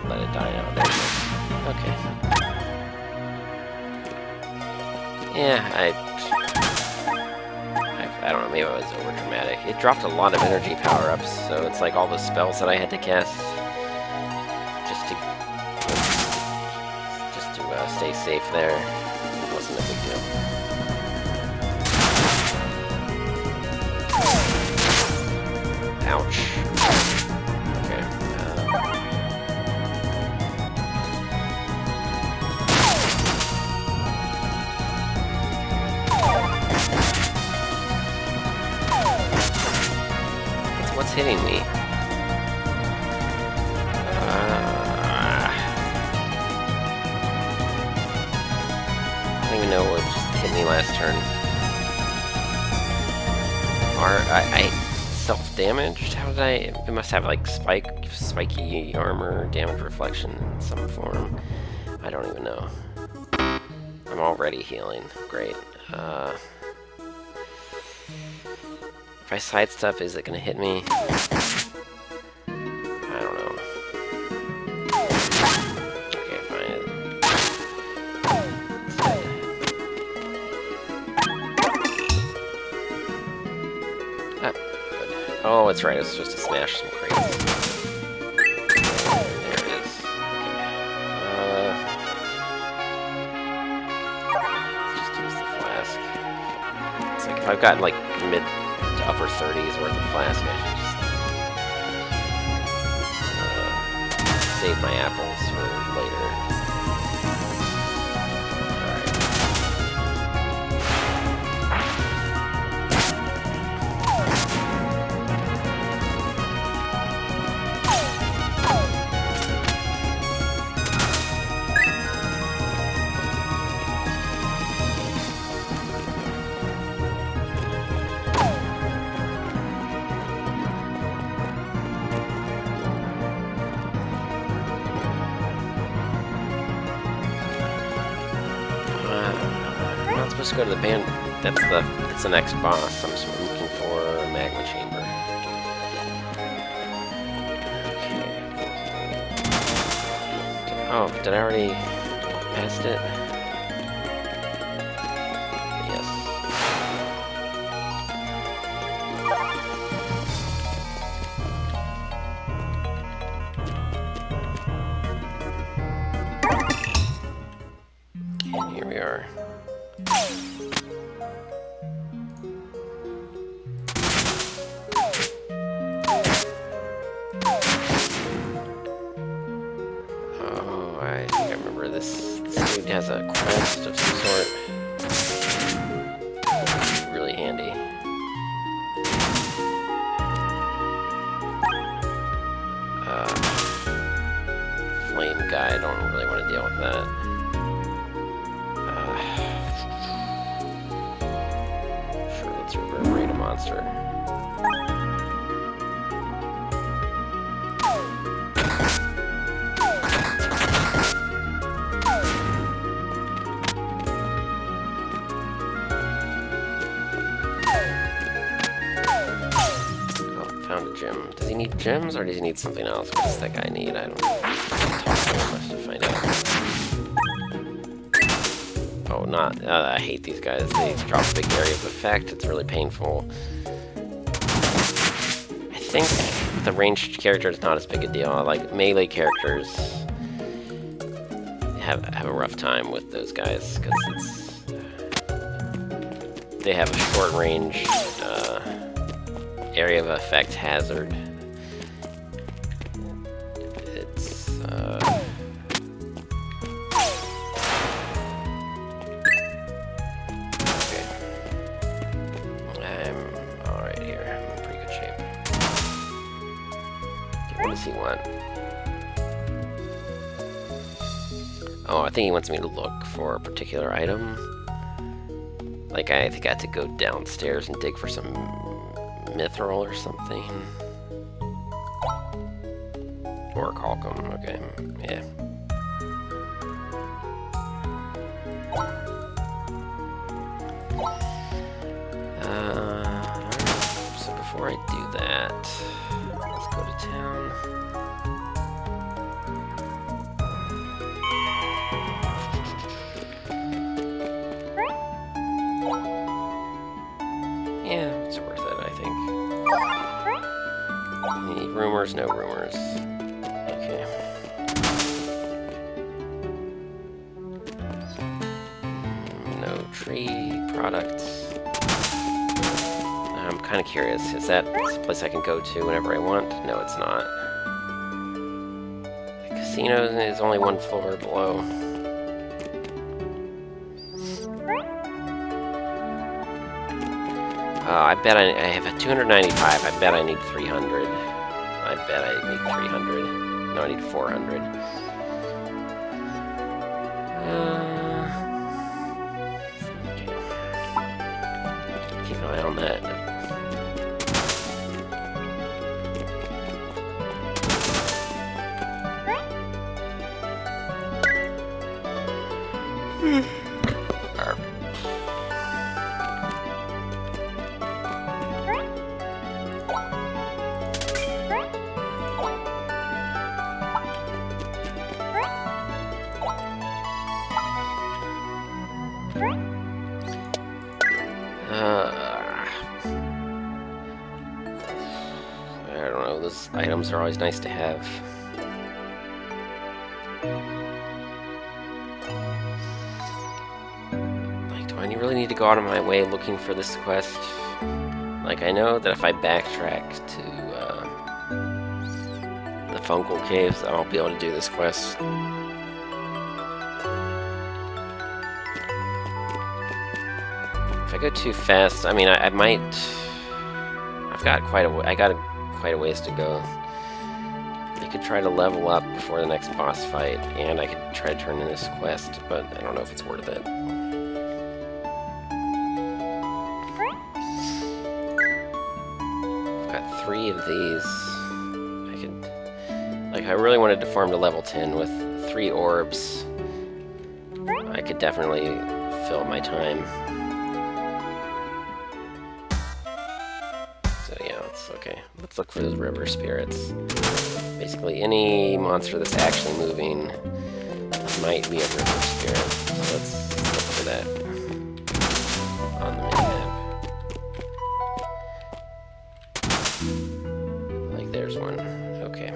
let it die out. There it is. Okay. Yeah, I don't know, maybe I was over dramatic. It dropped a lot of energy power-ups, so it's like all the spells that I had to cast just to stay safe there. It wasn't a big deal. Ouch. Okay. What's hitting me? I don't even know what just hit me last turn. I self-damaged? How did I... It must have like spiky armor, damage reflection in some form. I don't even know. I'm already healing. Great. If I sidestep, is it gonna hit me? I don't know. Okay, fine. Oh, that's right. I was supposed to smash some crates. There it is. Okay. Let's just use the flask. It's like if I've got like mid to upper 30s worth of flask, I should just save my apples for later. Let's go to the band. That's the next boss. I'm looking for a magma chamber. Okay. Oh, did I already past it? Yes. And here we are. This dude has a quest of some sort. Really handy. Flame guy, I don't really want to deal with that. Sure, let's reverberate a monster. Does he need gems, or does he need something else? What does that guy need? I don't talk to him much to find out. Oh, not... I hate these guys. They drop a big area of effect. It's really painful. I think the ranged character is not as big a deal. Like, melee characters have a rough time with those guys, because it's... they have a short range area of effect hazard. It's okay. I'm alright here. I'm in pretty good shape. Okay, what does he want? Oh, I think he wants me to look for a particular item. Like, I think I had to go downstairs and dig for some mithril or something. Or Calcum, okay, yeah. So before I do that, let's go to town. Yeah, it's worth it, I think. Any rumors? No rumors. Okay. No tree products. I'm kind of curious. Is that a place I can go to whenever I want? No, it's not. The casino is only one floor below. I bet I have a 295. I bet I need 300. I bet I need 300. No, I need 400. Okay. Keep an eye on that. know, those items are always nice to have. Like, do I really need to go out of my way looking for this quest? Like, I know that if I backtrack to the fungal caves, I'll be able to do this quest. If I go too fast, I mean, I might. I've got quite a ways to go. I could try to level up before the next boss fight, and I could try to turn in this quest, but I don't know if it's worth it. I've got 3 of these. I could, like, I really wanted to farm to level 10 with 3 orbs. I could definitely fill my time. Okay, let's look for those river spirits. Basically, any monster that's actually moving might be a river spirit. So let's look for that on the minimap. Like, there's one. Okay.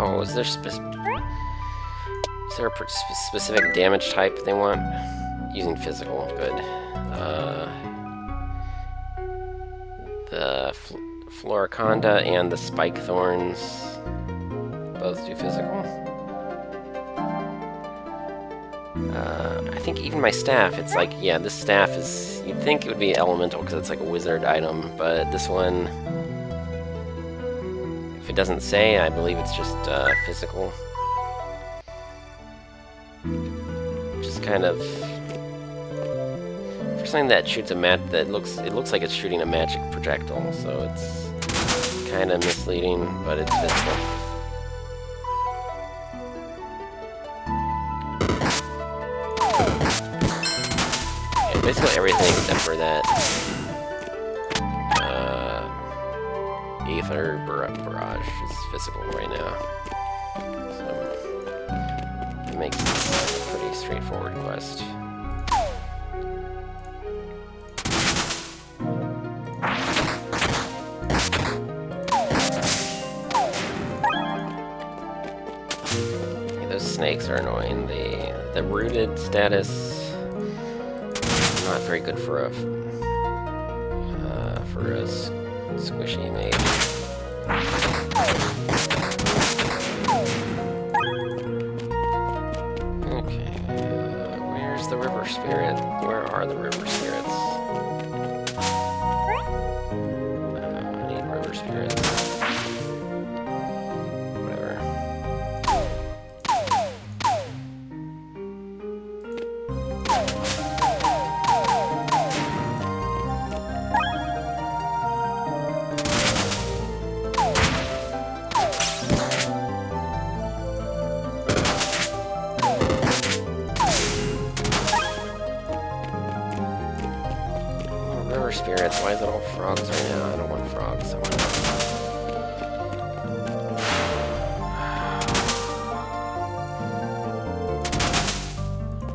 Oh, is there a specific damage type they want? Using physical, good. The Floraconda and the Spike Thorns both do physical. I think even my staff, it's like, yeah, this staff is, you'd think it would be elemental because it's like a wizard item, but this one, if it doesn't say, I believe it's just physical. Just kind of, for something that shoots a it looks like it's shooting a magic projectile, so it's kind of misleading, but it's physical. Yeah, basically everything except for that Aether Barrage is physical right now. So it makes this a pretty straightforward quest. Yeah, those snakes are annoying. The rooted status not very good for a squishy mage. Okay, where's the river spirit? Where are the river spirits? I need river spirits. Whatever. Spirits, why is it all frogs right now? I don't want frogs.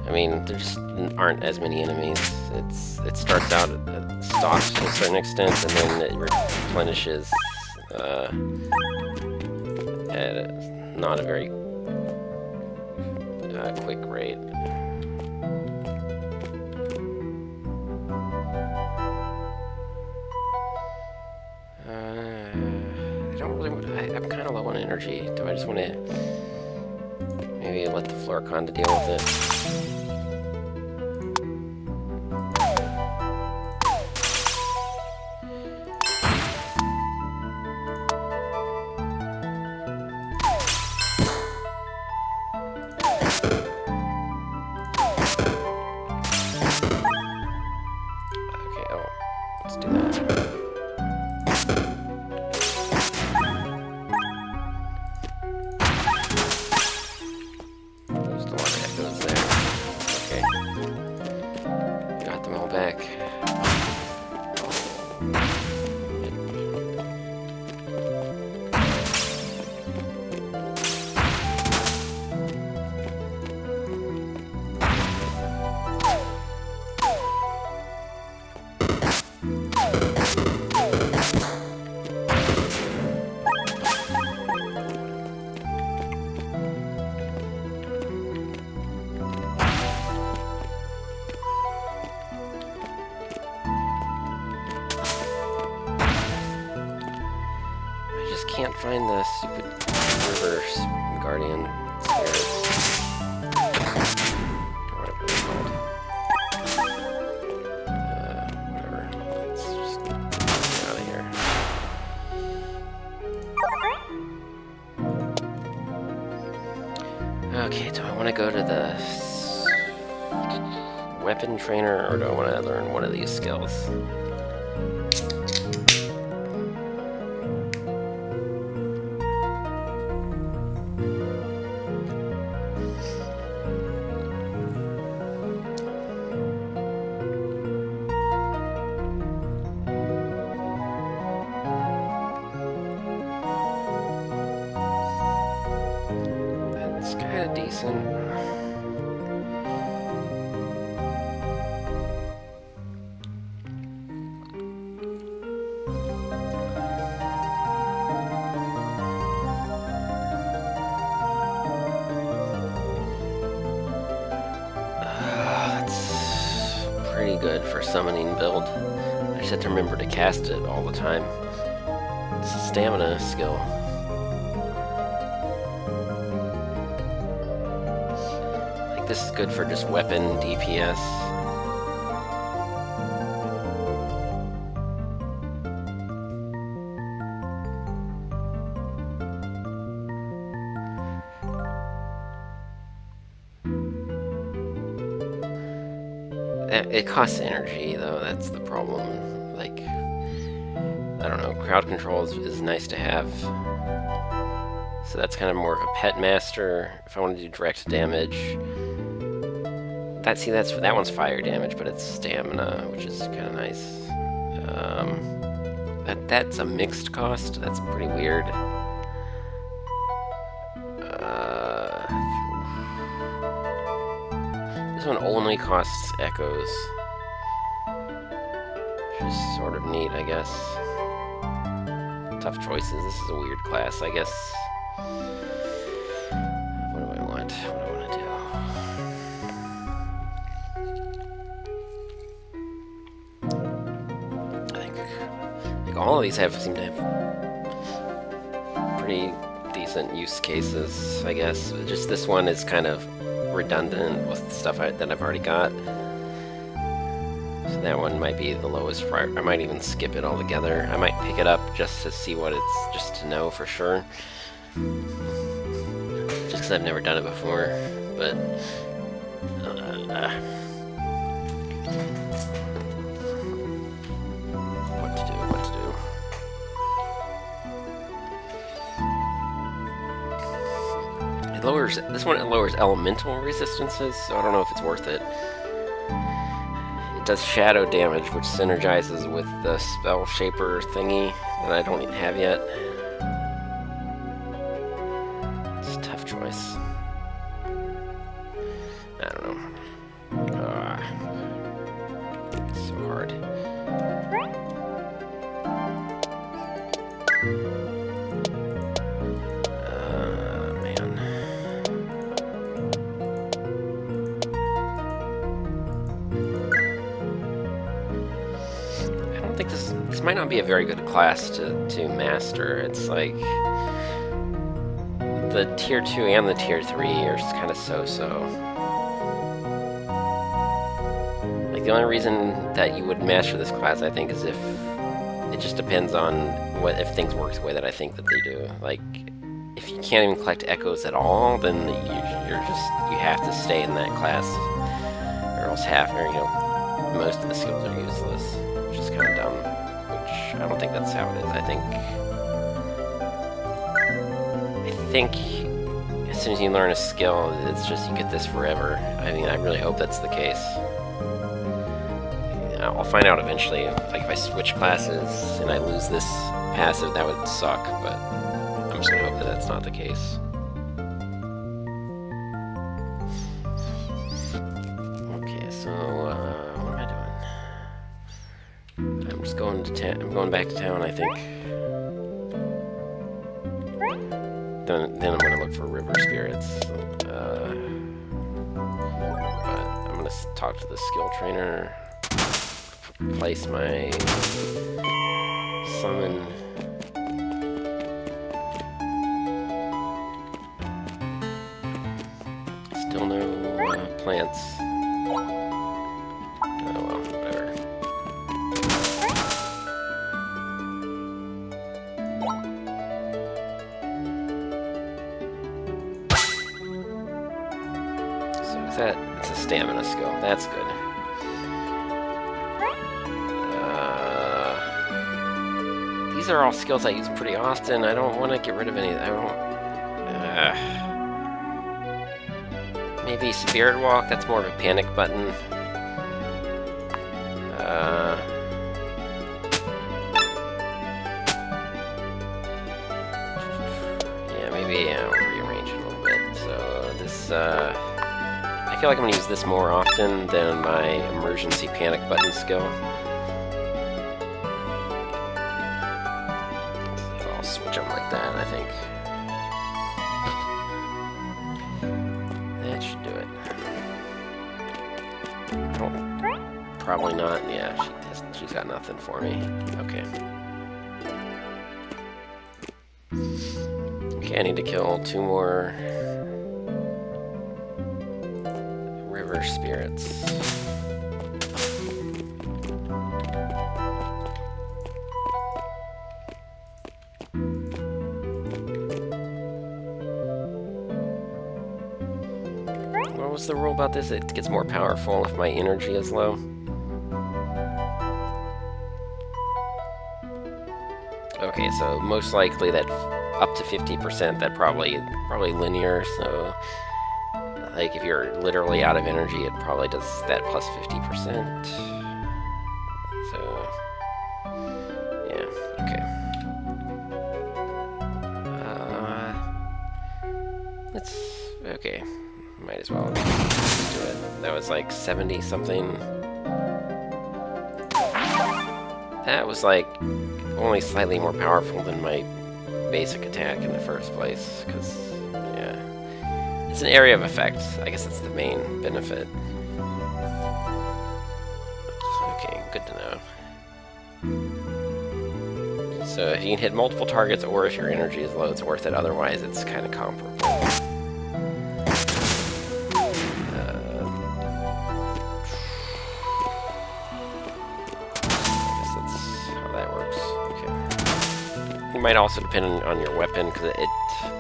I mean, there just aren't as many enemies. It starts out stocked to a certain extent, and then it replenishes at not a very quick rate. I'm kind of low on energy. Do I just want to maybe let the Floraconda deal with it? Okay, oh, let's do that. There's a lot of echoes there. back. Can't find the stupid river guardian spirits. Whatever they're called. Whatever. Let's just get out of here. Okay, do I want to go to the weapon trainer, or do I want to learn one of these skills? Decent. That's pretty good for summoning build. I just have to remember to cast it all the time. It's a stamina skill. This is good for just weapon DPS. It costs energy, though, that's the problem. Like, I don't know, crowd control is nice to have. So that's kind of more of a pet master if I want to do direct damage. That one's fire damage, but it's stamina, which is kind of nice. That's a mixed cost. That's pretty weird. This one only costs echoes, which is sort of neat, I guess. Tough choices. This is a weird class, I guess. What do I want? What do I want to do? All of these seem to have pretty decent use cases, I guess. Just this one is kind of redundant with stuff that I've already got. So that one might be the lowest priority. I might even skip it altogether. I might pick it up just to see what it's, just to know for sure. Just because I've never done it before, but... This one lowers elemental resistances, so I don't know if it's worth it. It does shadow damage, which synergizes with the spell shaper thingy that I don't even have yet. It's a tough choice. I don't know. It's so hard. This might not be a very good class to master. It's like the tier 2 and the tier 3 are just kind of so-so. Like the only reason that you would master this class, I think, is if it just depends on if things work the way that I think that they do. Like if you can't even collect echoes at all, then you have to stay in that class, or else most of the skills are useless, which is kind of dumb. I don't think that's how it is. I think as soon as you learn a skill, it's just you get this forever. I mean, I really hope that's the case. I'll find out eventually. Like if I switch classes and I lose this passive, that would suck, but I'm just gonna hope that that's not the case. Okay, so what am I doing? I'm just going to I'm going back to town, I think. Then I'm gonna look for river spirits. But I'm gonna talk to the skill trainer. Place my summon. Still no plants. Oh well, whatever. So is that? It's a stamina skill. That's good. These are all skills I use pretty often. I don't want to get rid of any. I don't. Maybe Spirit Walk. That's more of a panic button. Yeah, maybe I'll rearrange it a little bit. So this. I feel like I'm gonna use this more often than my emergency panic button skill. Switch them like that, I think. That should do it. Oh, probably not. Yeah, she's got nothing for me. Okay. Okay, I need to kill 2 more river spirits. What's the rule about this? It gets more powerful if my energy is low. Okay, so most likely that up to 50%, that probably linear, so like if you're literally out of energy, it probably does that plus 50%. So yeah, okay. Okay. Might as well just do it. That was like 70 something. That was like only slightly more powerful than my basic attack in the first place, because, yeah. It's an area of effect. I guess that's the main benefit. Okay, good to know. So if you can hit multiple targets, or if your energy is low, it's worth it. Otherwise, it's kind of comparable. Might also depend on your weapon, because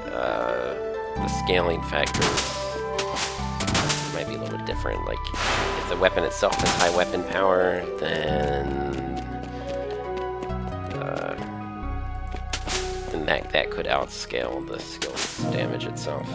the scaling factors might be a little bit different. Like, if the weapon itself has high weapon power, then that could outscale the skill's damage itself.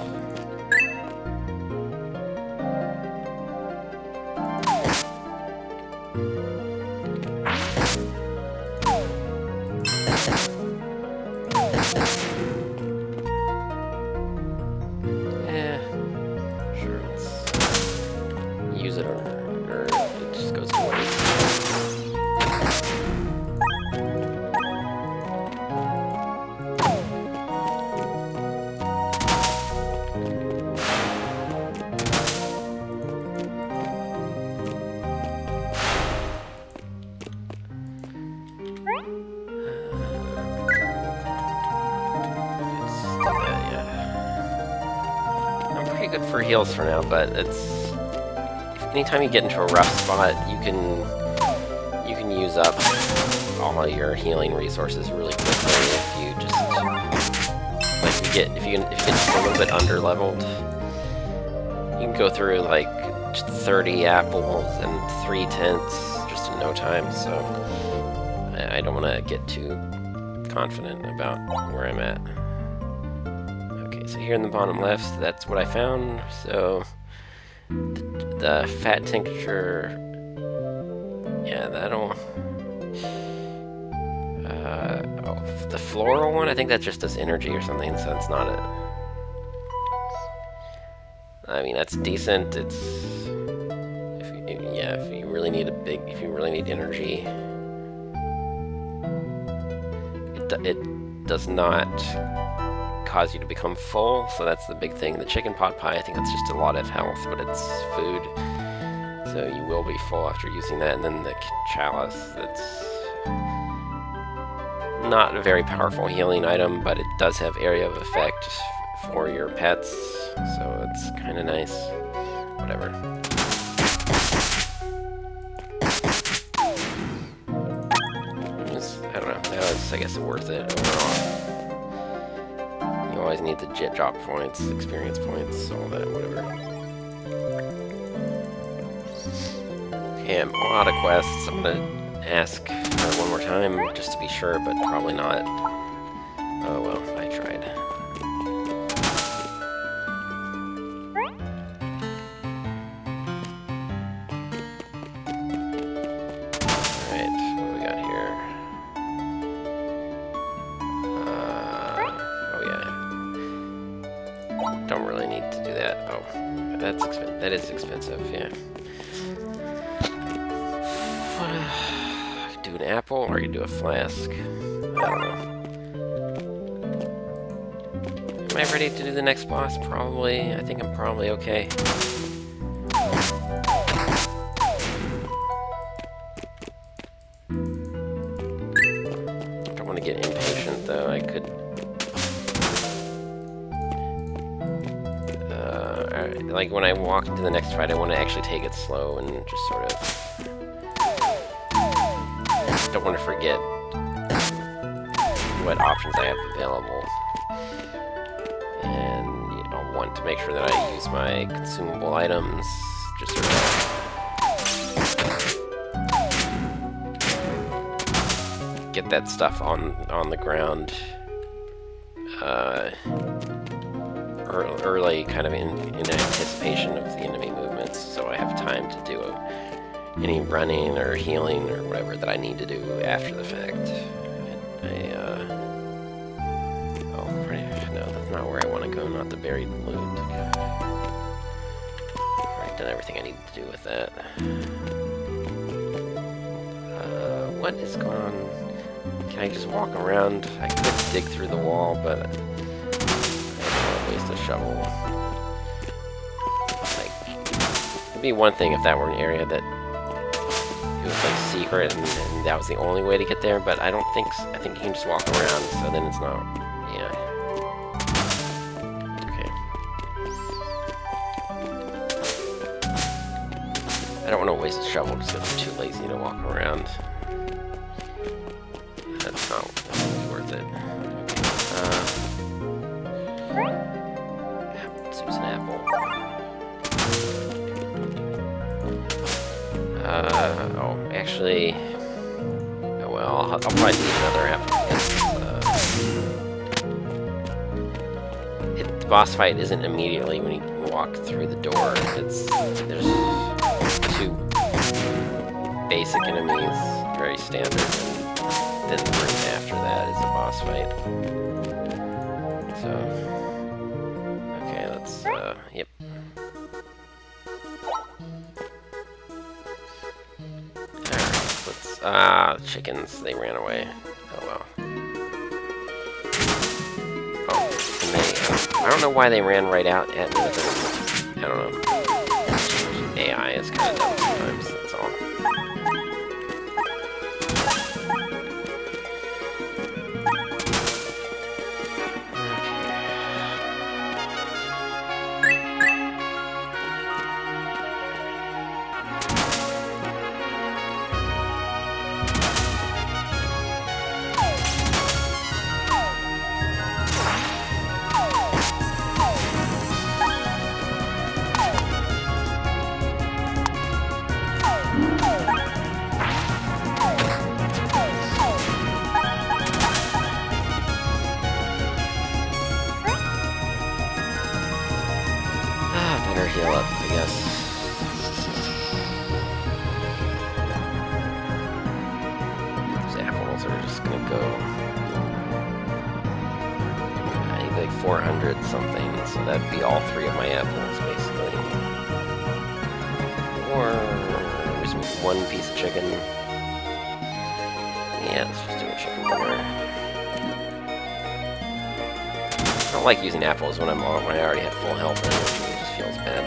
Good for heals for now, but it's anytime you get into a rough spot, you can use up all of your healing resources really quickly if you just like if you get just a little bit under leveled. You can go through like 30 apples and 3 tents just in no time. So I don't want to get too confident about where I'm at. So here in the bottom left, that's what I found. So the fat tincture Yeah, that'll... oh, the floral one, I think that just does energy or something, so it's not a... I mean, that's decent. It's... if you really need if you really need energy... It does not cause you to become full, so that's the big thing. The chicken pot pie, I think that's just a lot of health, but it's food, so you will be full after using that. And then the chalice, that's not a very powerful healing item, but it does have area of effect for your pets, so it's kind of nice. Whatever. I don't know, that was, I guess, worth it overall. You always need the jet drop points, experience points, all that, whatever. Okay, I'm all out of quests. I'm gonna ask her one more time, just to be sure, but probably not. Oh well, I tried. Don't really need to do that. Oh, that is expensive, yeah. Do an apple, or you do a flask. I don't know. Am I ready to do the next boss? Probably. I think I'm probably okay. Don't want to get impatient, though. I could... like, when I walk into the next fight, I want to actually take it slow and just sort of... don't want to forget what options I have available. And, you know, I want to make sure that I use my consumable items, just sort of... get that stuff on the ground, early, kind of in anticipation of the enemy movements, so I have time to do any running or healing or whatever that I need to do after the fact. No, that's not where I want to go, not the buried loot. I've done everything I need to do with that. What is going on? Can I just walk around? I could dig through the wall, but... waste a shovel. Like, it'd be one thing if that were an area that it was like secret and that was the only way to get there, but I don't think I think you can just walk around, so then it's not, yeah. Okay. I don't want to waste a shovel just because I'm too lazy to walk around. That's not worth it. Let's use an apple. Oh, actually... oh well, I'll probably need another apple. The boss fight isn't immediately when you walk through the door. There's two basic enemies, very standard, and then the room after that is a boss fight. So... okay, let's, yep. Alright, let's, chickens, they ran away. Oh well. Oh, and they, I don't know why they ran right out at me. I don't know. AI is kind of dumb sometimes, that's all. gonna go. I need like 400 something, so that'd be all 3 of my apples basically. Or just one piece of chicken. Yeah, let's just do a chicken dinner. I don't like using apples when I already have full health and energy. It just feels bad.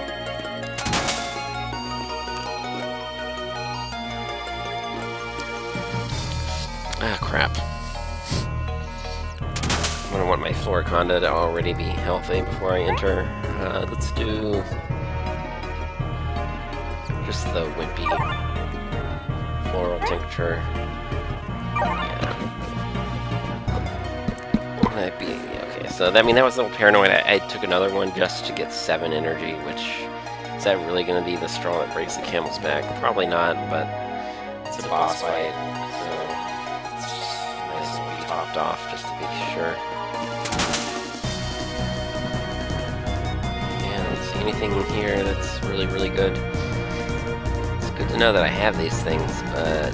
Ah, crap. I'm gonna want my Floraconda to already be healthy before I enter. Let's do just the wimpy floral tincture. Yeah. That'd be okay. So that was a little paranoid. I took another one just to get 7 energy, which is that really gonna be the straw that breaks the camel's back? Probably not, but it's a boss fight, so nice to be topped off just to be sure. Yeah, let's see anything in here that's really, really good. It's good to know that I have these things, but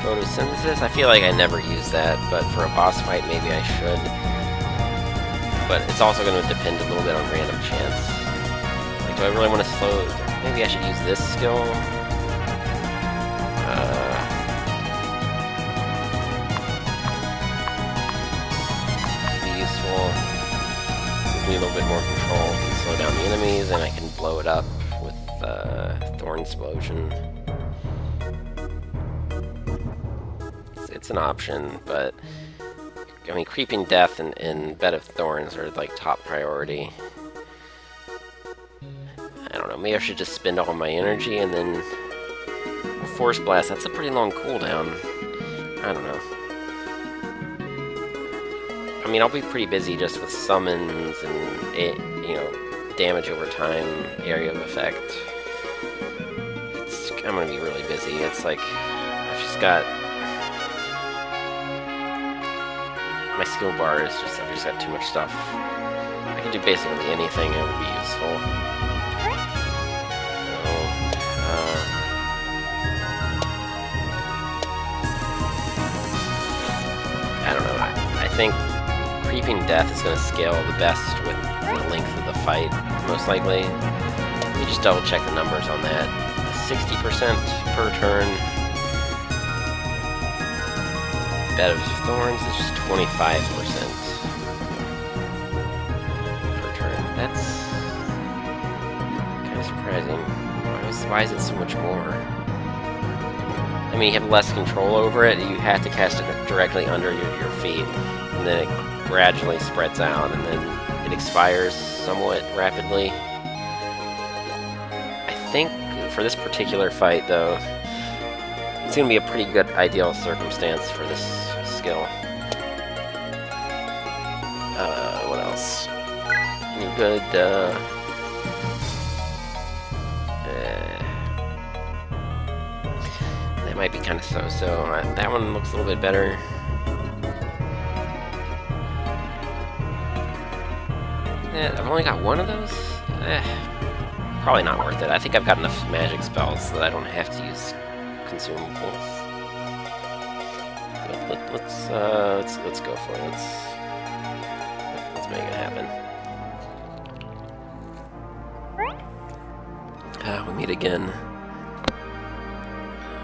photosynthesis, I feel like I never use that, but for a boss fight maybe I should. But it's also going to depend a little bit on random chance. Like, do I really want to slow... Maybe I should use this skill? Be useful. Gives me a little bit more control. I can slow down the enemies, and I can blow it up with Thorn Explosion. It's an option, but I mean, Creeping Death and Bed of Thorns are like top priority. I don't know, maybe I should just spend all my energy and then Force Blast. That's a pretty long cooldown. I don't know. I mean, I'll be pretty busy just with summons and damage over time, area of effect. I'm gonna be really busy. It's like I've just got. My skill bar is just, I've just got too much stuff. I can do basically anything, it would be useful. So, I don't know, I think Creeping Death is going to scale the best with the length of the fight, most likely. Let me just double check the numbers on that. 60% per turn. Bed of Thorns is just 25% per turn. That's kind of surprising. Why is it so much more? I mean, you have less control over it. You have to cast it directly under your feet, and then it gradually spreads out, and then it expires somewhat rapidly. I think for this particular fight, though, it's going to be a pretty good ideal circumstance for this skill. What else? Any good, that might be kind of so-so. That one looks a little bit better. I've only got one of those? Probably not worth it. I think I've got enough magic spells so that I don't have to use consumables. Let's go for it. Let's make it happen. We meet again.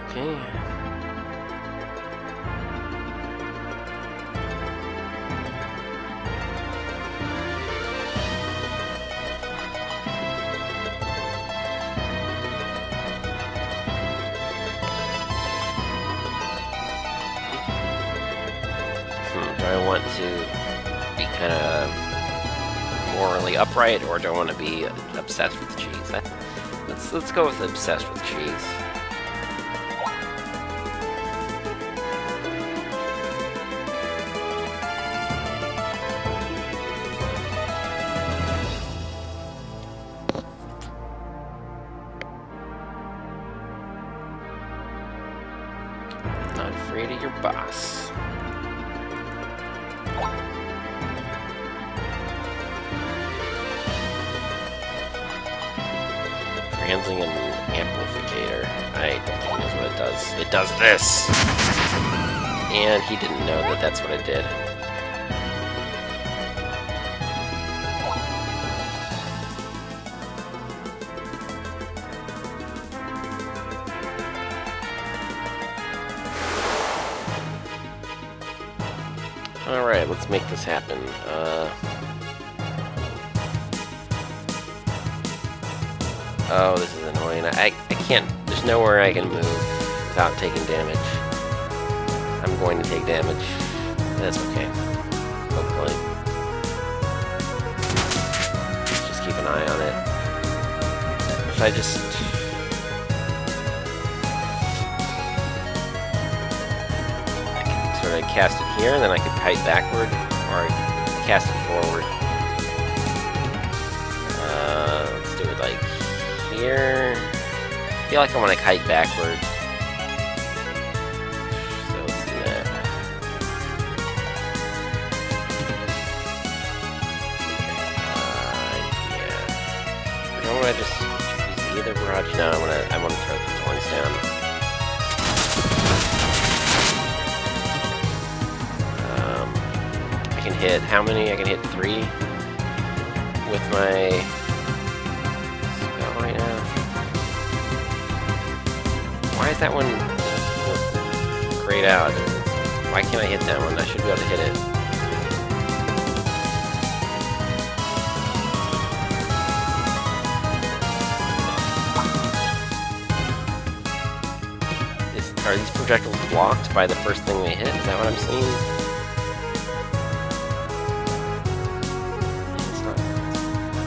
Okay. Do I want to be kind of morally upright, or do I want to be obsessed with cheese? Let's go with obsessed with cheese. Not afraid of your boss. Handling an amplificator. I don't think that's what it does. does. It does this! And he didn't know that that's what it did. Alright, let's make this happen. Oh, this is annoying. I can't... There's nowhere I can move without taking damage. I'm going to take damage. That's okay. Hopefully. Let's just keep an eye on it. If I just... I can sort of cast it here, and then I could kite backward, or cast it forward. Let's do it like here. I feel like I want to kite backward. So let's do that. Yeah. Don't want to just use either barrage. No, I want to throw the thorns down. I can hit how many? I can hit 3 with my spell right now. Why is that one grayed out? Why can't I hit that one? I should be able to hit it. Are these projectiles blocked by the first thing they hit? Is that what I'm seeing? It's not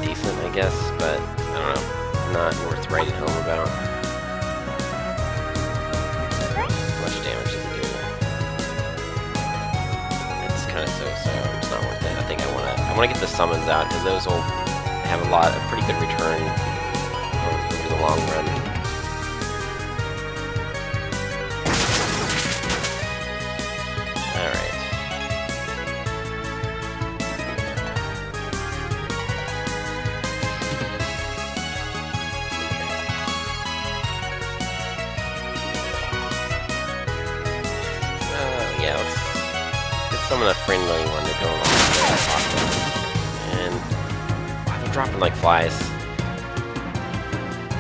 decent, I guess, but I don't know. Not worth writing home about. How much damage does it do? It's kind of so-so. It's not worth it. I think I want to get the summons out because those will have a pretty good return over the long run. Yeah, let's get some of the friendly one to go along. And wow, they're dropping like flies.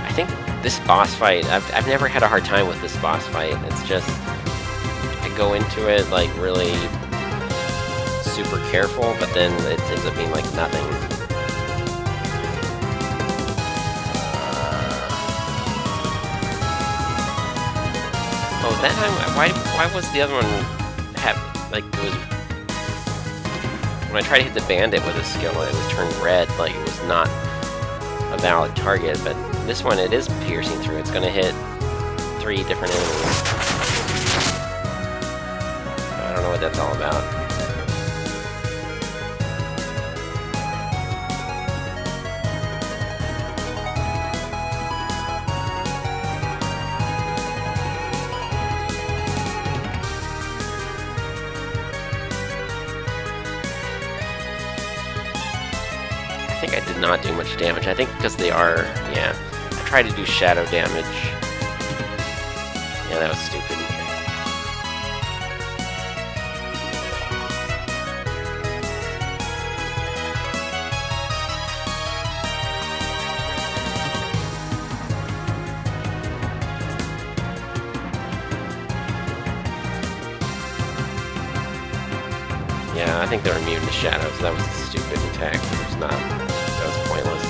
I think this boss fight, I've never had a hard time with this boss fight. It's just, I go into it like really super careful, but then it ends up being like nothing. Oh, that time, why was the other one like, it was, when I tried to hit the bandit with a skill, it would turn red, like it was not a valid target, but this one, it is piercing through. It's gonna hit 3 different enemies. So I don't know what that's all about. I think I did not do much damage. I think because they are, yeah. I tried to do shadow damage. Yeah, that was stupid. Yeah, I think they're immune to shadows. That was a stupid attack. It was not. That was pointless.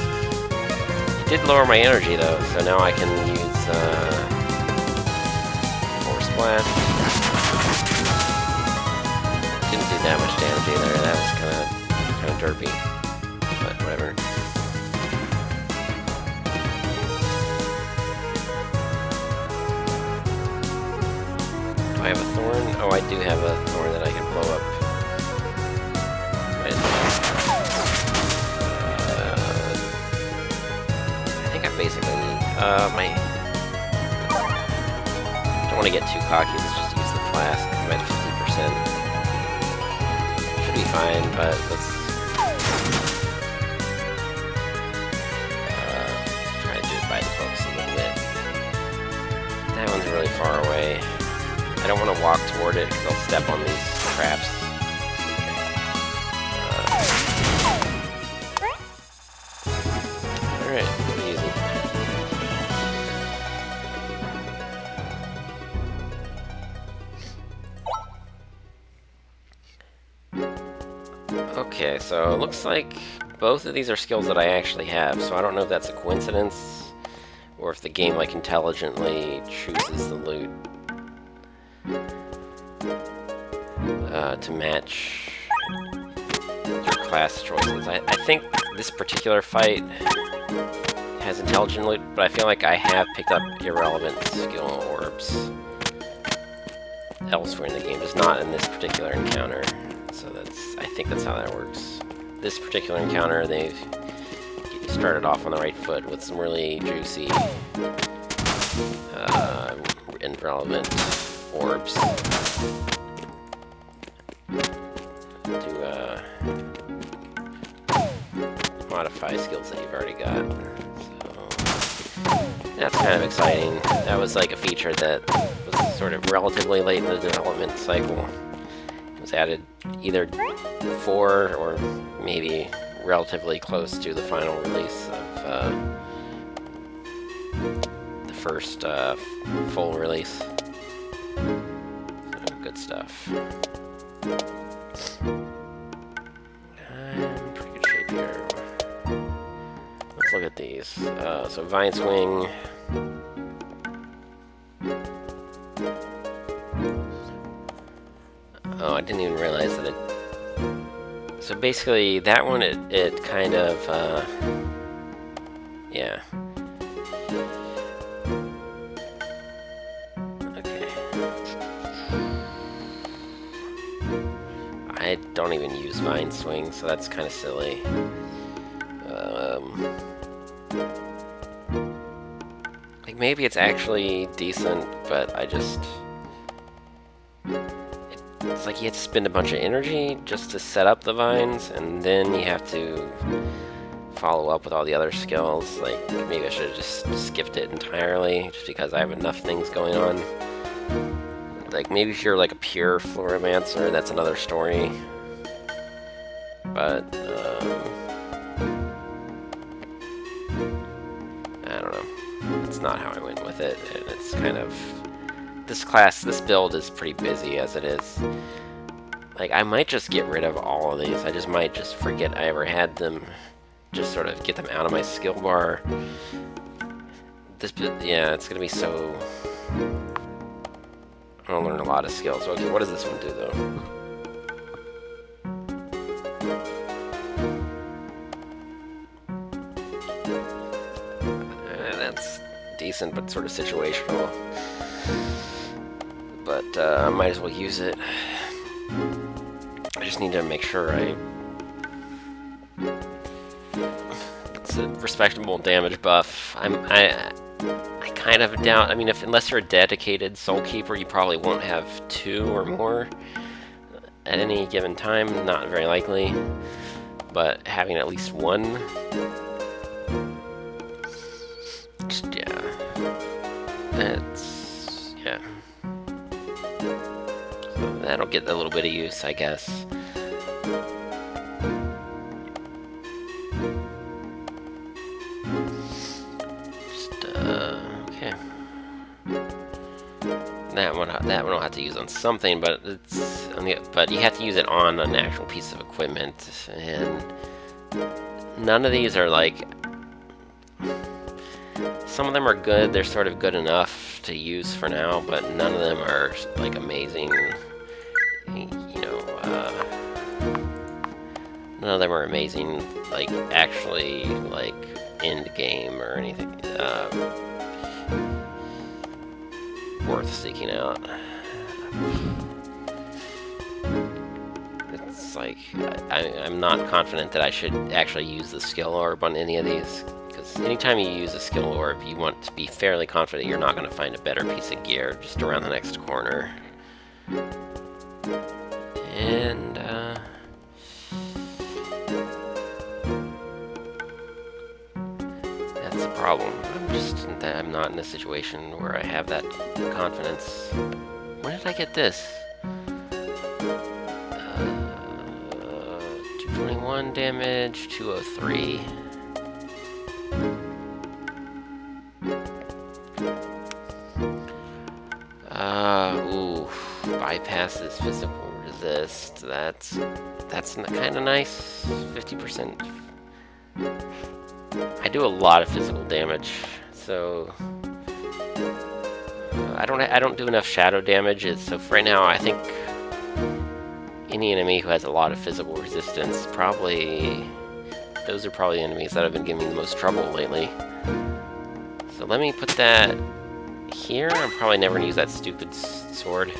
It did lower my energy though, so now I can use Force Blast. Didn't do that much damage either. That was kind of derpy, but whatever. Do I have a thorn? Oh, I do have a thorn that I can blow up. Basically, don't want to get too cocky, let's just use the flask. I'm at 50%. Should be fine, but let's try to do it by the books a little bit. That one's really far away. I don't want to walk toward it because I'll step on these traps. Alright, pretty easy. Okay, so it looks like both of these are skills that I actually have, so I don't know if that's a coincidence or if the game like intelligently chooses the loot to match your class choices. I think this particular fight has intelligent loot, but I feel like I have picked up irrelevant skill orbs elsewhere in the game, just not in this particular encounter. So I think that's how that works. This particular encounter, they've started off on the right foot with some really juicy and relevant orbs to modify skills that you've already got. So that's kind of exciting. That was like a feature that was sort of relatively late in the development cycle. It was added either for or maybe relatively close to the final release of the first full release. So, good stuff. I'm in pretty good shape here. Let's look at these. So Vine Swing. Oh, I didn't even realize that it... So basically, that one, it kind of, yeah. Okay. I don't even use Vine Swing, so that's kind of silly. Like, maybe it's actually decent, but I just... It's like you have to spend a bunch of energy just to set up the vines, and then you have to follow up with all the other skills. Like, maybe I should have just skipped it entirely, just because I have enough things going on. Like, maybe if you're like a pure Floramancer, that's another story. But, I don't know. That's not how I went with it, and it's kind of... This build is pretty busy as it is. Like, I might just get rid of all of these. I just might just forget I ever had them. Just sort of get them out of my skill bar. Yeah, it's gonna be so... I'm gonna learn a lot of skills. Okay, what does this one do, though? That's decent, but sort of situational. But I might as well use it. I just need to make sure it's a respectable damage buff. I kind of doubt. I mean, unless you're a dedicated Soulkeeper, you probably won't have 2 or more at any given time. Not very likely. But having at least 1, just yeah, that's yeah. That'll get a little bit of use, I guess. Just, okay. That one I'll have to use on something, but but you have to use it on an actual piece of equipment, and none of these are like... Some of them are good, they're sort of good enough to use for now, but none of them are like amazing. You know, none of them are amazing, like, actually, like, end game or anything, worth seeking out. It's like, I'm not confident that I should actually use the skill orb on any of these, because anytime you use a skill orb, you want to be fairly confident you're not going to find a better piece of gear just around the next corner. And, that's the problem. I'm not in a situation where I have that confidence. When did I get this? 221 damage, 203. Ooh, bypasses physical resist. That's kind of nice. 50%. I do a lot of physical damage, so I don't do enough shadow damage. So for right now, I think any enemy who has a lot of physical resistance, those are probably enemies that have been giving me the most trouble lately. So let me put that here. I'm probably never gonna use that stupid sword.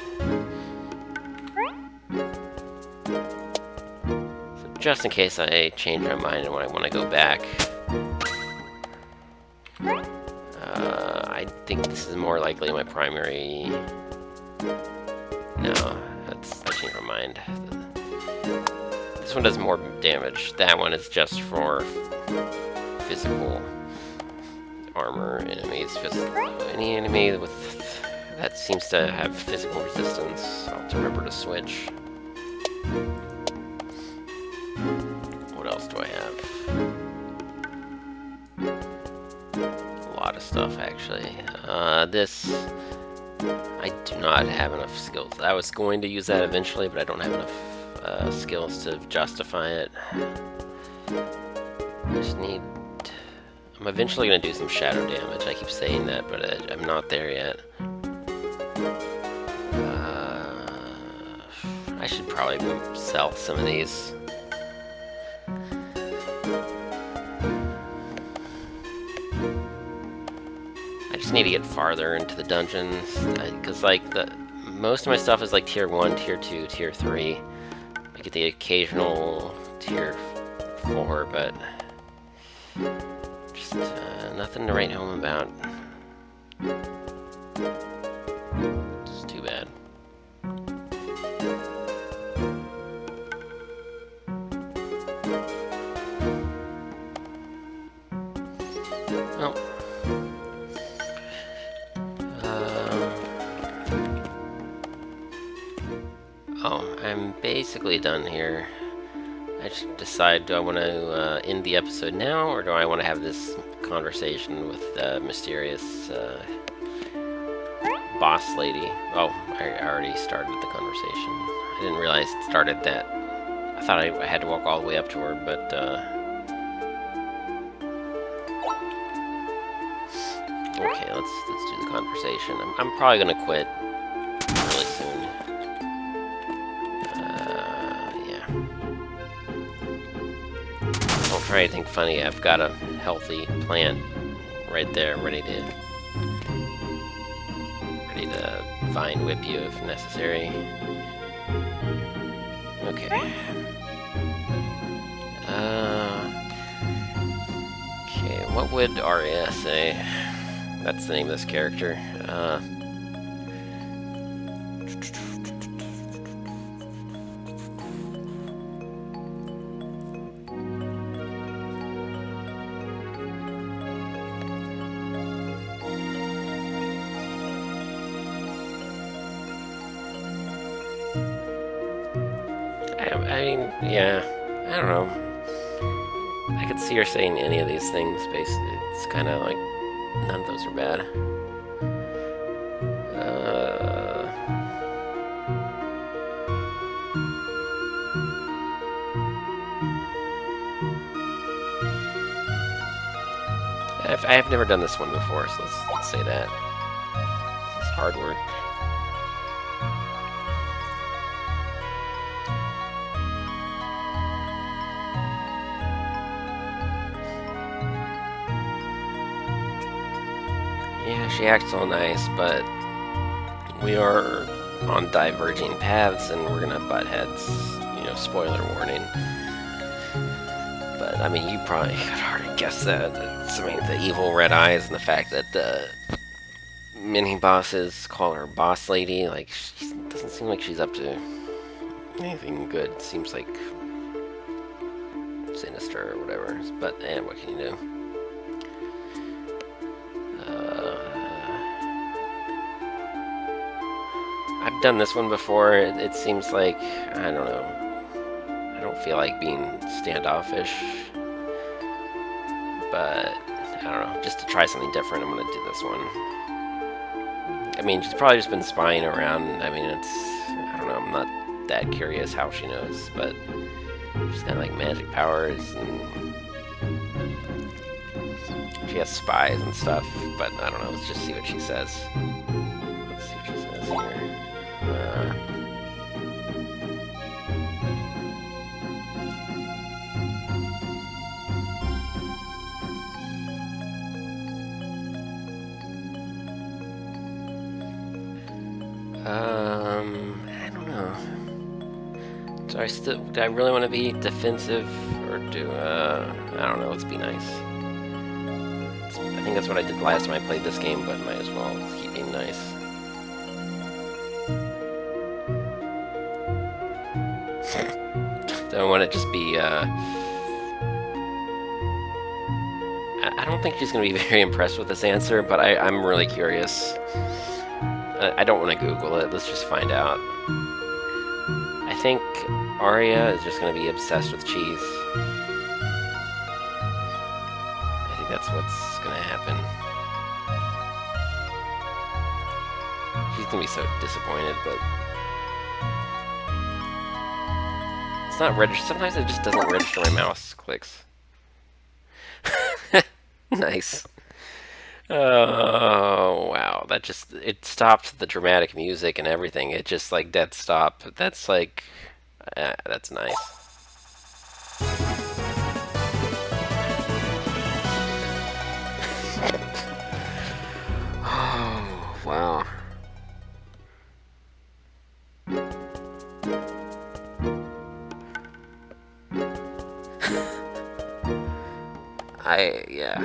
So just in case I change my mind and when I want to go back. I think this is more likely my primary... No, I changed my mind. This one does more damage. That one is just for physical armor enemies. Any enemy that seems to have physical resistance, I'll have to remember to switch. What else do I have? A lot of stuff, actually. This... I do not have enough skills. I was going to use that eventually, but I don't have enough skills to justify it. I just need... I'm eventually going to do some shadow damage. I keep saying that, but I'm not there yet. I should probably sell some of these. I just need to get farther into the dungeons, because like most of my stuff is like tier 1, tier 2, tier 3. I get the occasional tier 4, but just nothing to write home about. It's too bad. Well. Oh, I'm basically done here. I just decide, do I want to end the episode now, or do I want to have this conversation with the mysterious boss lady? Oh, I already started the conversation. I didn't realize it started that. I thought I had to walk all the way up to her, but okay, let's do the conversation. I'm probably gonna quit really soon. Don't try anything funny. I've got a healthy plant right there, ready to vine whip you if necessary. Okay. Okay, what would Arya say? That's the name of this character. I mean, yeah, I don't know. I could see her saying any of these things, basically. It's kind of like, none of those are bad. I've never done this one before, so let's say that. This is hard work. Yeah, she acts all nice, but we are on diverging paths and we're gonna butt heads, you know, spoiler warning. But, I mean, you probably could already guess that. I mean, the evil red eyes and the fact that the mini-bosses call her boss lady, like, she doesn't seem like she's up to anything good. It seems like sinister or whatever. But, what can you do? I've done this one before. It seems like, I don't know. I don't feel like being standoffish. But, I don't know. Just to try something different, I'm going to do this one. I mean, she's probably just been spying around. I mean, I don't know. I'm not that curious how she knows. But she's got, like, magic powers. And she has spies and stuff. But, I don't know. Let's just see what she says. Let's see what she says here. I don't know. Do I really want to be defensive, or do, I don't know, let's be nice. I think that's what I did last time I played this game, but might as well keep being nice. Don't want to just be, I don't think she's going to be very impressed with this answer, but I'm really curious. I don't want to Google it, let's just find out. I think Arya is just going to be obsessed with cheese. I think that's what's going to happen. She's going to be so disappointed, but... It's not registered. Sometimes it just doesn't register my mouse clicks. Nice. Oh, wow. That just... It stopped the dramatic music and everything. It just, like, dead stop. That's, like... that's nice. Oh, wow. Yeah.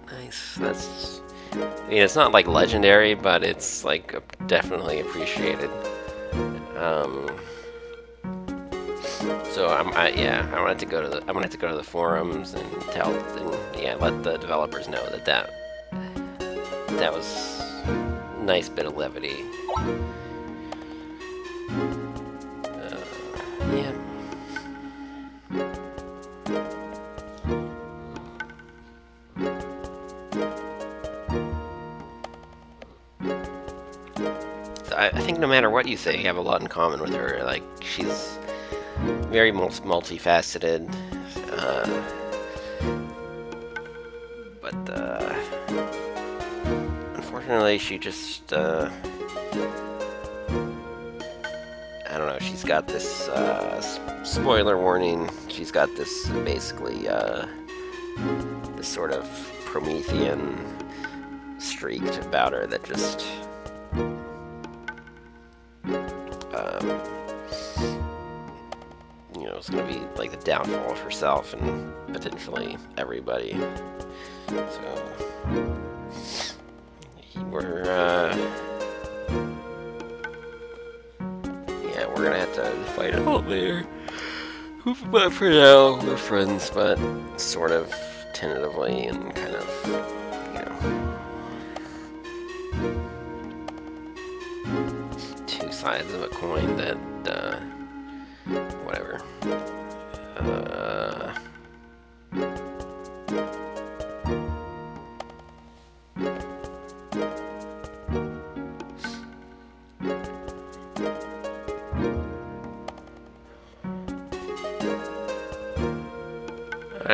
Nice. That's... I mean, it's not, like, legendary, but it's, like, definitely appreciated. So yeah, I wanted to go to the forums and let the developers know that was a nice bit of levity. Yeah. I think no matter what you say, you have a lot in common with her. Like, she's very multifaceted, but unfortunately, she just I don't know. She's got this spoiler warning. She's got this basically this sort of Promethean streak about her that just. You know, it's going to be like the downfall of herself and potentially everybody. So, we're going to have to fight it out there. But for now, we're friends, but sort of tentatively and kind of, you know, two sides of a coin that, whatever.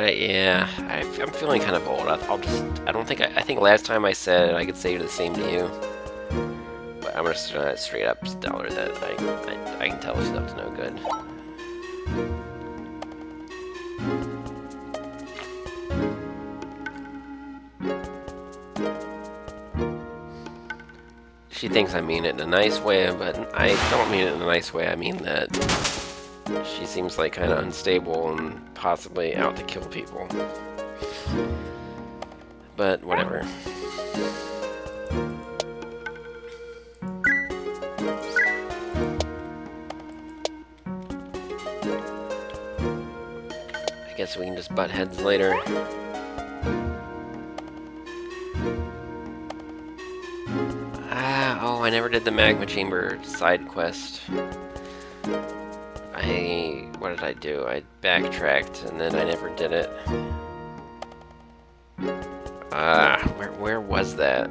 Yeah, I'm feeling kind of bold. I think last time I said I could say the same to you. But I'm just gonna straight up tell her that I can tell she's up to no good. She thinks I mean it in a nice way, but I don't mean it in a nice way. I mean that she seems like kind of unstable and possibly out to kill people. But whatever. I guess we can just butt heads later. never did the magma chamber side quest. What did I do? I backtracked and then I never did it. Where was that?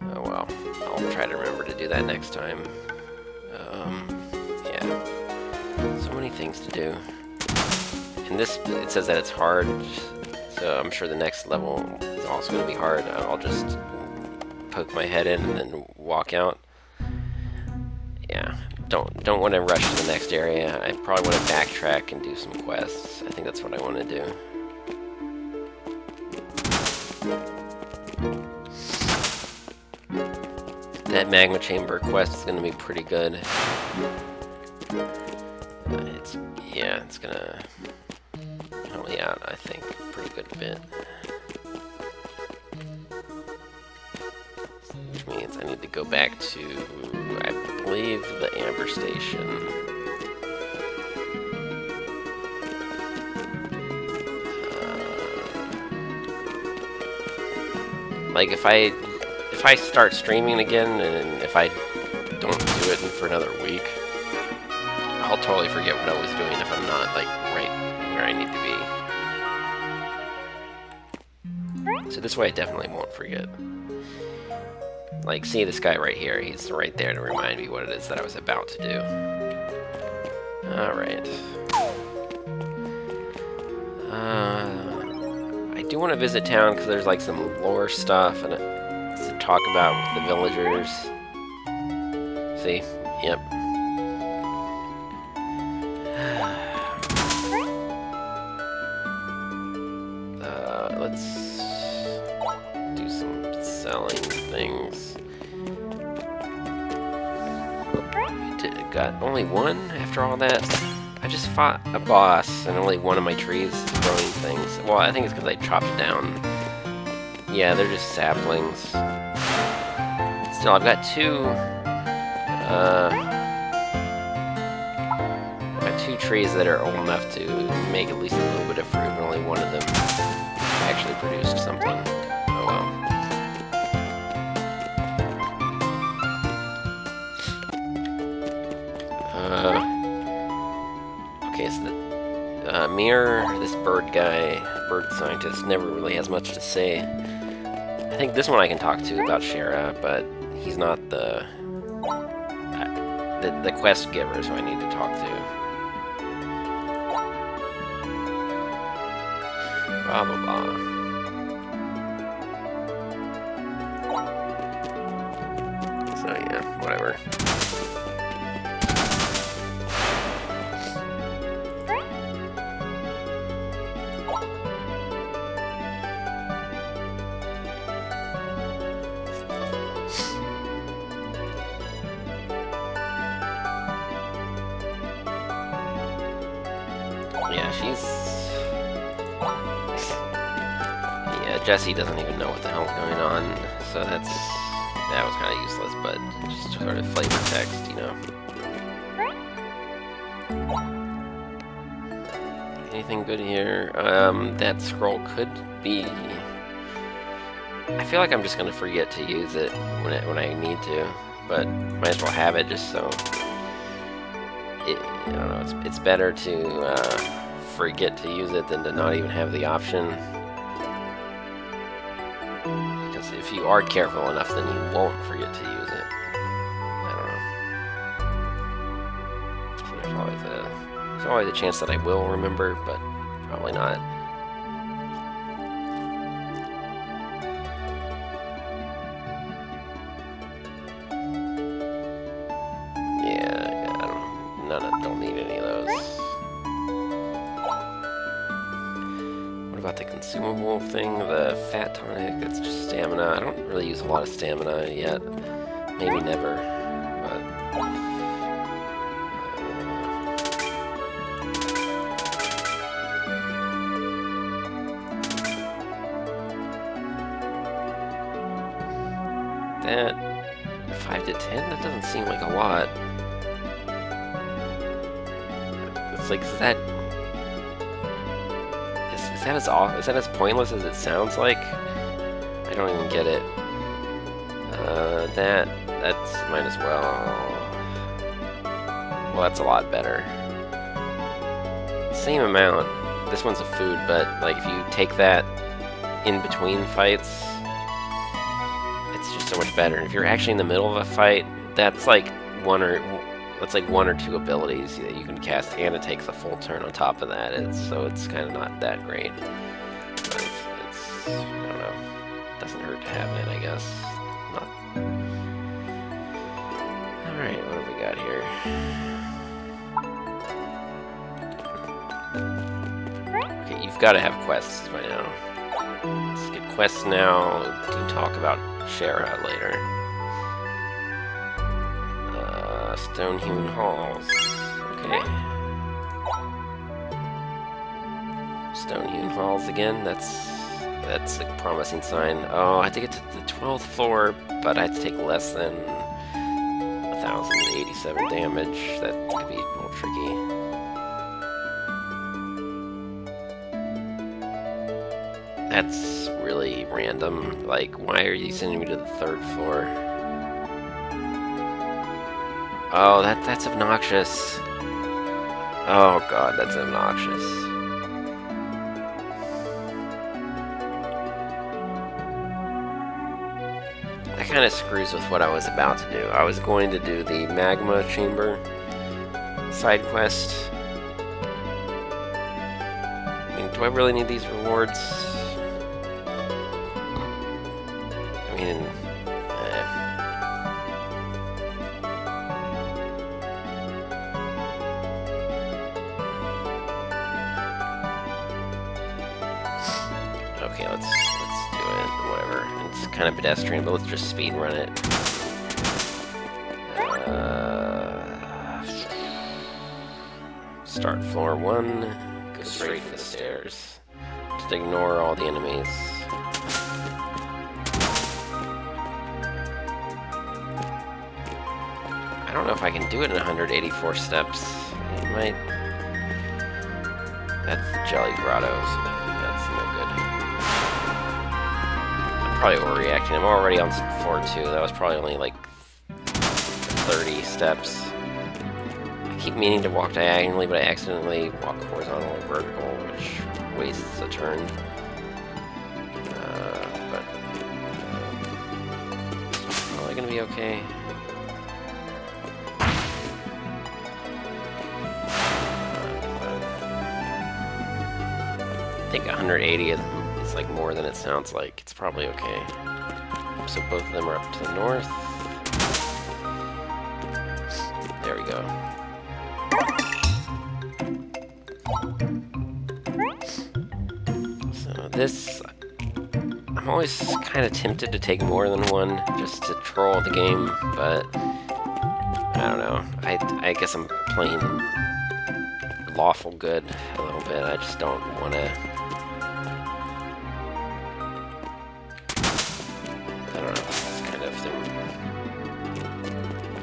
Oh well, I'll try to remember to do that next time. Yeah. So many things to do. And this, it says that it's hard, so I'm sure the next level is also going to be hard. I'll just poke my head in and then walk out. Yeah, don't want to rush to the next area. I probably want to backtrack and do some quests. I think that's what I want to do. That magma chamber quest is going to be pretty good. It's gonna help me out, I think, a pretty good bit. Which means I need to go back to, I believe, the Amber Station. Like if I start streaming again, and if I don't do it for another week, I'll totally forget what I was doing if I'm not, like, right where I need to be. So this way I definitely won't forget. Like, see this guy right here, he's right there to remind me what it is that I was about to do. Alright. I do want to visit town because there's, like, some lore stuff and to talk about with the villagers. See? Yep. Let's do some selling things. Got only one after all that? I just fought a boss and only one of my trees is growing things. Well, I think it's because I chopped it down. Yeah, they're just saplings. Still, I've got two trees that are old enough to make at least a little bit of fruit, but only one of them actually produced something. Oh well. Okay, so the Mir, this bird guy, bird scientist, never really has much to say. I think this one I can talk to about Shara, but he's not the quest giver, so I need to talk to. Blah blah blah. So yeah, whatever. Yeah, Jesse doesn't even know what the hell's going on, so that was kind of useless, but just sort of flavor text, you know. Anything good here? That scroll could be. I feel like I'm just gonna forget to use it when I need to, but might as well have it just so. I don't know. It's better to forget to use it than to not even have the option. Because if you are careful enough, then you won't forget to use it. I don't know. So there's always a chance that I will remember, but probably not. Yeah, I don't need any of those. What about the consumable thing, the fat tonic? It's just stamina. I don't really use a lot of stamina yet. Maybe never, but... that 5 to 10? That doesn't seem like a lot. It's like, is that as pointless as it sounds like? don't even get it. That's might as well. Well, that's a lot better. Same amount. This one's a food, but like if you take that in between fights, it's just so much better. If you're actually in the middle of a fight, that's like one or two abilities that you can cast, and it takes a full turn on top of that. So it's kind of not that great. But it's I don't know. Doesn't hurt to have it, I guess. Not. All right, what have we got here? Okay, you've got to have quests by now. Let's get quests now to talk about Shara later. Stone-hewn halls. Okay. Stone-hewn halls again. That's a promising sign. Oh, I have to get to the 12th floor, but I have to take less than 1,087 damage. That could be a little tricky. That's really random. Like, why are you sending me to the 3rd floor? Oh, that's obnoxious. Oh god, that's obnoxious. That kind of screws with what I was about to do. I was going to do the magma chamber side quest. I mean, do I really need these rewards? I mean, okay, let's do it. Whatever. It's kind of pedestrian, but let's just speed run it. Start floor 1. Go straight for the stairs. Just ignore all the enemies. I don't know if I can do it in 184 steps. It might. That's the Jelly Grottos. That's no good. I'm probably overreacting. I'm already on floor 2. That was probably only like 30 steps. I keep meaning to walk diagonally, but I accidentally walk horizontal or vertical, which wastes a turn. But it's probably gonna be okay. I think 180 is like more than it sounds like. It's probably okay. So both of them are up to the north. There we go. So this, I'm always kind of tempted to take more than one just to troll the game, but I don't know. I guess I'm playing lawful good a little bit. I just don't want to. I don't know. It's kind of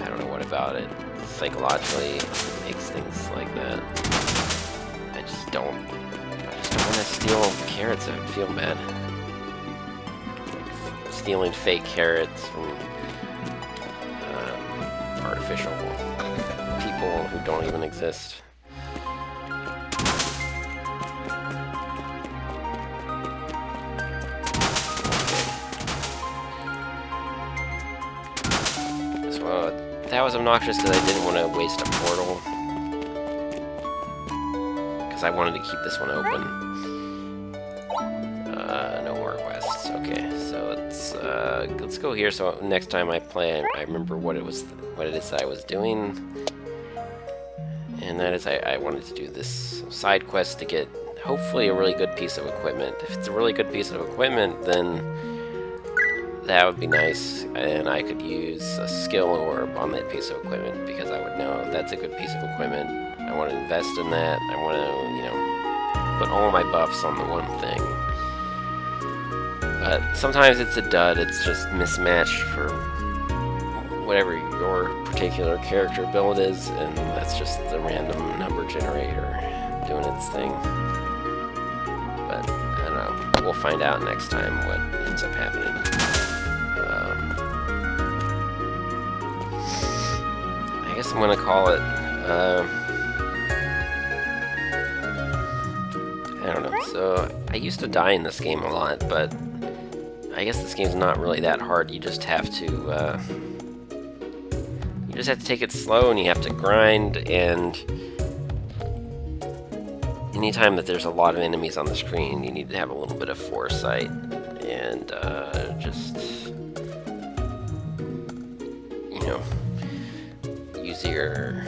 I don't know what about it psychologically makes things like that. I just don't want to steal the carrots. I would feel bad. Stealing fake carrots from artificial people who don't even exist. That was obnoxious because I didn't want to waste a portal. Because I wanted to keep this one open. No more quests. Okay, so let's go here. So next time I play, I remember what it is that I was doing, and that is I wanted to do this side quest to get hopefully a really good piece of equipment. If it's a really good piece of equipment, then that would be nice, and I could use a skill orb on that piece of equipment because I would know that's a good piece of equipment. I want to invest in that. I want to, put all my buffs on the one thing. But sometimes it's a dud. It's just mismatched for whatever your particular character build is, and that's just the random number generator doing its thing. But I don't know. We'll find out next time what ends up happening. I guess I'm gonna call it, I don't know. So, I used to die in this game a lot, but I guess this game's not really that hard. You just have to take it slow, and you have to grind, and anytime that there's a lot of enemies on the screen, you need to have a little bit of foresight, and just, you know, use your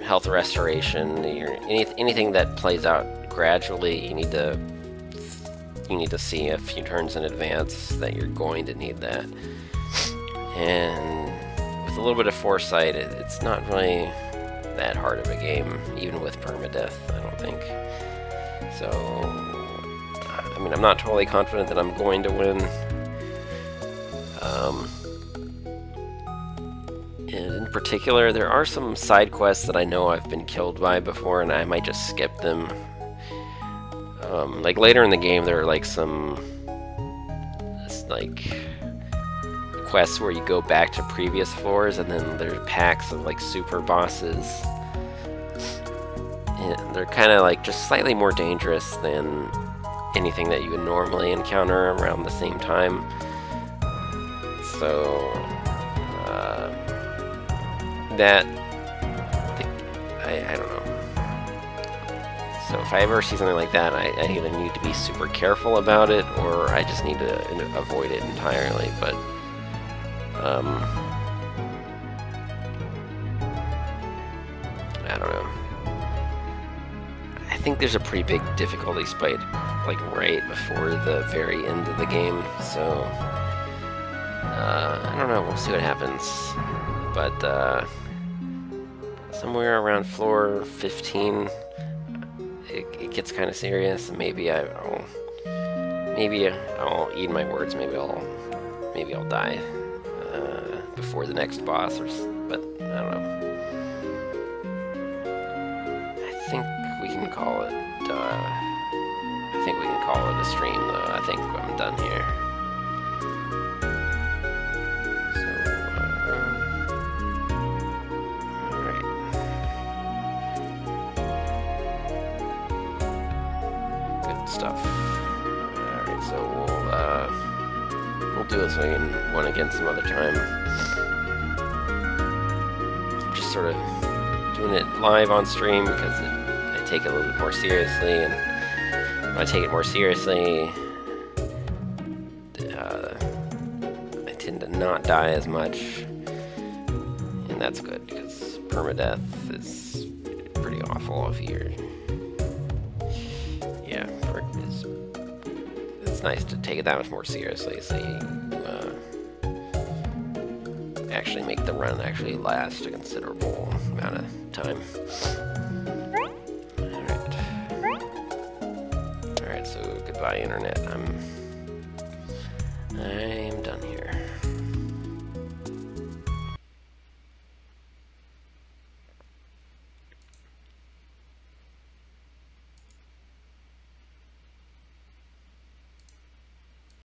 health restoration, anything that plays out gradually. You need to see a few turns in advance that you're going to need that, and with a little bit of foresight, it's not really that hard of a game, even with permadeath, I don't think. So, I mean, I'm not totally confident that I'm going to win. And in particular, there are some side quests that I know I've been killed by before, and I might just skip them. Like later in the game, there are like some quests where you go back to previous floors, and then there's packs of like super bosses. And they're kind of like just slightly more dangerous than anything that you would normally encounter around the same time. So I don't know. So if I ever see something like that, I either need to be super careful about it, or I just need to avoid it entirely. But I don't know. I think there's a pretty big difficulty spike, like right before the very end of the game. So I don't know. We'll see what happens. But somewhere around floor 15, it gets kind of serious. And maybe I'll eat my words. Maybe I'll die before the next boss, but I don't know. I think we can call it. I think we can call it a stream, though. I think I'm done here. So, all right. Good stuff. All right, so we'll do this one again some other time. I'm just sort of doing it live on stream because I take it a little bit more seriously, and when I take it more seriously, I tend to not die as much, and that's good because permadeath is pretty awful if you're, yeah, it's nice to take it that much more seriously, so you actually make the run actually last a considerable amount of time. Alright, so goodbye internet. I'm